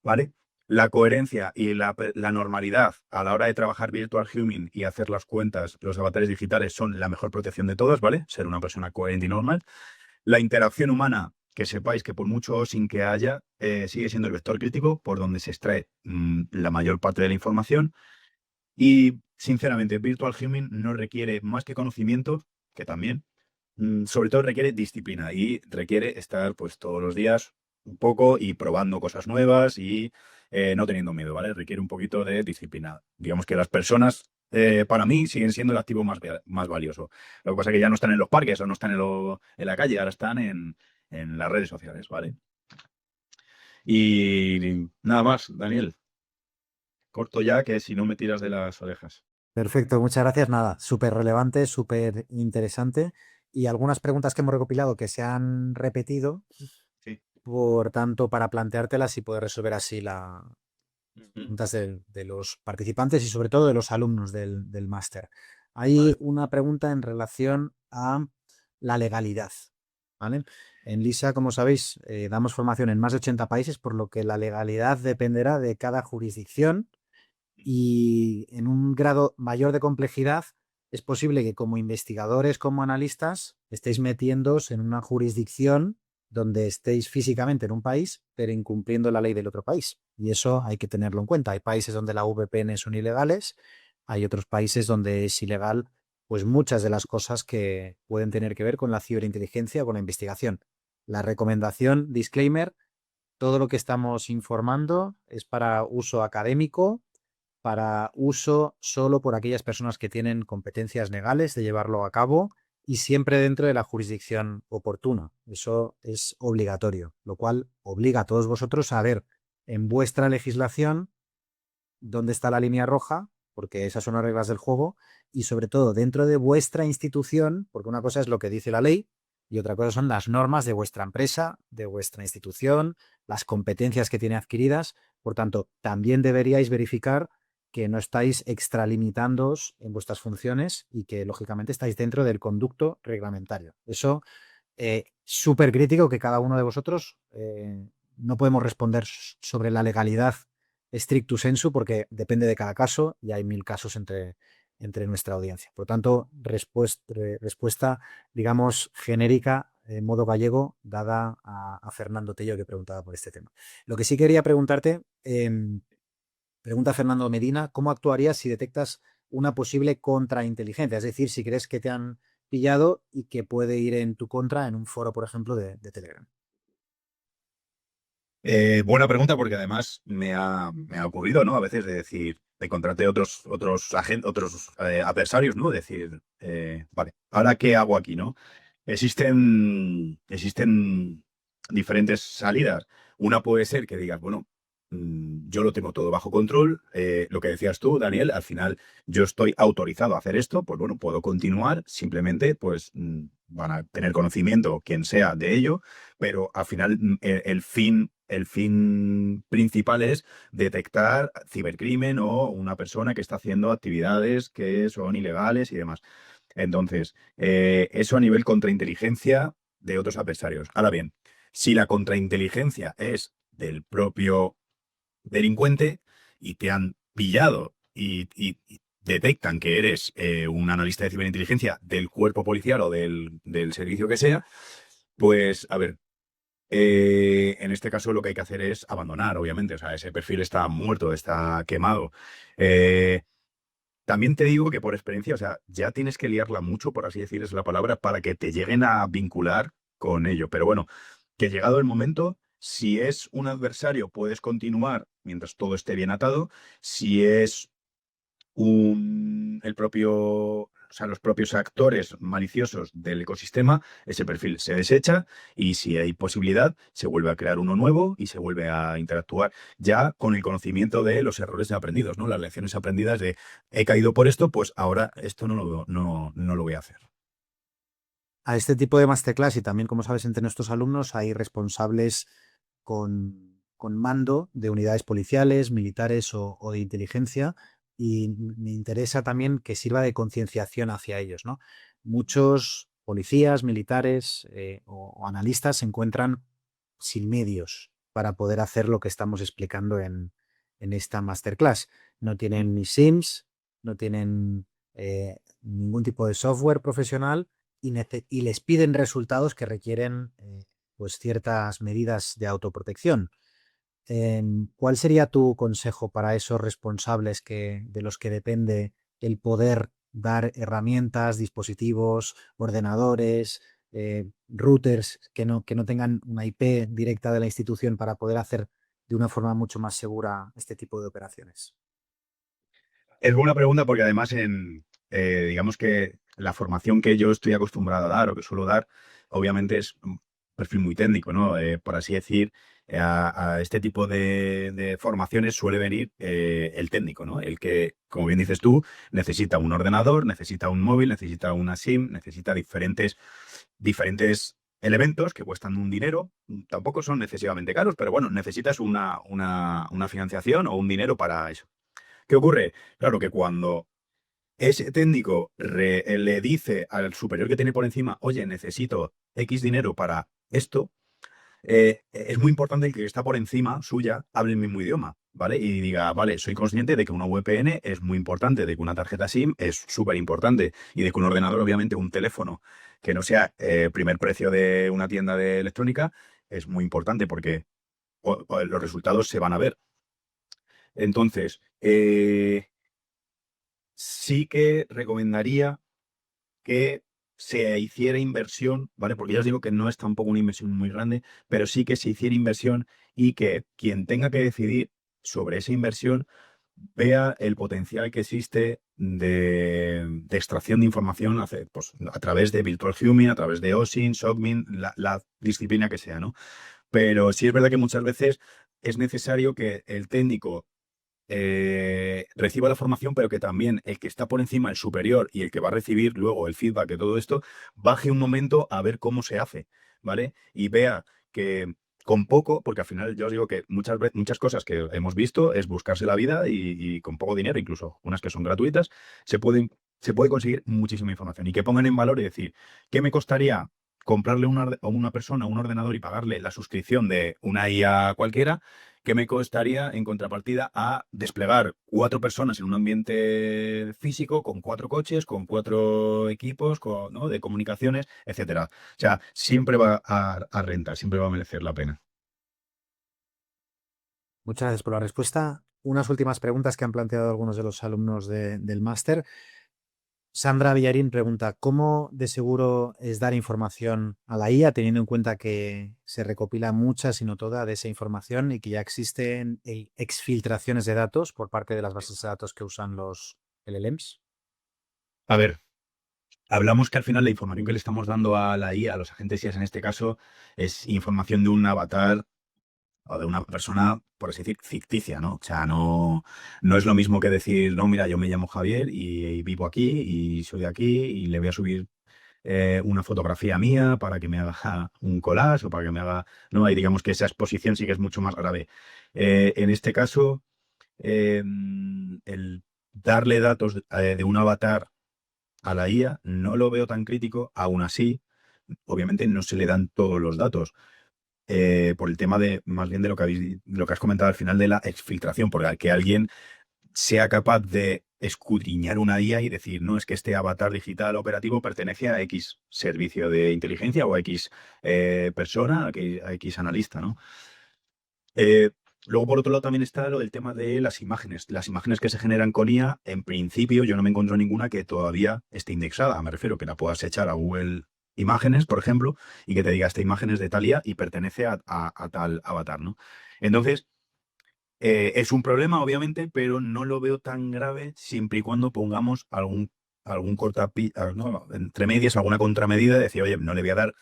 ¿vale? La coherencia y la normalidad a la hora de trabajar Virtual Human y hacer las cuentas, los avatares digitales son la mejor protección de todas, ¿vale? Ser una persona coherente y normal. La interacción humana, que sepáis que por mucho sin que haya, sigue siendo el vector crítico por donde se extrae la mayor parte de la información. Y, sinceramente, Virtual Human no requiere más que conocimiento, que también, sobre todo requiere disciplina y requiere estar pues todos los días un poco y probando cosas nuevas y no teniendo miedo, ¿vale? Requiere un poquito de disciplina. Digamos que las personas, para mí, siguen siendo el activo más valioso. Lo que pasa es que ya no están en los parques o no están en la calle, ahora están en las redes sociales, ¿vale? Y nada más, Daniel. Corto ya, que si no me tiras de las orejas. Perfecto, muchas gracias. Nada, súper relevante, súper interesante. Y algunas preguntas que hemos recopilado que se han repetido, Sí. por tanto, para planteártelas y poder resolver así las Ujú. preguntas de los participantes y sobre todo de los alumnos del máster. Hay Vale. una pregunta en relación a la legalidad. ¿Vale? En LISA, como sabéis, damos formación en más de 80 países, por lo que la legalidad dependerá de cada jurisdicción y en un grado mayor de complejidad es posible que como investigadores, como analistas, estéis metiéndoos en una jurisdicción donde estéis físicamente en un país, pero incumpliendo la ley del otro país. Y eso hay que tenerlo en cuenta. Hay países donde la VPN son ilegales, hay otros países donde es ilegal pues muchas de las cosas que pueden tener que ver con la ciberinteligencia o con la investigación. La recomendación, disclaimer, todo lo que estamos informando es para uso académico, para uso solo por aquellas personas que tienen competencias legales de llevarlo a cabo y siempre dentro de la jurisdicción oportuna. Eso es obligatorio, lo cual obliga a todos vosotros a ver en vuestra legislación dónde está la línea roja, porque esas son las reglas del juego, y sobre todo dentro de vuestra institución, porque una cosa es lo que dice la ley y otra cosa son las normas de vuestra empresa, de vuestra institución, las competencias que tiene adquiridas. Por tanto, también deberíais verificar que no estáis extralimitándoos en vuestras funciones y que, lógicamente, estáis dentro del conducto reglamentario. Eso súper crítico que cada uno de vosotros no podemos responder sobre la legalidad stricto sensu porque depende de cada caso y hay 1000 casos entre nuestra audiencia. Por lo tanto, respuesta, digamos, genérica en modo gallego, dada a Fernando Tello, que preguntaba por este tema. Lo que sí quería preguntarte, pregunta Fernando Medina, ¿cómo actuarías si detectas una posible contrainteligencia? Es decir, si crees que te han pillado y que puede ir en tu contra en un foro, por ejemplo, de Telegram. Buena pregunta porque además me ha ocurrido, ¿no? A veces de decir, de encontrarte otros adversarios, ¿no? Decir, vale, ¿ahora qué hago aquí, no? Existen diferentes salidas. Una puede ser que digas, bueno, yo lo tengo todo bajo control. Lo que decías tú, Daniel, al final yo estoy autorizado a hacer esto, pues bueno, puedo continuar. Simplemente, pues van a tener conocimiento quien sea de ello, pero al final el fin principal es detectar cibercrimen o una persona que está haciendo actividades que son ilegales y demás. Entonces, eso a nivel contrainteligencia de otros adversarios. Ahora bien, si la contrainteligencia es del propio delincuente y te han pillado y detectan que eres un analista de ciberinteligencia del cuerpo policial o del servicio que sea, pues a ver, en este caso lo que hay que hacer es abandonar, obviamente. O sea, ese perfil está muerto, está quemado. Eh, También te digo que por experiencia, o sea, ya tienes que liarla mucho, por así decir es la palabra, para que te lleguen a vincular con ello. Pero bueno, que llegado el momento, si es un adversario, puedes continuar mientras todo esté bien atado. Si es o sea, los propios actores maliciosos del ecosistema, ese perfil se desecha y si hay posibilidad, se vuelve a crear uno nuevo y se vuelve a interactuar ya con el conocimiento de los errores aprendidos, ¿no? Las lecciones aprendidas de he caído por esto, pues ahora esto no lo voy a hacer. A este tipo de masterclass y también, como sabes, entre nuestros alumnos hay responsables con mando de unidades policiales, militares o de inteligencia y me interesa también que sirva de concienciación hacia ellos, ¿no? Muchos policías, militares o analistas se encuentran sin medios para poder hacer lo que estamos explicando en esta masterclass. No tienen ni SIMs, no tienen ningún tipo de software profesional y les piden resultados que requieren pues ciertas medidas de autoprotección. ¿Cuál sería tu consejo para esos responsables de los que depende el poder dar herramientas, dispositivos, ordenadores, routers que no tengan una IP directa de la institución para poder hacer de una forma mucho más segura este tipo de operaciones? Es buena pregunta porque además digamos que la formación que yo estoy acostumbrado a dar o que suelo dar, obviamente es un perfil muy técnico, ¿no? Por así decir, a este tipo de formaciones suele venir el técnico, ¿no? El que, como bien dices tú, necesita un ordenador, necesita un móvil, necesita una SIM, necesita diferentes elementos que cuestan un dinero. Tampoco son excesivamente caros, pero bueno, necesitas una financiación o un dinero para eso. ¿Qué ocurre? Claro que cuando ese técnico le dice al superior que tiene por encima, oye, necesito X dinero para esto, es muy importante que el que está por encima suya hable el mismo idioma, ¿vale? Y diga, vale, soy consciente de que una VPN es muy importante, de que una tarjeta SIM es súper importante y de que un ordenador, obviamente, un teléfono que no sea primer precio de una tienda de electrónica es muy importante porque los resultados se van a ver. Entonces, sí que recomendaría que se hiciera inversión, ¿vale? Porque ya os digo que no es tampoco una inversión muy grande, pero sí que se hiciera inversión y que quien tenga que decidir sobre esa inversión vea el potencial que existe de extracción de información pues, a través de Virtual Human, a través de OSINT, SOCMINT, la disciplina que sea, ¿no? Pero sí es verdad que muchas veces es necesario que el técnico reciba la formación, pero que también el que está por encima, el superior, y el que va a recibir luego el feedback de todo esto, baje un momento a ver cómo se hace, ¿vale? Y vea que con poco, porque al final yo os digo que muchas cosas que hemos visto es buscarse la vida y con poco dinero, incluso unas que son gratuitas, se puede conseguir muchísima información y que pongan en valor y decir, ¿qué me costaría comprarle a una persona un ordenador y pagarle la suscripción de una IA cualquiera? ¿Qué me costaría en contrapartida a desplegar 4 personas en un ambiente físico, con 4 coches, con 4 equipos, ¿no? De comunicaciones, etcétera? O sea, siempre va a rentar, siempre va a merecer la pena. Muchas gracias por la respuesta. Unas últimas preguntas que han planteado algunos de los alumnos del máster. Sandra Villarín pregunta, ¿cómo de seguro es dar información a la IA teniendo en cuenta que se recopila mucha, si no toda, de esa información y que ya existen exfiltraciones de datos por parte de las bases de datos que usan los LLMs? A ver, hablamos que al final la información que le estamos dando a la IA, a los agentes IA en este caso, es información de un avatar o de una persona, por así decir, ficticia, ¿no? O sea, no es lo mismo que decir, no, mira, yo me llamo Javier y vivo aquí y soy de aquí y le voy a subir una fotografía mía para que me haga un collage o para que me haga, ¿no? Ahí digamos que esa exposición sí que es mucho más grave. En este caso, el darle datos de un avatar a la IA no lo veo tan crítico, aún así, obviamente no se le dan todos los datos. Por el tema de, más bien de lo que has comentado al final de la exfiltración, porque que alguien sea capaz de escudriñar una IA y decir, no, es que este avatar digital operativo pertenece a X servicio de inteligencia o a X persona, a X analista, ¿no? Eh, Luego, por otro lado, también está lo del tema de las imágenes. Las imágenes que se generan con IA, en principio, yo no me encuentro ninguna que todavía esté indexada. Me refiero que la puedas echar a Google Imágenes, por ejemplo, y que te diga, esta imagen es de tal IA y pertenece a tal avatar, ¿no? Entonces, es un problema, obviamente, pero no lo veo tan grave siempre y cuando pongamos algún no, entre medias, alguna contramedida de decir, oye, no le voy a dar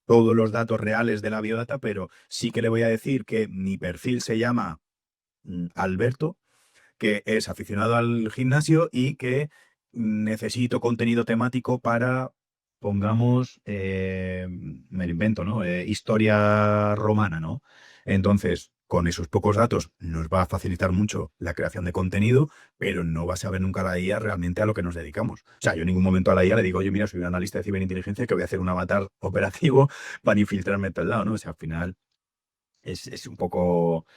todos los datos reales de la biodata, pero sí que le voy a decir que mi perfil se llama Alberto, que es aficionado al gimnasio y que necesito contenido temático para pongamos, me lo invento, ¿no? Historia romana, ¿no? Entonces, con esos pocos datos nos va a facilitar mucho la creación de contenido, pero no va a saber nunca la IA realmente a lo que nos dedicamos. O sea, yo en ningún momento a la IA le digo, oye, mira, soy un analista de ciberinteligencia que voy a hacer un avatar operativo para infiltrarme en tal lado, ¿no? O sea, al final es un poco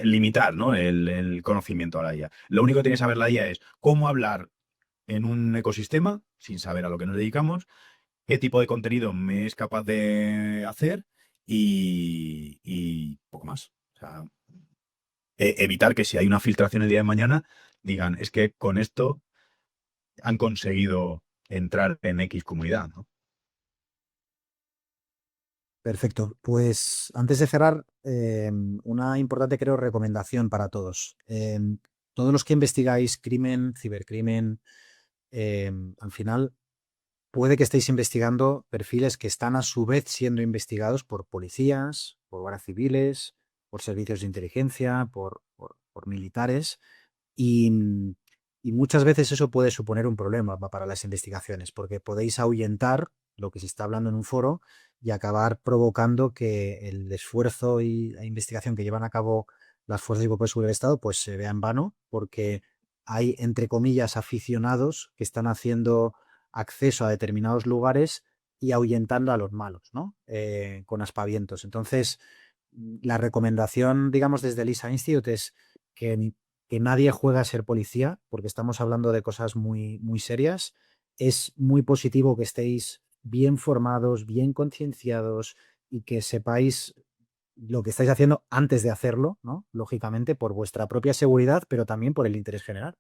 limitar, ¿no? El conocimiento a la IA. Lo único que tiene que saber la IA es cómo hablar en un ecosistema sin saber a lo que nos dedicamos, qué tipo de contenido me es capaz de hacer y poco más. O sea, evitar que si hay una filtración el día de mañana, digan, es que con esto han conseguido entrar en X comunidad, ¿no? Perfecto. Pues antes de cerrar, una importante, creo, recomendación para todos. Todos los que investigáis crimen, cibercrimen, al final puede que estéis investigando perfiles que están a su vez siendo investigados por policías, por guardias civiles, por servicios de inteligencia, por militares. Y, y muchas veces eso puede suponer un problema para las investigaciones, porque podéis ahuyentar lo que se está hablando en un foro y acabar provocando que el esfuerzo y la investigación que llevan a cabo las fuerzas y cuerpos de seguridad del Estado pues se vea en vano, porque hay, entre comillas, aficionados que están haciendo acceso a determinados lugares y ahuyentando a los malos, ¿no? Con aspavientos. Entonces, la recomendación, digamos, desde el ISA Institute es que que nadie juega a ser policía, porque estamos hablando de cosas muy, muy serias. Es muy positivo que estéis bien formados, bien concienciados y que sepáis lo que estáis haciendo antes de hacerlo, ¿no? Lógicamente, por vuestra propia seguridad, pero también por el interés general.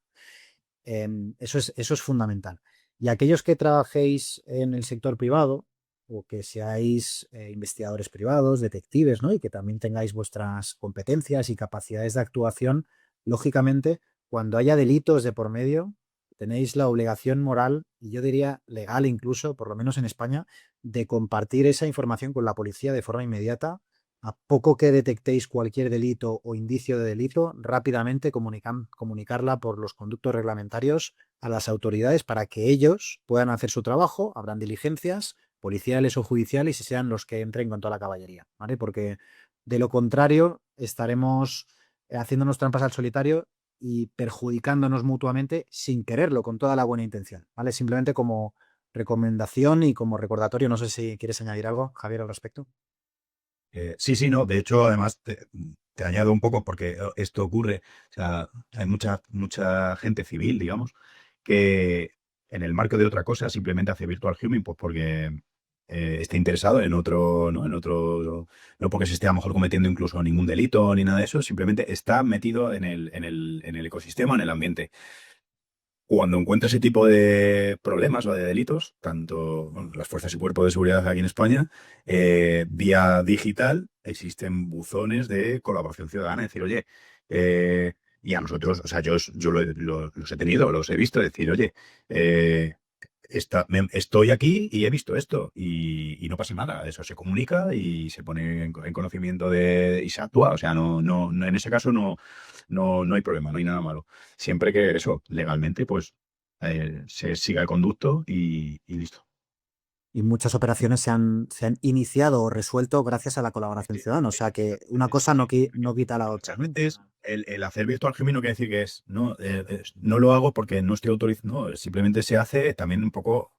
Eso es fundamental. Y aquellos que trabajéis en el sector privado o que seáis investigadores privados, detectives, ¿no? Y que también tengáis vuestras competencias y capacidades de actuación, lógicamente, cuando haya delitos de por medio, tenéis la obligación moral, y yo diría legal incluso, por lo menos en España, de compartir esa información con la policía de forma inmediata. A poco que detectéis cualquier delito o indicio de delito, rápidamente comunicarla por los conductos reglamentarios a las autoridades para que ellos puedan hacer su trabajo, habrán diligencias policiales o judiciales y sean los que entren con toda la caballería, ¿vale? Porque de lo contrario estaremos haciéndonos trampas al solitario y perjudicándonos mutuamente sin quererlo, con toda la buena intención, ¿vale? Simplemente como recomendación y como recordatorio. No sé si quieres añadir algo, Javier, al respecto. Sí, sí, no. De hecho, además, te añado un poco porque esto ocurre. O sea, hay mucha gente civil, digamos, que en el marco de otra cosa simplemente hace virtual huming, pues porque esté interesado en otro, ¿no? En otro, no porque se esté a lo mejor cometiendo incluso ningún delito ni nada de eso, simplemente está metido en el ecosistema, en el ambiente. Cuando encuentra ese tipo de problemas o de delitos, tanto bueno, las fuerzas y cuerpos de seguridad aquí en España, vía digital existen buzones de colaboración ciudadana. Es decir, oye, y a nosotros, o sea, yo los he tenido, los he visto, decir, oye, eh, estoy aquí y he visto esto y no pasa nada. Eso se comunica y se pone en conocimiento y se actúa. O sea, en ese caso no hay problema, no hay nada malo. Siempre que eso, legalmente, pues se siga el conducto y listo. Y muchas operaciones se han iniciado o resuelto gracias a la colaboración ciudadana. O sea que una cosa no quita la otra, Muchas ¿no? veces el hacer virtual gaming no quiere decir que no lo hago porque no estoy autorizado, no, simplemente se hace también un poco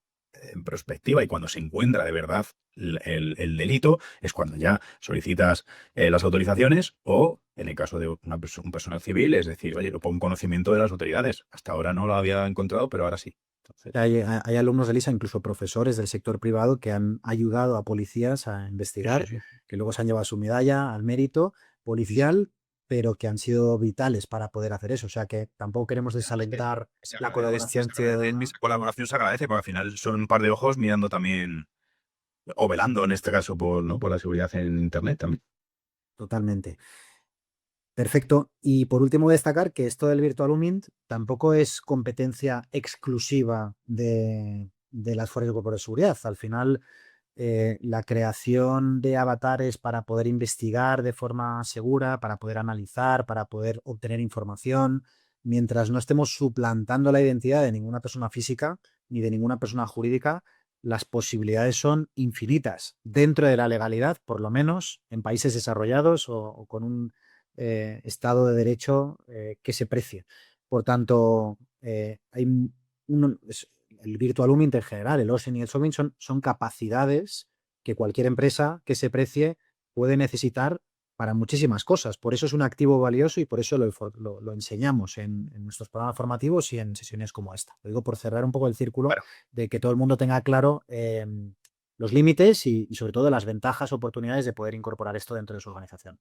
en perspectiva y cuando se encuentra de verdad el delito es cuando ya solicitas las autorizaciones o en el caso de un personal civil, es decir, oye, lo pongo en conocimiento de las autoridades. Hasta ahora no lo había encontrado, pero ahora sí. Entonces, Hay alumnos de LISA, incluso profesores del sector privado, que han ayudado a policías a sí, sí, investigar, sí. que luego se han llevado su medalla al mérito policial, pero que han sido vitales para poder hacer eso. O sea que tampoco queremos desalentar la colaboración ciudadana. Esa colaboración se agradece porque al final son un par de ojos mirando también o velando en este caso por la seguridad en Internet también. Totalmente. Perfecto. Y por último, destacar que esto del Virtual Humint tampoco es competencia exclusiva de las fuerzas y cuerpos de seguridad. Al final, la creación de avatares para poder investigar de forma segura, para poder analizar, para poder obtener información, mientras no estemos suplantando la identidad de ninguna persona física ni de ninguna persona jurídica, las posibilidades son infinitas dentro de la legalidad, por lo menos en países desarrollados o con un Estado de Derecho que se precie. Por tanto, el virtual ummint en general, el OSINT y el SOMINT son capacidades que cualquier empresa que se precie puede necesitar para muchísimas cosas. Por eso es un activo valioso y por eso lo enseñamos en nuestros programas formativos y en sesiones como esta. Lo digo por cerrar un poco el círculo Bueno, de que todo el mundo tenga claro los límites y sobre todo las ventajas, oportunidades de poder incorporar esto dentro de su organización.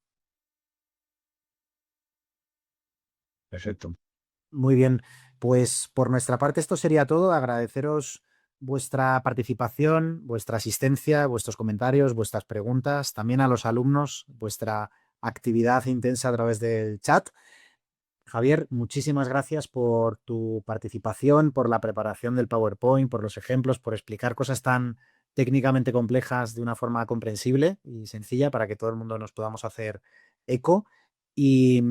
perfecto. Muy bien, pues por nuestra parte esto sería todo. Agradeceros vuestra participación, vuestra asistencia, vuestros comentarios, vuestras preguntas, también a los alumnos, vuestra actividad intensa a través del chat. Javier, muchísimas gracias por tu participación, por la preparación del PowerPoint, por los ejemplos, por explicar cosas tan técnicamente complejas de una forma comprensible y sencilla para que todo el mundo nos podamos hacer eco. Y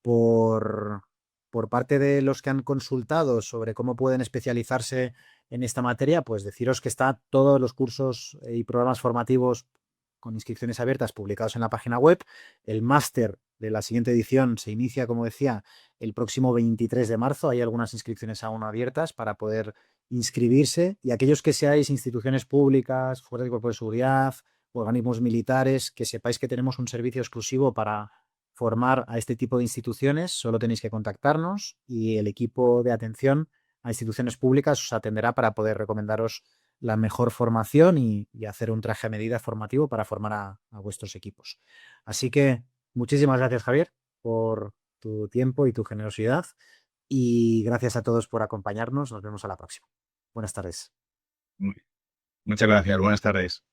por, por parte de los que han consultado sobre cómo pueden especializarse en esta materia, pues deciros que está todos los cursos y programas formativos con inscripciones abiertas publicados en la página web. El máster de la siguiente edición se inicia, como decía, el próximo 23 de marzo. Hay algunas inscripciones aún abiertas para poder inscribirse y aquellos que seáis instituciones públicas, fuerzas de cuerpo de seguridad, organismos militares, que sepáis que tenemos un servicio exclusivo para formar a este tipo de instituciones, solo tenéis que contactarnos y el equipo de atención a instituciones públicas os atenderá para poder recomendaros la mejor formación y hacer un traje a medida formativo para formar a vuestros equipos. Así que muchísimas gracias, Javier, por tu tiempo y tu generosidad y gracias a todos por acompañarnos. Nos vemos a la próxima. Buenas tardes. Muchas gracias. Buenas tardes.